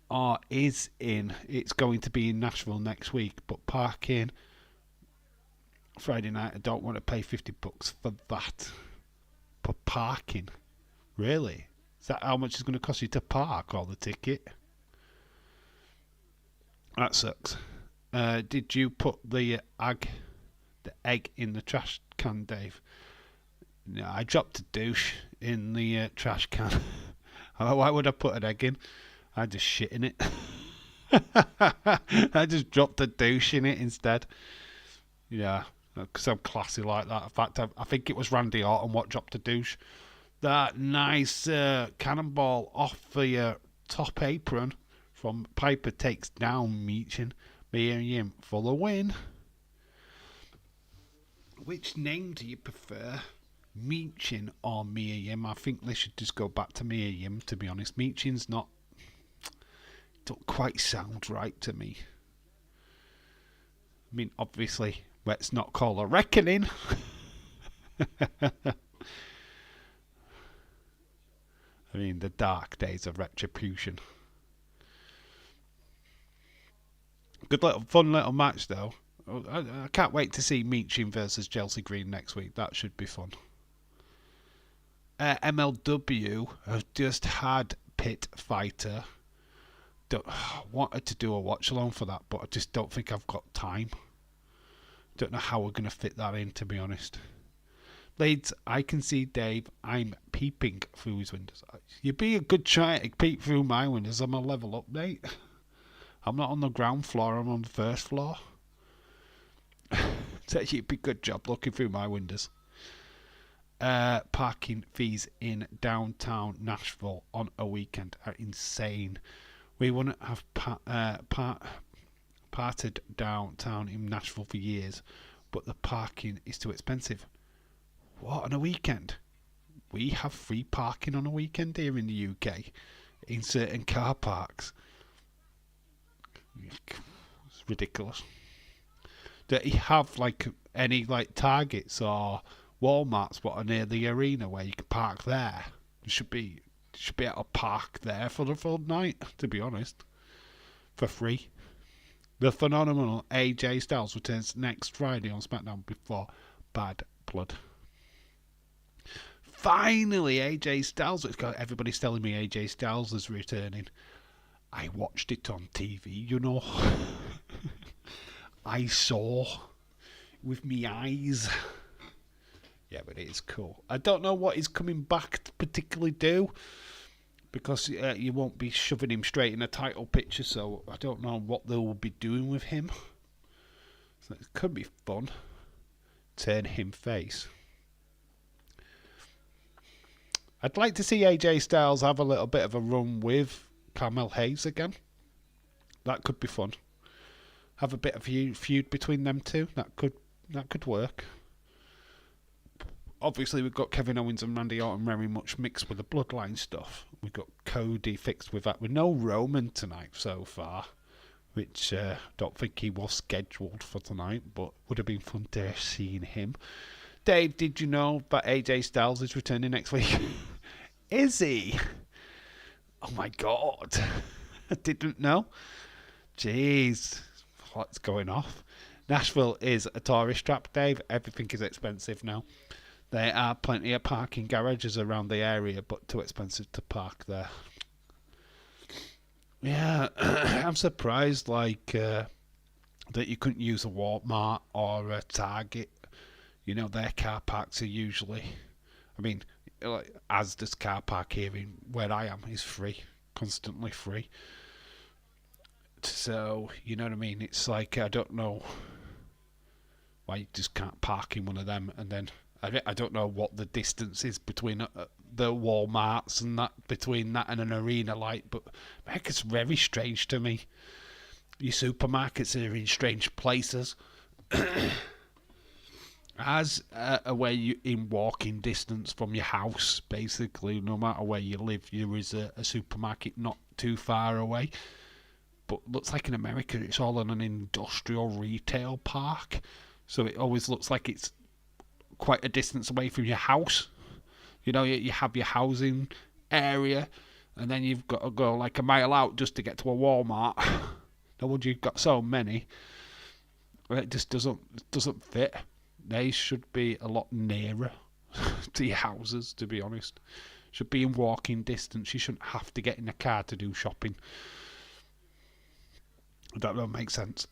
Speaker 1: Or is in. It's going to be in Nashville next week, but parking Friday night, I don't want to pay $50 for that. For parking, really? Is that how much it's going to cost you to park or the ticket? That sucks. Did you put the egg in the trash can, Dave? No, I dropped a douche in the trash can. Why would I put an egg in? I just shit in it. I just dropped a douche in it instead. Yeah, because I'm classy like that. In fact, I think it was Randy Orton what dropped a douche. That nice cannonball off the top apron from Piper takes down Meechin. Mia Yim for the win. Which name do you prefer? Meechin or Mia Yim? I think they should just go back to Mia Yim, to be honest. Meechin's not... don't quite sound right to me. I mean, obviously, let's not call a reckoning. I mean, the dark days of retribution. Good little, fun little match, though. I can't wait to see Meechin versus Chelsea Green next week. That should be fun. MLW have just had Pit Fighter. Wanted to do a watch along for that, but I just don't think I've got time. Don't know how we're going to fit that in, to be honest. Ladies, I can see Dave. I'm peeping through his windows. You'd be a good try to peep through my windows. I'm a level up, mate. I'm not on the ground floor. I'm on the first floor. So you'd be a good job looking through my windows. Parking fees in downtown Nashville on a weekend are insane. We wouldn't have parted downtown in Nashville for years, but the parking is too expensive. What, on a weekend? We have free parking on a weekend here in the UK in certain car parks. It's ridiculous. Do you have like any like Targets or Walmarts what are near the arena where you can park there? You should be able to park there for the full night, to be honest, for free. The phenomenal AJ Styles returns next Friday on SmackDown before Bad Blood. Finally, AJ Styles. Everybody's telling me AJ Styles is returning. I watched it on TV, you know. I saw with me eyes. Yeah, but it is cool. I don't know what he's coming back to particularly do, because you won't be shoving him straight in a title picture, so I don't know what they will be doing with him. So it could be fun. Turn him face. I'd like to see AJ Styles have a little bit of a run with Carmel Hayes again. That could be fun. Have a bit of feud between them two. That could work. Obviously, we've got Kevin Owens and Randy Orton very much mixed with the bloodline stuff. We've got Cody fixed with that. With no Roman tonight so far, which don't think he was scheduled for tonight, but would have been fun to have seen him. Dave, did you know that AJ Styles is returning next week? Is he? Oh my God. I didn't know. Jeez. What's going off? Nashville is a tourist trap, Dave. Everything is expensive now. There are plenty of parking garages around the area, but too expensive to park there. Yeah, I'm surprised that you couldn't use a Walmart or a Target. You know, their car parks are usually, I mean, like Asda's car park here in where I am is free, constantly free. So you know what I mean. It's like I don't know why you just can't park in one of them, and then I don't know what the distance is between the Walmarts and that between that and an arena, like, but it's very strange to me. Your supermarkets are in strange places. As where you in walking distance from your house, basically, no matter where you live, there is a supermarket not too far away. But looks like in America, it's all in an industrial retail park, so it always looks like it's quite a distance away from your house. You know, you have your housing area, and then you've got to go like a mile out just to get to a Walmart. No wonder you've got so many. It just doesn't fit. They should be a lot nearer to your houses, to be honest. Should be in walking distance. You shouldn't have to get in a car to do shopping. That don't make sense.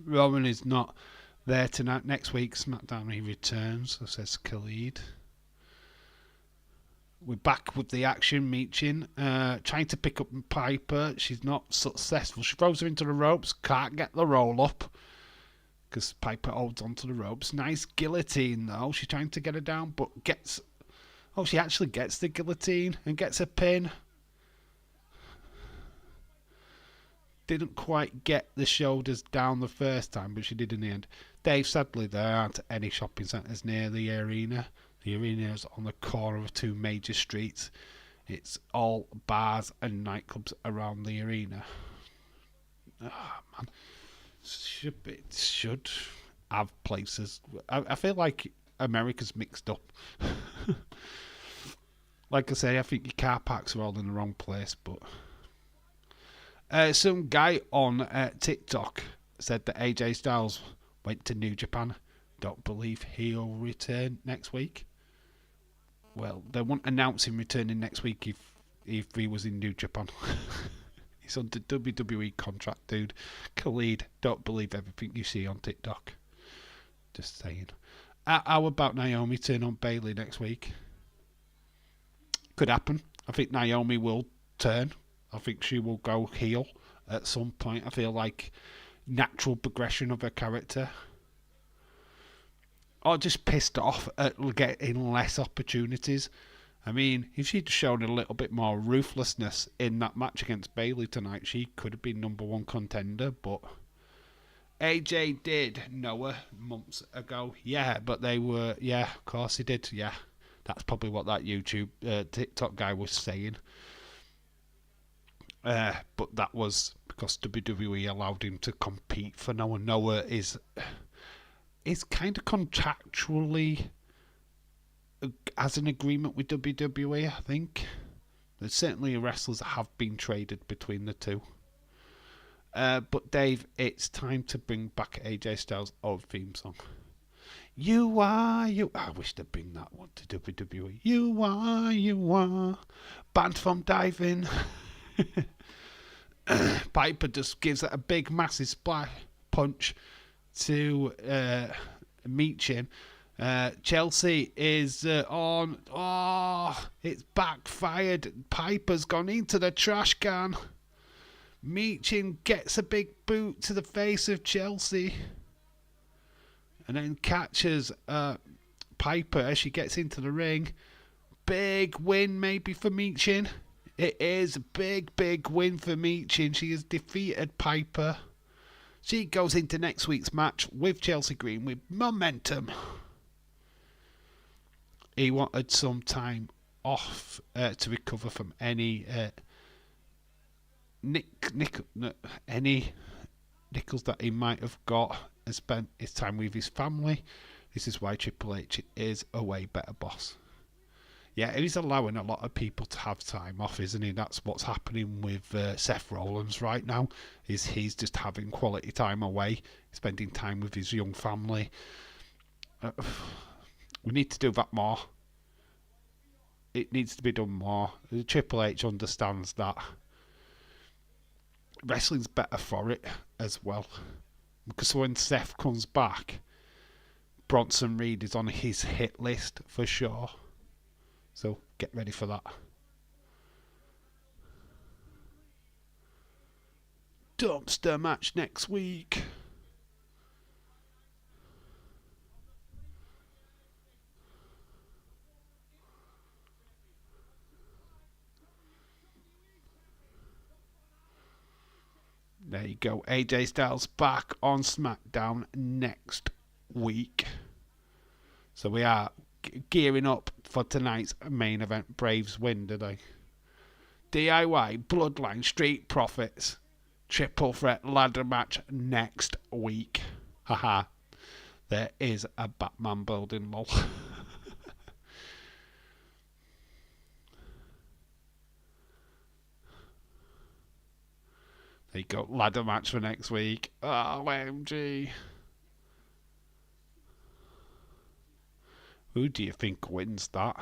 Speaker 1: Roman is not there tonight. Next week, SmackDown, he returns, says Khalid. We're back with the action. Meechin trying to pick up Piper. She's not successful. She throws her into the ropes. Can't get the roll up because Piper holds onto the ropes. Nice guillotine though. She's trying to get her down, but gets. Oh, she actually gets the guillotine and gets a pin. Didn't quite get the shoulders down the first time, but she did in the end. Dave, sadly, there aren't any shopping centres near the arena. The arena is on the corner of two major streets. It's all bars and nightclubs around the arena. Oh, man. Should have places. I feel like America's mixed up. Like I say, I think your car parks are all in the wrong place, but... some guy on TikTok said that AJ Styles went to New Japan. Don't believe he'll return next week. Well, they won't announce him returning next week if he was in New Japan. He's under WWE contract, dude. Khalid, don't believe everything you see on TikTok. Just saying. How about Naomi turn on Bayley next week? Could happen. I think Naomi will turn. I think she will go heel at some point. I feel like natural progression of her character. Or just pissed off at getting less opportunities. I mean, if she'd shown a little bit more ruthlessness in that match against Bayley tonight, she could have been number one contender, but AJ did know her months ago. Yeah, but they were, yeah, of course he did, yeah. That's probably what that YouTube TikTok guy was saying. But that was because WWE allowed him to compete for Noah. Noah is kind of contractually has an agreement with WWE, I think. There's certainly wrestlers that have been traded between the two. But Dave, it's time to bring back AJ Styles' old theme song. You are. I wish they'd bring that one to WWE. You are. Banned from diving. Piper just gives it a big, massive splash punch to Meechin. Chelsea is on. Oh, it's backfired. Piper's gone into the trash can. Meechin gets a big boot to the face of Chelsea. And then catches Piper as she gets into the ring. Big win maybe for Meechin. It is a big, big win for Meechin. She has defeated Piper. She goes into next week's match with Chelsea Green with momentum. He wanted some time off to recover from any any nickels that he might have got and spent his time with his family. This is why Triple H is a way better boss. Yeah, he's allowing a lot of people to have time off, isn't he? That's what's happening with Seth Rollins right now. Is he's just having quality time away, spending time with his young family. We need to do that more. It needs to be done more. Triple H understands that. wrestling's better for it as well. Because when Seth comes back, Bronson Reed is on his hit list for sure. So get ready for that. Dumpster match next week. There you go. AJ Styles back on SmackDown next week. So we are gearing up for tonight's main event. Braves win today. DIY, Bloodline, Street Profits, triple threat ladder match next week. Haha. There is a Batman building, lol. There you go. Ladder match for next week. OMG. Who do you think wins that?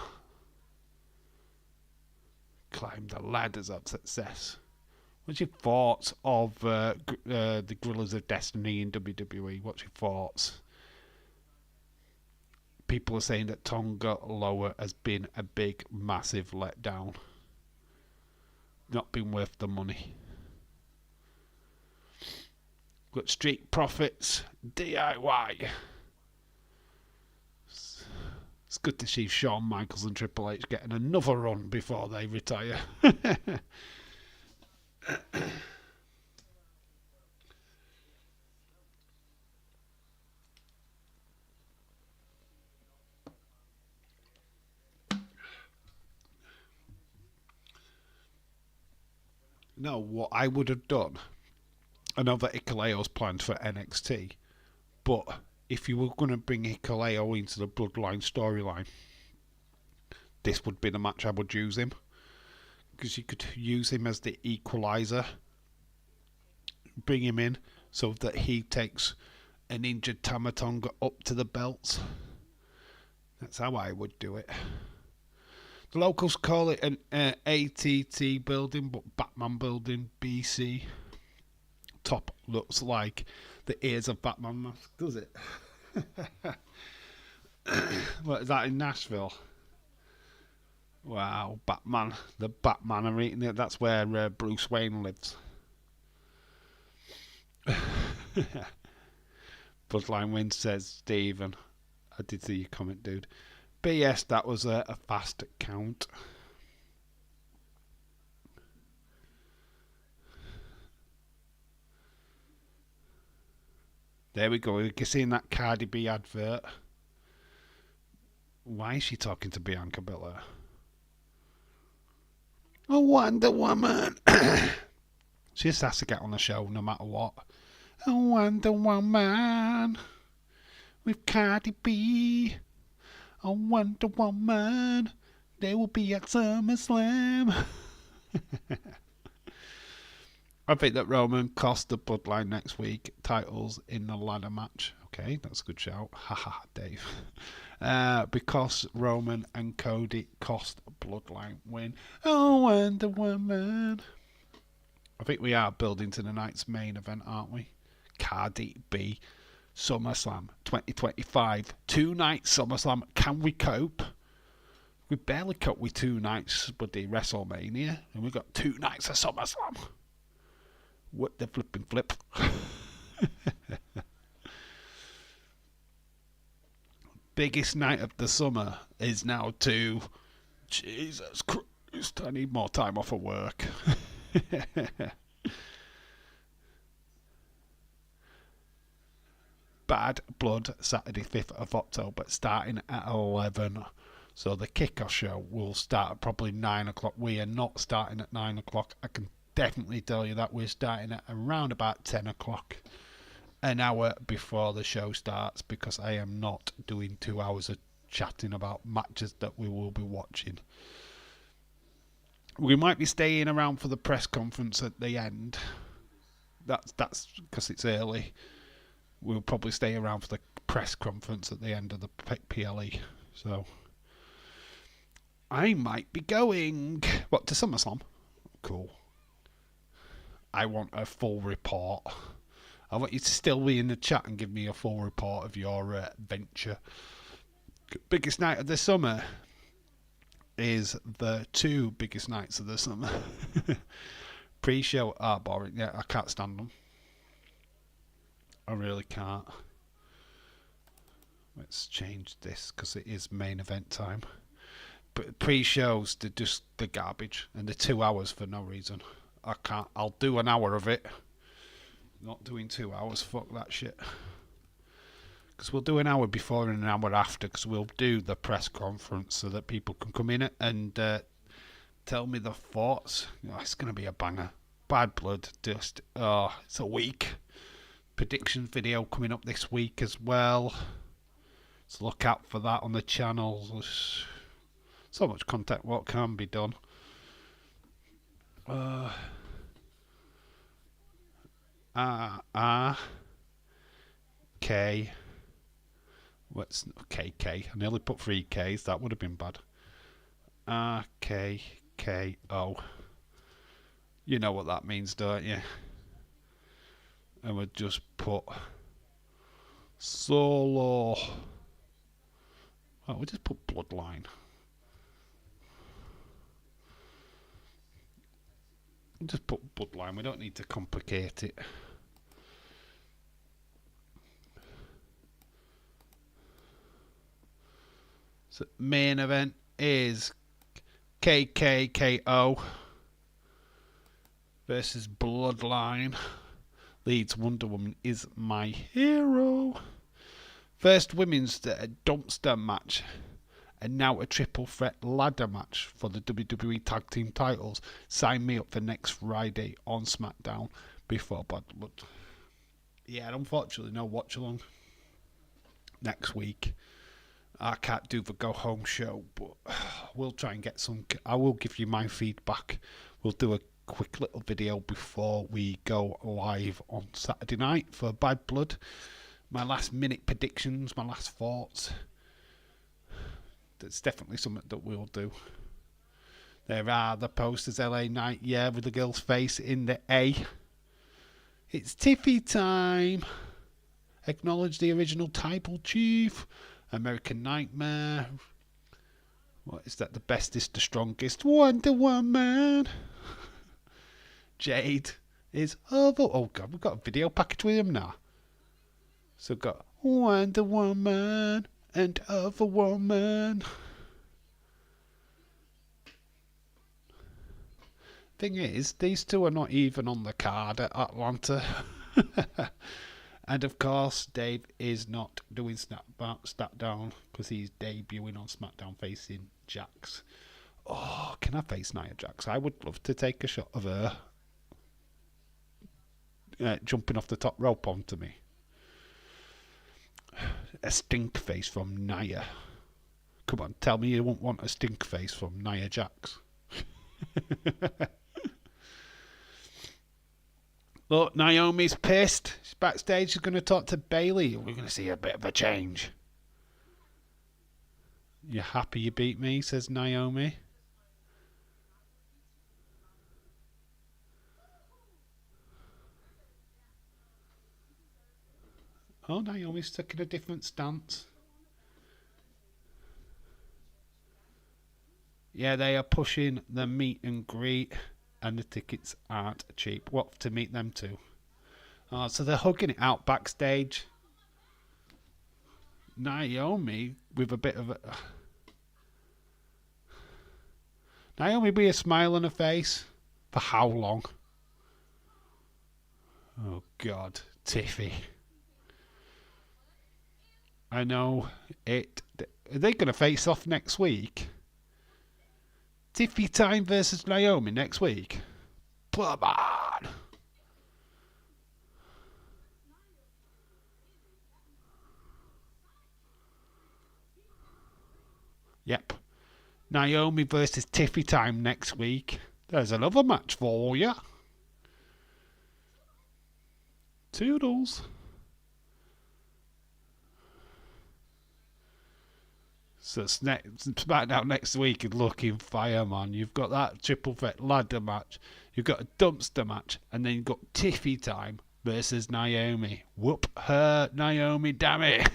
Speaker 1: Climb the ladders of success. What's your thoughts of the Gorillas of Destiny in WWE? What's your thoughts? People are saying that Tonga Loa has been a big, massive letdown. Not been worth the money. Got Street Profits, DIY. It's good to see Shawn Michaels and Triple H getting another run before they retire. No, what I would have done, I know that Hikaleo's planned for NXT, but if you were going to bring Hikaleo into the Bloodline storyline, this would be the match I would use him. Because you could use him as the equalizer, bring him in so that he takes an injured Tama Tonga up to the belts. That's how I would do it. The locals call it an ATT building, but Batman building, BC. Top looks like the ears of Batman mask, does it? What is that in Nashville? Wow, Batman. The Batman arena. That's where Bruce Wayne lives. Bloodline wins, says Stephen. I did see your comment, dude. But yes, that was a fast count. There we go. You're seeing that Cardi B advert. Why is she talking to Bianca Belair? A Wonder Woman. She just has to get on the show no matter what. A Wonder Woman with Cardi B. A Wonder Woman. They will be at SummerSlam. I think that Roman cost the Bloodline next week titles in the ladder match. Okay, that's a good shout. Haha, Dave. Because Roman and Cody cost Bloodline win. Oh, Wonder Woman. I think we are building to the night's main event, aren't we? Cardi B, SummerSlam 2025. 2 nights SummerSlam. Can we cope? We barely cope with 2 nights, buddy, WrestleMania. And we've got 2 nights of SummerSlam. What the flipping flip. Biggest night of the summer is now to... Jesus Christ, I need more time off of work. Bad Blood, Saturday 5th of October, starting at 11. So the kickoff show will start at probably 9 o'clock. We are not starting at 9 o'clock. I can definitely tell you that we're starting at around about 10 o'clock. An hour before the show starts, because I am not doing 2 hours of chatting about matches that we will be watching. We might be staying around for the press conference at the end. That's because it's early. We'll probably stay around for the press conference at the end of the PLE. So I might be going. What, to SummerSlam? Cool. I want a full report. I want you to still be in the chat and give me a full report of your venture. Biggest night of the summer is the 2 biggest nights of the summer. Pre-show are boring. Yeah, I can't stand them. I really can't. Let's change this because it is main event time. But pre-shows, they're garbage, and they're 2 hours for no reason. I can't. I'll do an hour of it. Not doing 2 hours. Fuck that shit. Because we'll do an hour before and an hour after. Because we'll do the press conference so that people can come in and tell me their thoughts. It's going to be a banger. Bad Blood. Just it's a week. Predictions video coming up this week as well. So look out for that on the channel. There's so much content. What can be done? K. What's KK? I nearly put 3 Ks. That would have been bad. KKO. You know what that means, don't you? And we'll just put Solo. Oh, we'll just put Bloodline. Just put Bloodline. We don't need to complicate it. So main event is KKKO versus Bloodline. Leeds Wonder Woman is my hero. First women's dumpster match. And now a triple threat ladder match for the WWE Tag Team titles. Sign me up for next Friday on SmackDown before Bad Blood. Yeah, unfortunately no watch along next week. I can't do the go home show, but we'll try and get some. I will give you my feedback. We'll do a quick little video before we go live on Saturday night for Bad Blood. My last minute predictions, my last thoughts. That's definitely something that we'll do. There are the posters. LA Knight, yeah, with the girl's face in the A. It's Tiffy time. Acknowledge the original Tribal Chief. American Nightmare. What is that? The bestest, the strongest. Wonder Woman. Jade is over. Oh god, we've got a video package with him now. So we've got Wonder Woman and Other Woman. Thing is, these two are not even on the card at Atlanta. And of course, Dave is not doing Smackdown because he's debuting on SmackDown facing Jax. Oh, can I face Nia Jax? I would love to take a shot of her jumping off the top rope onto me. A stink face from Nia. Come on, tell me you won't want a stink face from Nia Jax. Look, Naomi's pissed. She's backstage. She's going to talk to Bailey. We're going to see a bit of a change. You happy you beat me? Says Naomi. Oh, Naomi's taking a different stance. Yeah, they are pushing the meet and greet. And the tickets aren't cheap. What to meet them to? Oh, so they're hugging it out backstage. Naomi with a bit of a... Naomi with a smile on her face. For how long? Oh, God. Tiffy. I know it... Are they going to face off next week? Tiffy time versus Naomi next week. Come on. Yep. Naomi versus Tiffy time next week. There's another match for you. Toodles. So SmackDown next week is looking fire, man. You've got that triple threat ladder match. You've got a dumpster match. And then you've got Tiffy time versus Naomi. Whoop her, Naomi, damn it.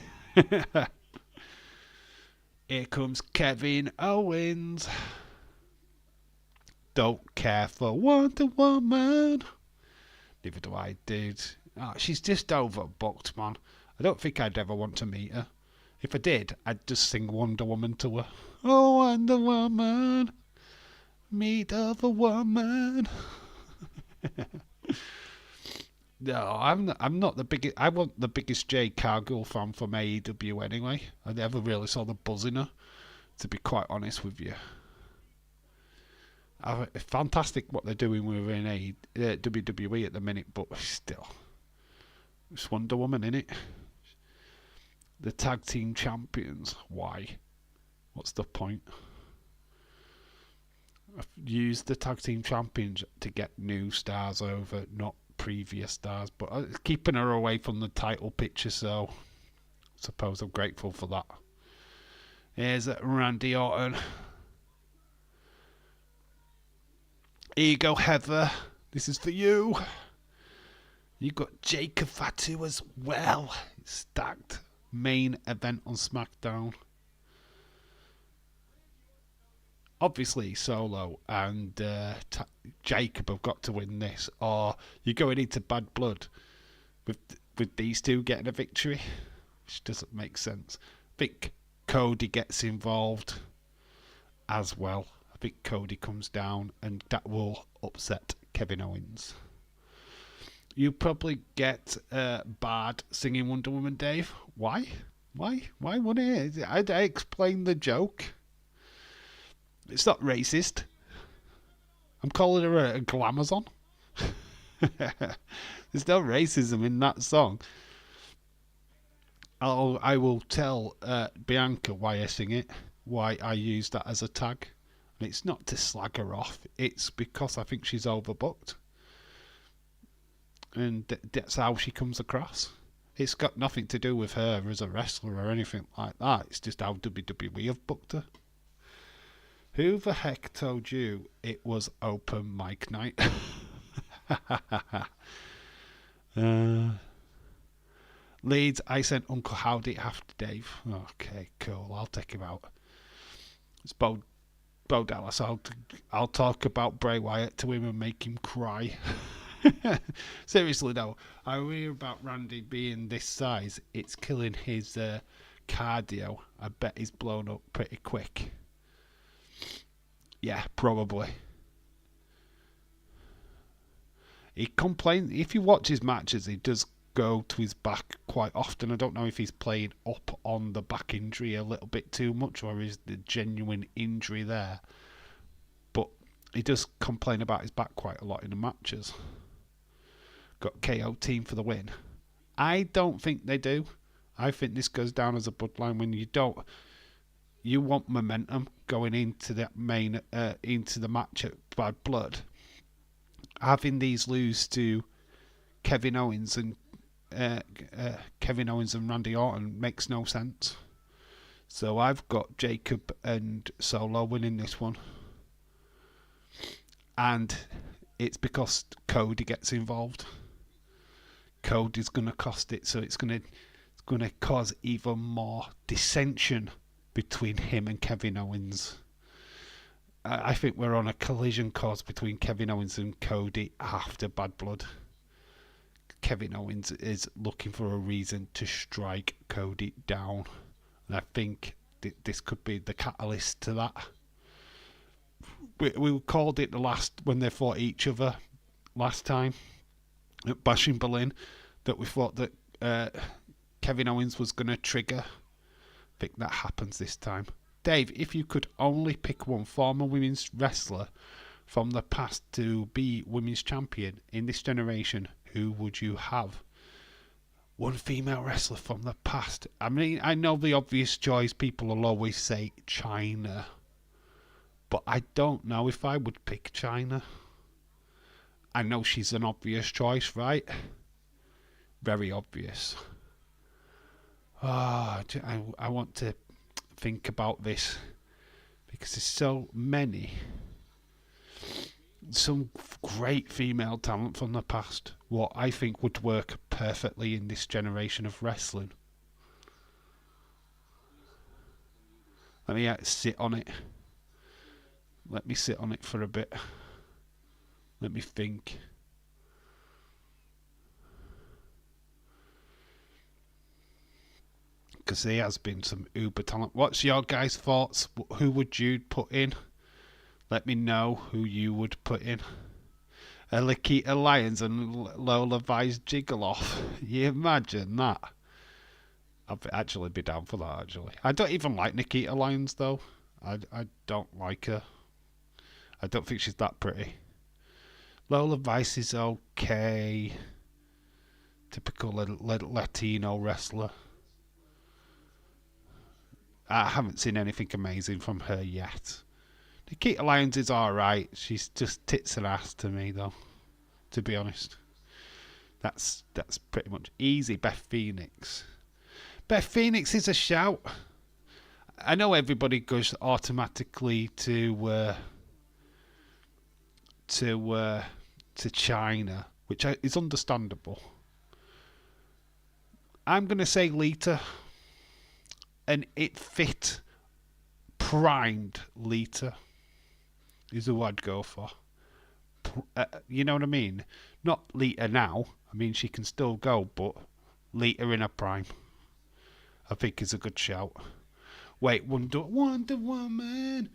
Speaker 1: Here comes Kevin Owens. Don't care for Wonder Woman. Neither do I, dude. Oh, she's just overbooked, man. I don't think I'd ever want to meet her. If I did, I'd just sing Wonder Woman to her. Oh, Wonder Woman, meet other woman. No, I'm not the biggest. I want the biggest Jade Cargill fan from AEW anyway. I never really saw the buzz in her, to be quite honest with you. Fantastic what they're doing within WWE at the minute, but still, it's Wonder Woman, innit? The tag team champions. Why? What's the point? I've used the tag team champions to get new stars over, not previous stars, but keeping her away from the title picture, so I suppose I'm grateful for that. Here's Randy Orton. Here you go, Heather. This is for you. You got Jacob Fatu as well. It's stacked. Main event on SmackDown. Obviously, Solo and Jacob have got to win this, or you're going into bad blood with these two getting a victory, which doesn't make sense. I think Cody gets involved as well. I think Cody comes down, and that will upset Kevin Owens. You probably get Bard singing Wonder Woman, Dave. Why? Why wouldn't it? I explained the joke. It's not racist. I'm calling her a glamazon. There's no racism in that song. I will tell Bianca why I sing it, why I use that as a tag. And it's not to slag her off. It's because I think she's overbooked. And that's how she comes across. It's got nothing to do with her as a wrestler or anything like that. It's just how WWE have booked her. Who the heck told you it was open mic night? Leeds, I sent Uncle Howdy after Dave. Okay, cool. I'll take him out. It's Bo Dallas. I'll talk about Bray Wyatt to him and make him cry. Seriously though, I hear about Randy being this size. It's killing his cardio. I bet he's blown up pretty quick. Yeah, probably. He complains, if you watch his matches, he does go to his back quite often. I don't know if he's playing up on the back injury a little bit too much, or is the genuine injury there. But he does complain about his back quite a lot in the matches. Got KO team for the win. I don't think they do. I think this goes down as a bloodline when you don't. You want momentum going into that main into the match at Bad Blood. Having these lose to Kevin Owens and Randy Orton makes no sense. So I've got Jacob and Solo winning this one, and it's because Cody gets involved. Cody's going to cost it, so it's going to cause even more dissension between him and Kevin Owens. I think we're on a collision course between Kevin Owens and Cody after Bad Blood. Kevin Owens is looking for a reason to strike Cody down, and I think this could be the catalyst to that. We called it when they fought each other last time at Bash in Berlin, that we thought that Kevin Owens was going to trigger. I think that happens this time. Dave, if you could only pick one former women's wrestler from the past to be women's champion in this generation, who would you have? One female wrestler from the past. I mean, I know the obvious choice, people will always say Chyna, but I don't know if I would pick Chyna. I know she's an obvious choice, right? Very obvious. I want to think about this because there's so many. Some great female talent from the past, what I think would work perfectly in this generation of wrestling. Let me sit on it. Let me sit on it for a bit. Let me think. Because there has been some uber talent. What's your guys' thoughts? Who would you put in? Let me know who you would put in. Lakita Lyons and Lola Vice Jiggleoff. You imagine that? I'd actually be down for that, actually. I don't even like Nikita Lyons, though. I don't like her. I don't think she's that pretty. Lola Vice is okay. Typical little Latino wrestler. I haven't seen anything amazing from her yet. Nikita Lyons is alright. She's just tits and ass to me, though. To be honest. That's pretty much easy. Beth Phoenix. Beth Phoenix is a shout. I know everybody goes automatically to China, which is understandable. I'm going to say Lita. And it fit primed Lita is who I'd go for. You know what I mean? Not Lita now. I mean, she can still go, but Lita in her prime, I think, is a good shout. Wait, Wonder Woman.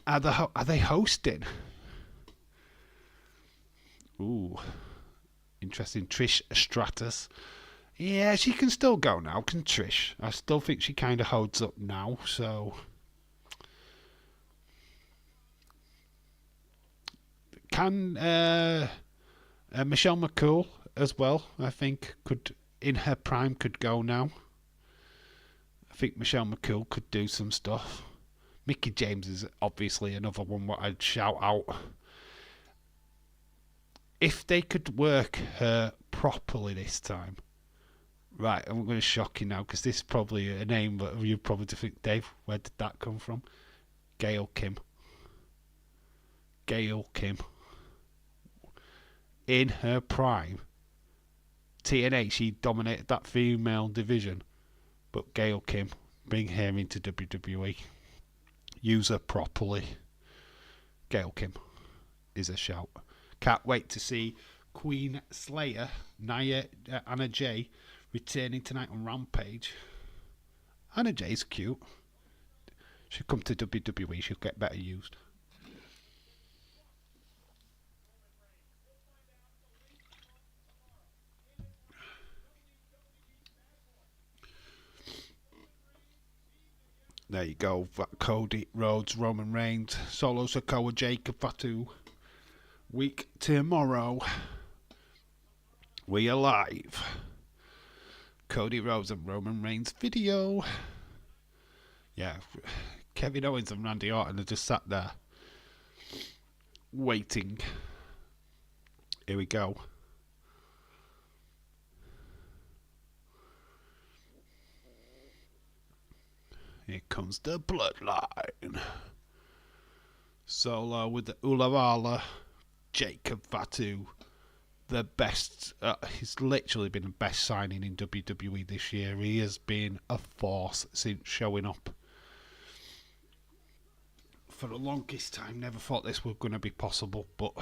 Speaker 1: Are they hosting? Ooh, interesting. Trish Stratus. Yeah, she can still go now, can Trish? I still think she kind of holds up now, so... Can Michelle McCool as well, I think, could, in her prime, could go now. I think Michelle McCool could do some stuff. Mickie James is obviously another one what I'd shout out. If they could work her properly this time... Right, I'm going to shock you now because this is probably a name that you probably think, Dave, where did that come from? Gail Kim. Gail Kim. In her prime, TNA, she dominated that female division. But Gail Kim, bring her into WWE. Use her properly. Gail Kim is a shout. Can't wait to see Queen Slayer, Anna Jay, returning tonight on Rampage. Anna Jay's cute. She'll come to WWE. She'll get better used. There you go. Cody Rhodes, Roman Reigns, Solo Sikoa, Jacob Fatu. Week tomorrow. We are live. Cody Rhodes and Roman Reigns video. Yeah, Kevin Owens and Randy Orton are just sat there waiting. Here we go. Here comes the bloodline. Solo with the Ulavala, Jacob Fatu. The best, he's literally been the best signing in WWE this year. He has been a force since showing up. For the longest time, never thought this was going to be possible, but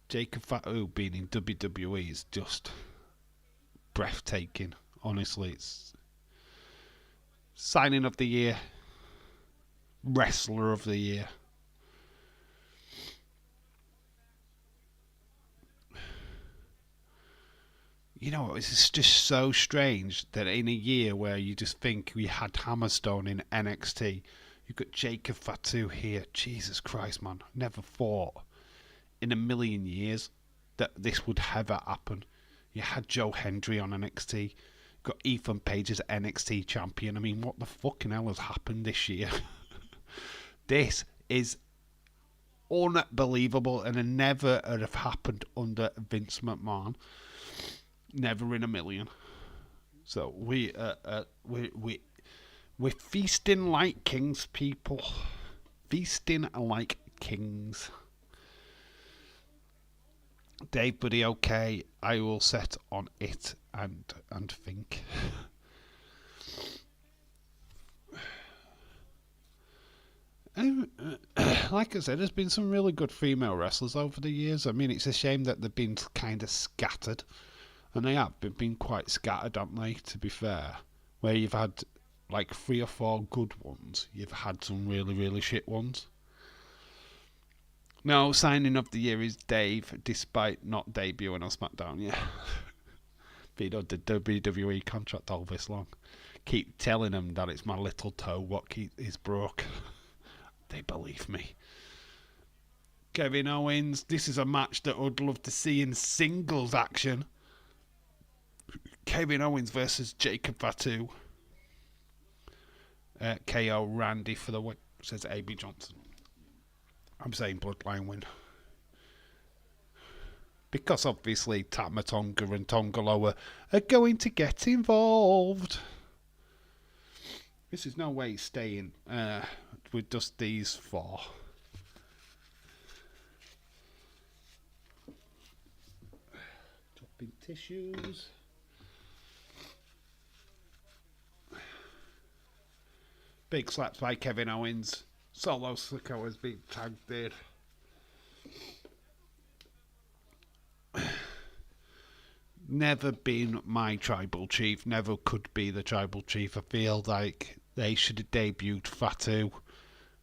Speaker 1: Jacob Fatu being in WWE is just breathtaking. Honestly, it's signing of the year, wrestler of the year. You know, it's just so strange that in a year where you just think we had Hammerstone in NXT, you've got Jacob Fatu here. Jesus Christ, man. Never thought in a million years that this would ever happen. You had Joe Hendry on NXT. Got Ethan Page as NXT champion. I mean, what the fucking hell has happened this year? This is unbelievable and it never would have happened under Vince McMahon. Never in a million. So we We're feasting like kings, people. Feasting like kings. Dave, buddy, okay. I will set on it and think. Like I said, there's been some really good female wrestlers over the years. I mean, it's a shame that they've been kind of scattered. And they have been quite scattered, haven't they, to be fair? Where you've had like 3 or 4 good ones, you've had some really, really shit ones. No, signing of the year is Dave, despite not debuting on Smackdown, yeah. Being on the WWE contract all this long. Keep telling them that it's my little toe what is broke. They believe me. Kevin Owens, this is a match that I'd love to see in singles action. Kevin Owens versus Jacob Fatu. KO Randy for the win, says A.B. Johnson. I'm saying Bloodline win. Because obviously Tama Tonga and Tonga Loa are going to get involved. This is no way staying with just these 4. Dropping tissues. Big slaps by Kevin Owens. Solo Sikoa has been tagged in. Never been my tribal chief. Never could be the tribal chief. I feel like they should have debuted Fatu.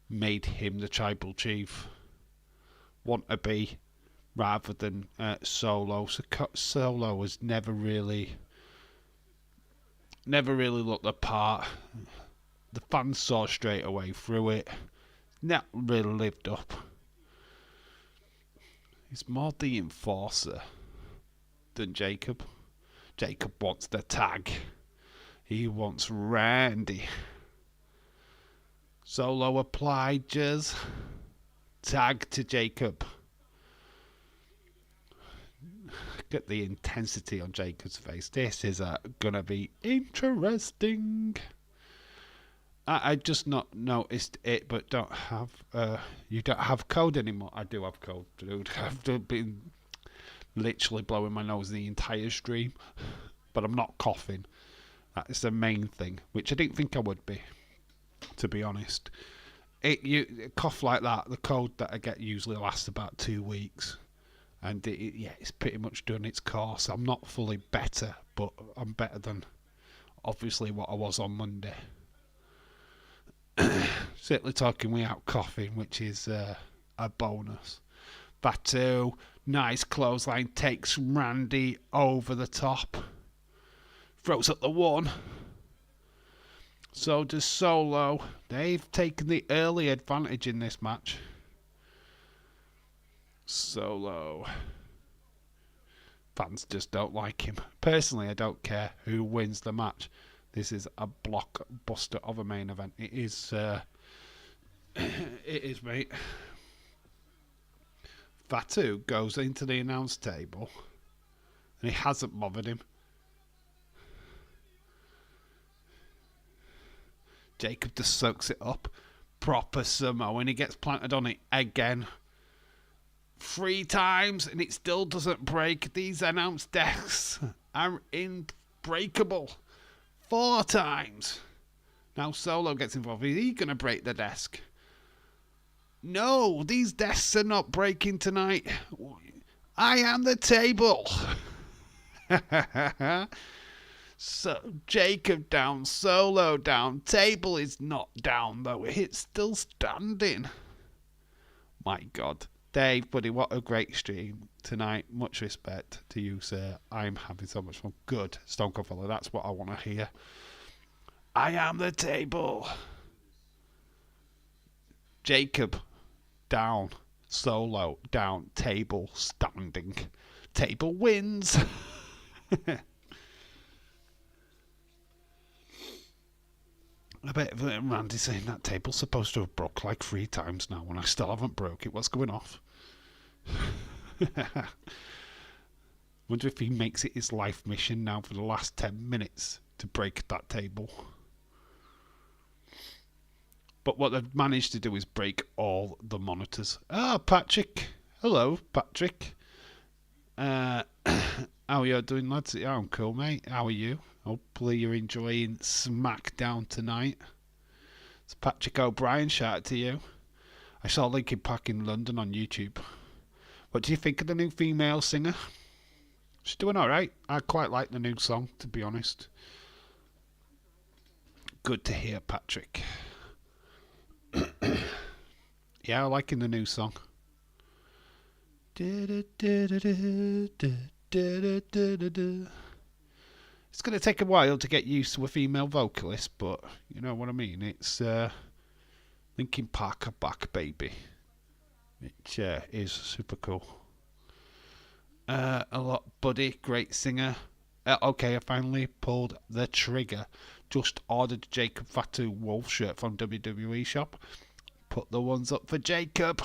Speaker 1: Made him the tribal chief. Want to be. Rather than Solo. So Solo has never really looked the part. The fans saw straight away through it. Not really lived up. He's more the enforcer than Jacob. Jacob wants the tag. He wants Randy. Solo obliges. Tag to Jacob. Get the intensity on Jacob's face. This is gonna be interesting. I just not noticed it, but don't have you don't have code anymore. I do have code, dude. I've been literally blowing my nose the entire stream, but I'm not coughing. That is the main thing, which I didn't think I would be, to be honest. You cough like that, the code that I get usually lasts about 2 weeks, and it's pretty much done its course. I'm not fully better, but I'm better than obviously what I was on Monday. Certainly talking without coughing, which is a bonus. Fatu, nice clothesline, takes Randy over the top. Throws up the 1. So does Solo. They've taken the early advantage in this match. Solo. Fans just don't like him. Personally, I don't care who wins the match. This is a blockbuster of a main event. It is, mate. Fatu goes into the announce table, and it hasn't bothered him. Jacob just soaks it up. Proper sumo, when he gets planted on it again. 3 times, and it still doesn't break. These announce desks are unbreakable. 4 times. Now Solo gets involved. Is he going to break the desk? No, these desks are not breaking tonight. I am the table. So Jacob down, Solo down. Table is not down though. It's still standing. My God. Dave, buddy, what a great stream tonight. Much respect to you, sir. I'm having so much fun. Good. Stone Cold Fella, that's what I want to hear. I am the table. Jacob, down. Solo, down. Table, standing. Table wins. I bet Randy's saying that table's supposed to have broke like 3 times now and I still haven't broke it. What's going off? Wonder if he makes it his life mission now for the last 10 minutes to break that table. But what they've managed to do is break all the monitors. Ah, Patrick. Hello, Patrick. How are you doing, lads? Yeah, I'm cool, mate. How are you? Hopefully you're enjoying Smackdown tonight. It's Patrick O'Brien. Shout out to you. I saw Linkin Park in London on YouTube. What do you think of the new female singer? She's doing alright. I quite like the new song, to be honest. Good to hear, Patrick. Yeah, I'm liking the new song. It's going to take a while to get used to a female vocalist, but you know what I mean. It's Linkin Park are back, baby. Which is super cool. A lot, Buddy, great singer. Okay, I finally pulled the trigger. Just ordered Jacob Fatu Wolf shirt from WWE shop. Put the ones up for Jacob.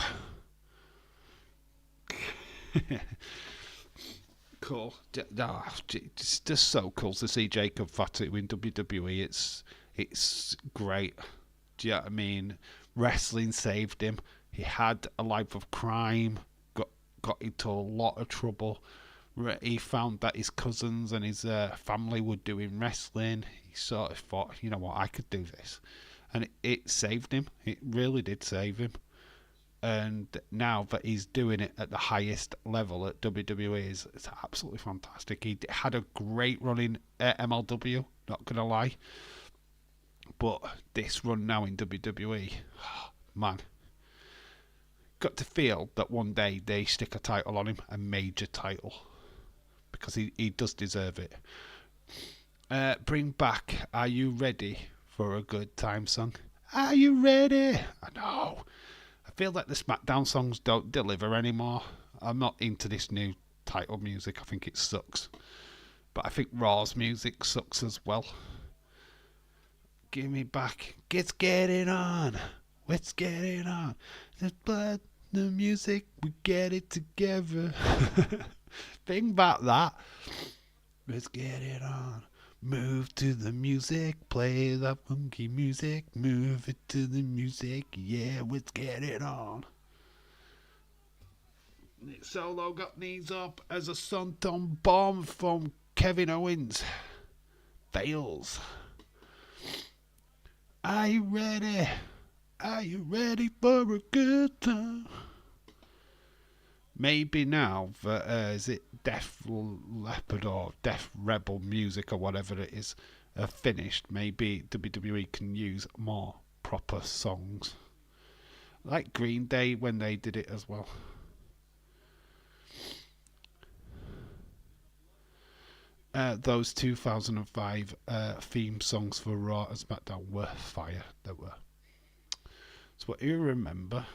Speaker 1: Cool. It's just so cool to see Jacob Fatu in WWE. It's great. Do you know what I mean? Wrestling saved him. He had a life of crime. Got into a lot of trouble. He found that his cousins and his family were doing wrestling. He sort of thought, you know what, I could do this. And it saved him. It really did save him. And now that he's doing it at the highest level at WWE, it's absolutely fantastic. He had a great run in MLW, not going to lie. But this run now in WWE, man, got to feel that one day they stick a title on him, a major title, because he does deserve it. Bring back Are You Ready for a Good Time song? Are you ready? I know. I feel like the SmackDown songs don't deliver anymore. I'm not into this new title music. I think it sucks. But I think Raw's music sucks as well. Give me back. Let's get it on. Let's get it on. The blood, the music, we get it together. Think about that. Let's get it on. Move to the music, play that funky music, move it to the music, yeah, let's get it on. Nick Solo got knees up as a Sunton bomb from Kevin Owens. Fails. Are you ready? Are you ready for a good time? Maybe now that, is it Def Leppard or Def Rebel music or whatever it is, finished, maybe WWE can use more proper songs. Like Green Day when they did it as well. Those 2005 theme songs for Raw and SmackDown were fire. They were. So what do you remember?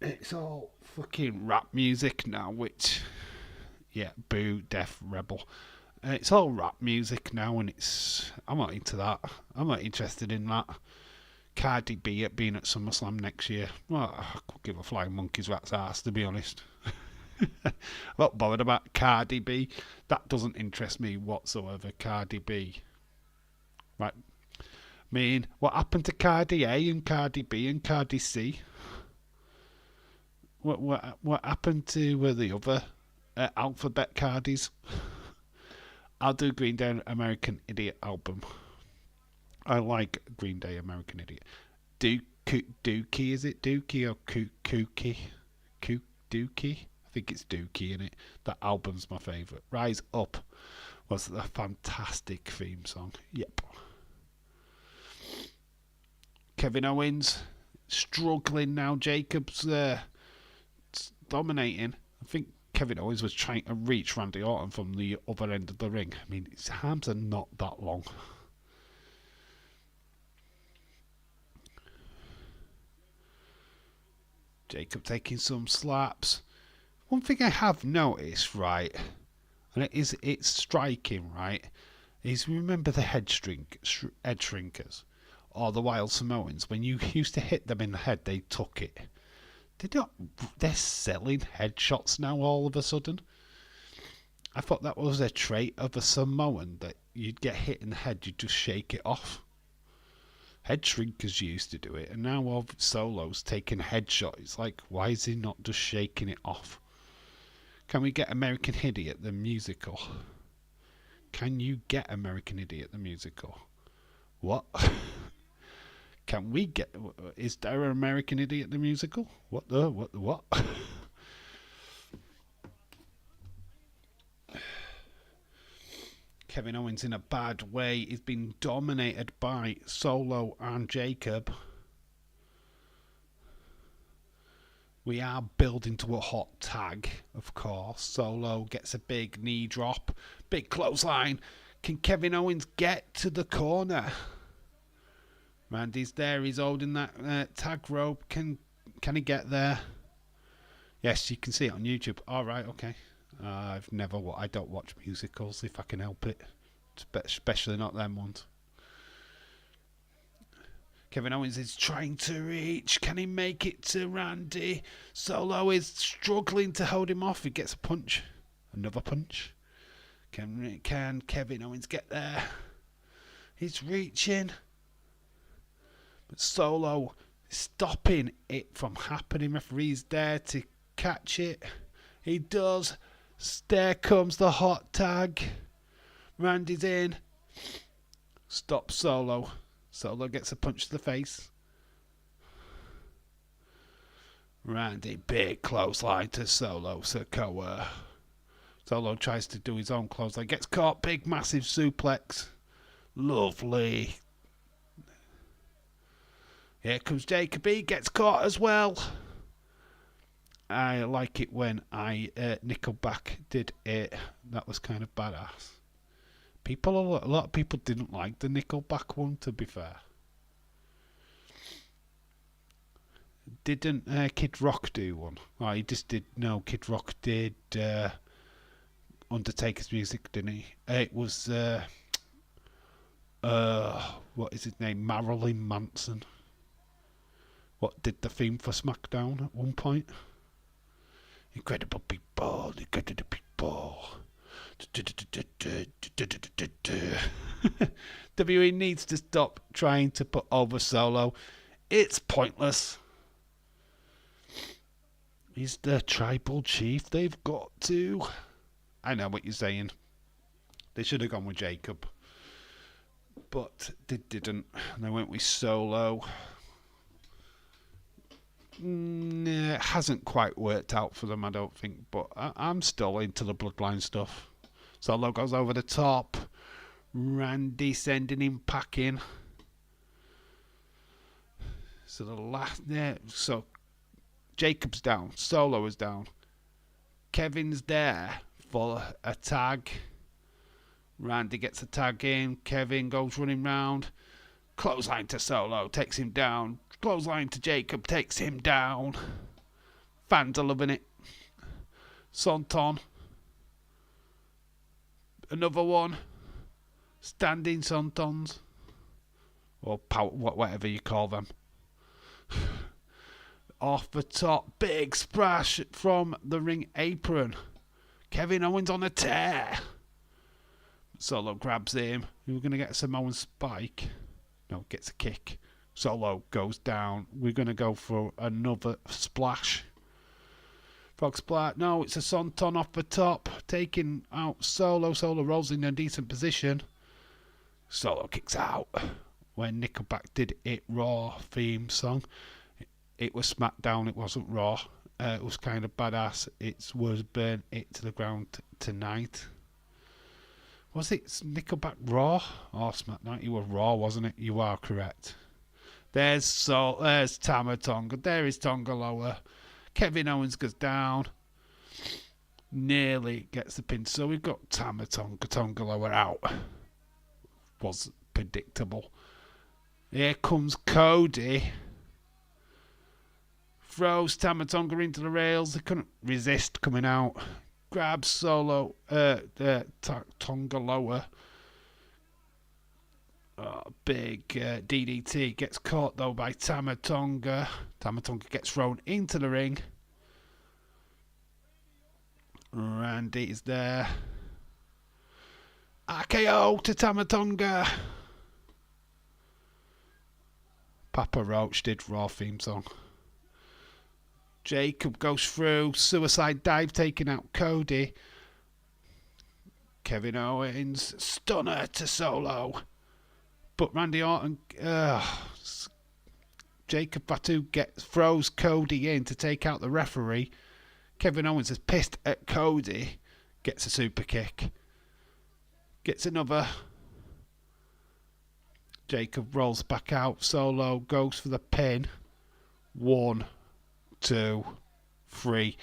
Speaker 1: It's all fucking rap music now, which, yeah, boo, Def Rebel. It's all rap music now, and I'm not into that. I'm not interested in that. Cardi B being at SummerSlam next year. Well, I could give a flying monkey's rat's ass, to be honest. I'm not bothered about Cardi B. That doesn't interest me whatsoever, Cardi B. Right. I mean, what happened to Cardi A and Cardi B and Cardi C? What happened to the other alphabet Cardis? I'll do Green Day American Idiot album. I like Green Day American Idiot. Dookie, is it Dookie or Kookie? Dookie? I think it's Dookie in it. That album's my favourite. Rise Up was the fantastic theme song. Yep. Kevin Owens struggling now. Jacob's dominating. I think Kevin Owens was trying to reach Randy Orton from the other end of the ring. I mean, his arms are not that long. Jacob taking some slaps. One thing I have noticed, right, and it's striking, right, is remember the head shrinkers or the Wild Samoans. When you used to hit them in the head, they took it. They're selling headshots now all of a sudden. I thought that was a trait of a Samoan, that you'd get hit in the head, you'd just shake it off. Head Shrinkers used to do it, and now Solo's taking a headshot. It's like, why is he not just shaking it off? Can we get American Idiot the musical? Can you get American Idiot the musical? What? Can we get... Is there an American Idiot the musical? What? Kevin Owens in a bad way. He's been dominated by Solo and Jacob. We are building to a hot tag, of course. Solo gets a big knee drop. Big clothesline. Can Kevin Owens get to the corner? Randy's there. He's holding that tag rope. Can he get there? Yes, you can see it on YouTube. All right, okay. I don't watch musicals if I can help it, especially not them ones. Kevin Owens is trying to reach. Can he make it to Randy? Solo is struggling to hold him off. He gets a punch. Another punch. Can Kevin Owens get there? He's reaching. But Solo is stopping it from happening. Referee's there to catch it. He does. There comes the hot tag. Randy's in. Stop Solo. Solo gets a punch to the face. Randy, big clothesline to Solo Sikoa. Solo tries to do his own clothesline. Gets caught. Big, massive suplex. Lovely. Here comes Jacob. He gets caught as well. I like it when Nickelback did it. That was kind of badass. A lot of people didn't like the Nickelback one, to be fair. Didn't Kid Rock do one? Oh, he just did. No, Kid Rock did Undertaker's music, didn't he? It was what is his name? Marilyn Manson. What did the theme for SmackDown at one point? Incredible people. WWE needs to stop trying to put over Solo. It's pointless. He's the tribal chief. They've got to. I know what you're saying. They should have gone with Jacob. But they didn't. They went with Solo. It hasn't quite worked out for them, I don't think. But I'm still into the bloodline stuff. Solo goes over the top. Randy sending him packing. So the last... Yeah, so Jacob's down. Solo is down. Kevin's there for a tag. Randy gets a tag in. Kevin goes running round. Clothesline to Solo. Takes him down. Clothesline to Jacob. Takes him down. Fans are loving it. Sonton. Another one. Standing Sontons. Or power, whatever you call them. Off the top. Big splash from the ring apron. Kevin Owens on a tear. Solo grabs him. We're going to get a Samoan spike. No, gets a kick. Solo goes down. We're going to go for another splash. Frog splash. No, it's a Sonton off the top. Taking out Solo. Solo rolls in a decent position. Solo kicks out. When Nickelback did it Raw theme song. It was SmackDown. It wasn't Raw. It was kind of badass. It was Burn It to the Ground Tonight. Was it Nickelback Raw or SmackDown? It was Raw, wasn't it? You are correct. There's Tama Tonga. There is Tonga Lower. Kevin Owens goes down. Nearly gets the pin. So we've got Tama Tonga. Tonga Lower out. Was predictable. Here comes Cody. Throws Tama Tonga into the rails. They couldn't resist coming out. Grabs Solo. Tonga Lower. Big DDT. Gets caught though by Tama Tonga. Tama Tonga gets thrown into the ring. Randy is there. RKO to Tama Tonga. Papa Roach did Raw theme song. Jacob goes through, suicide dive taking out Cody. Kevin Owens, stunner to Solo. But Randy Orton, Jacob Fatu throws Cody in to take out the referee. Kevin Owens is pissed at Cody. Gets a super kick. Gets another. Jacob rolls back out. Solo goes for the pin. 1, 2, 3.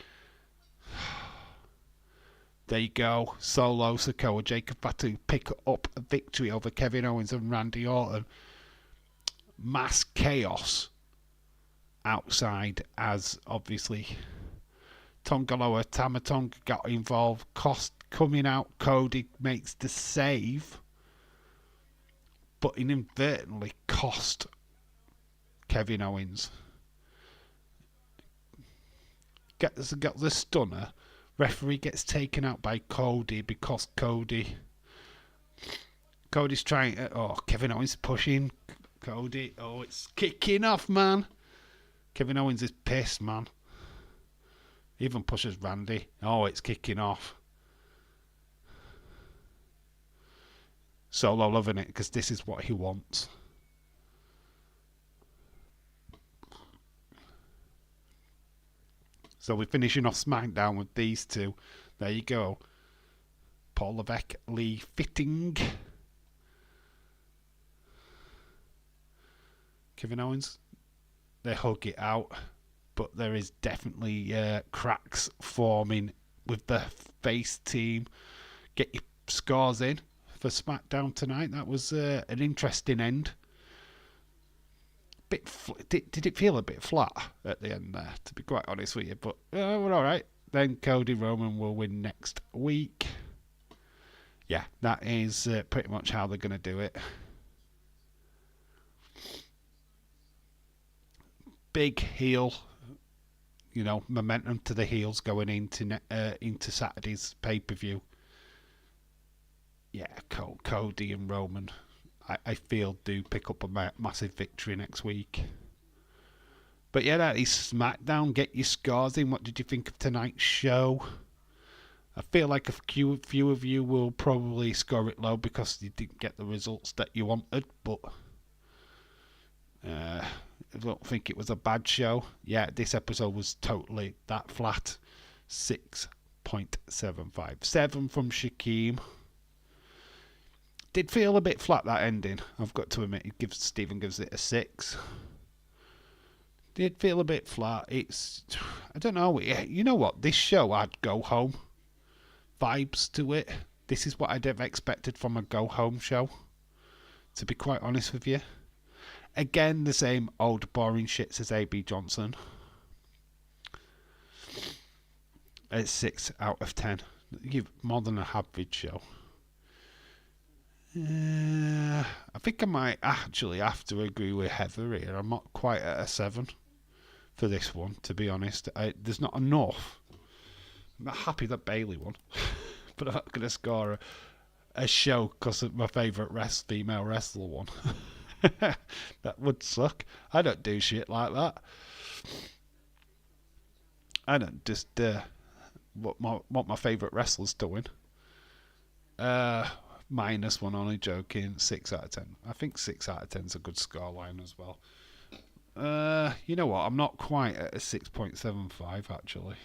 Speaker 1: There you go. Solo, Sikoa, Jacob Fatu pick up a victory over Kevin Owens and Randy Orton. Mass chaos outside as obviously Tongaloa Tamatonga got involved. Cost coming out. Cody makes the save, but inadvertently cost Kevin Owens. Got the stunner. Referee gets taken out by Cody because Cody's trying to, Kevin Owens pushing Cody. Oh, it's kicking off, man. Kevin Owens is pissed, man. Even pushes Randy. Oh, it's kicking off. Solo loving it because this is what he wants. So we're finishing off SmackDown with these two. There you go. Paul Levesque, Lee Fitting. Kevin Owens. They hug it out. But there is definitely cracks forming with the face team. Get your scores in for SmackDown tonight. That was an interesting end. Did it feel a bit flat at the end there, to be quite honest with you? But we're all right. Then Cody Roman will win next week. Yeah, that is pretty much how they're going to do it. Big heel, momentum to the heels going into Saturday's pay-per-view. Yeah, Cody and Roman, I feel, do pick up a massive victory next week. But yeah, that is SmackDown. Get your scores in. What did you think of tonight's show? I feel like a few of you will probably score it low because you didn't get the results that you wanted, but I don't think it was a bad show. Yeah, this episode was totally that flat. 6.75. 7 from Shaquem. Did feel a bit flat, that ending. I've got to admit, Stephen gives it a 6. Did feel a bit flat. It's, I don't know. You know what? This show had go home vibes to it. This is what I'd have expected from a go home show, to be quite honest with you. Again, the same old boring shits as AB Johnson. It's 6 out of 10. Give more than a average show. I think I might actually have to agree with Heather here. I'm not quite at a 7 for this one, to be honest. There's not enough. I'm not happy that Bailey won, but I'm not going to score a show because of my favourite female wrestler won. That would suck. I don't do shit like that. I don't just want my favourite wrestlers to win. -1, only joking. 6 out of 10. I think 6 out of 10 is a good scoreline as well. You know what? I'm not quite at a 6.75 actually.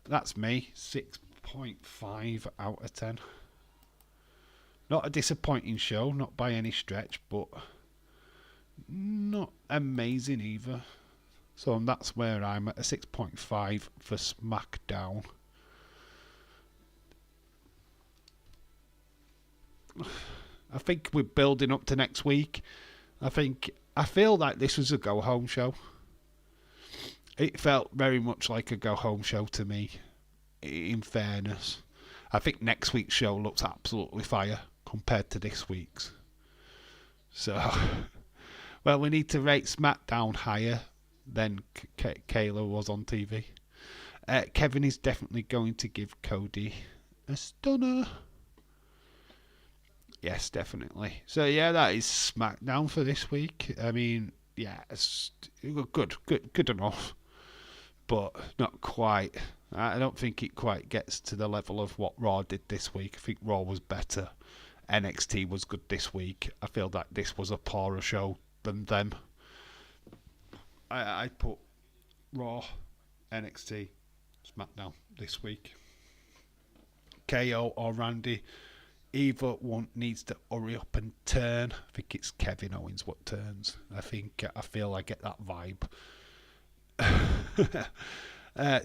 Speaker 1: That's me. 6.5 out of 10. Not a disappointing show, not by any stretch, but not amazing either. So that's where I'm at, a 6.5 for SmackDown. I think we're building up to next week. I feel like this was a go-home show. It felt very much like a go-home show to me, in fairness. I think next week's show looks absolutely fire compared to this week's. So, well, we need to rate SmackDown higher than Kayla was on TV. Kevin is definitely going to give Cody a stunner. Yes, definitely. So yeah, that is SmackDown for this week. I mean, yeah, it's good enough, but not quite. I don't think it quite gets to the level of what Raw did this week. I think Raw was better. NXT was good this week. I feel that this was a poorer show than them. I put Raw, NXT, SmackDown this week. KO or Randy, either one needs to hurry up and turn. I think it's Kevin Owens what turns. I feel I get that vibe.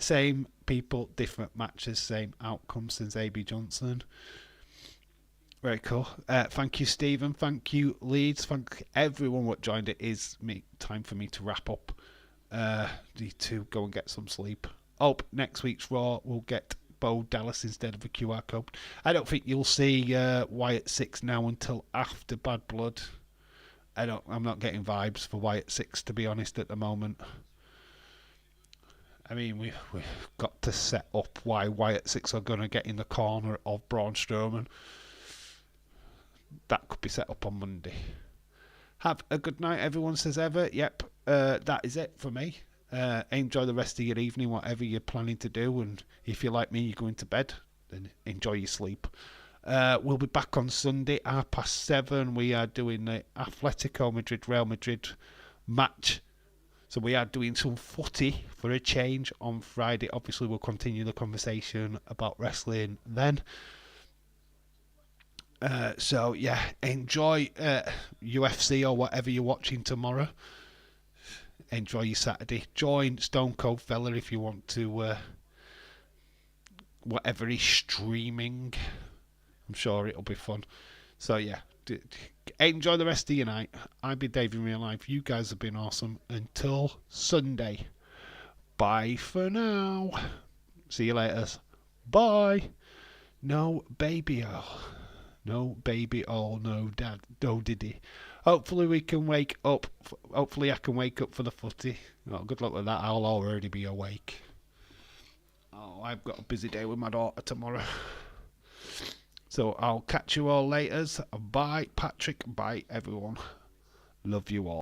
Speaker 1: Same people, different matches, same outcome since AB Johnson. Very cool. Thank you, Stephen. Thank you, Leeds. Thank everyone what joined. It is time for me to wrap up. Need to go and get some sleep. Hope next week's Raw will get Bo Dallas instead of a QR code. I don't think you'll see Wyatt 6 now until after Bad Blood. I'm not getting vibes for Wyatt 6, to be honest, at the moment. I mean, we've got to set up why Wyatt 6 are going to get in the corner of Braun Strowman. That could be set up on Monday. Have a good night, everyone, says Ever. Yep, that is it for me. Enjoy the rest of your evening, whatever you're planning to do. And if you're like me, you're going to bed, then enjoy your sleep. We'll be back on Sunday, 7:30. We are doing the Atletico Madrid, Real Madrid match. So we are doing some footy for a change on Friday. Obviously, we'll continue the conversation about wrestling then. So yeah, enjoy UFC or whatever you're watching tomorrow. Enjoy your Saturday. Join Stone Cold Fella if you want to whatever he's streaming. I'm sure it'll be fun. So yeah, enjoy the rest of your night. I've been Dave in real life. You guys have been awesome. Until Sunday. Bye for now. See you later. Bye. No baby oil. No baby oil. No dad. No diddy. Hopefully we can wake up. Hopefully I can wake up for the footy. Oh, good luck with that. I'll already be awake. Oh, I've got a busy day with my daughter tomorrow. So I'll catch you all later. Bye, Patrick. Bye, everyone. Love you all.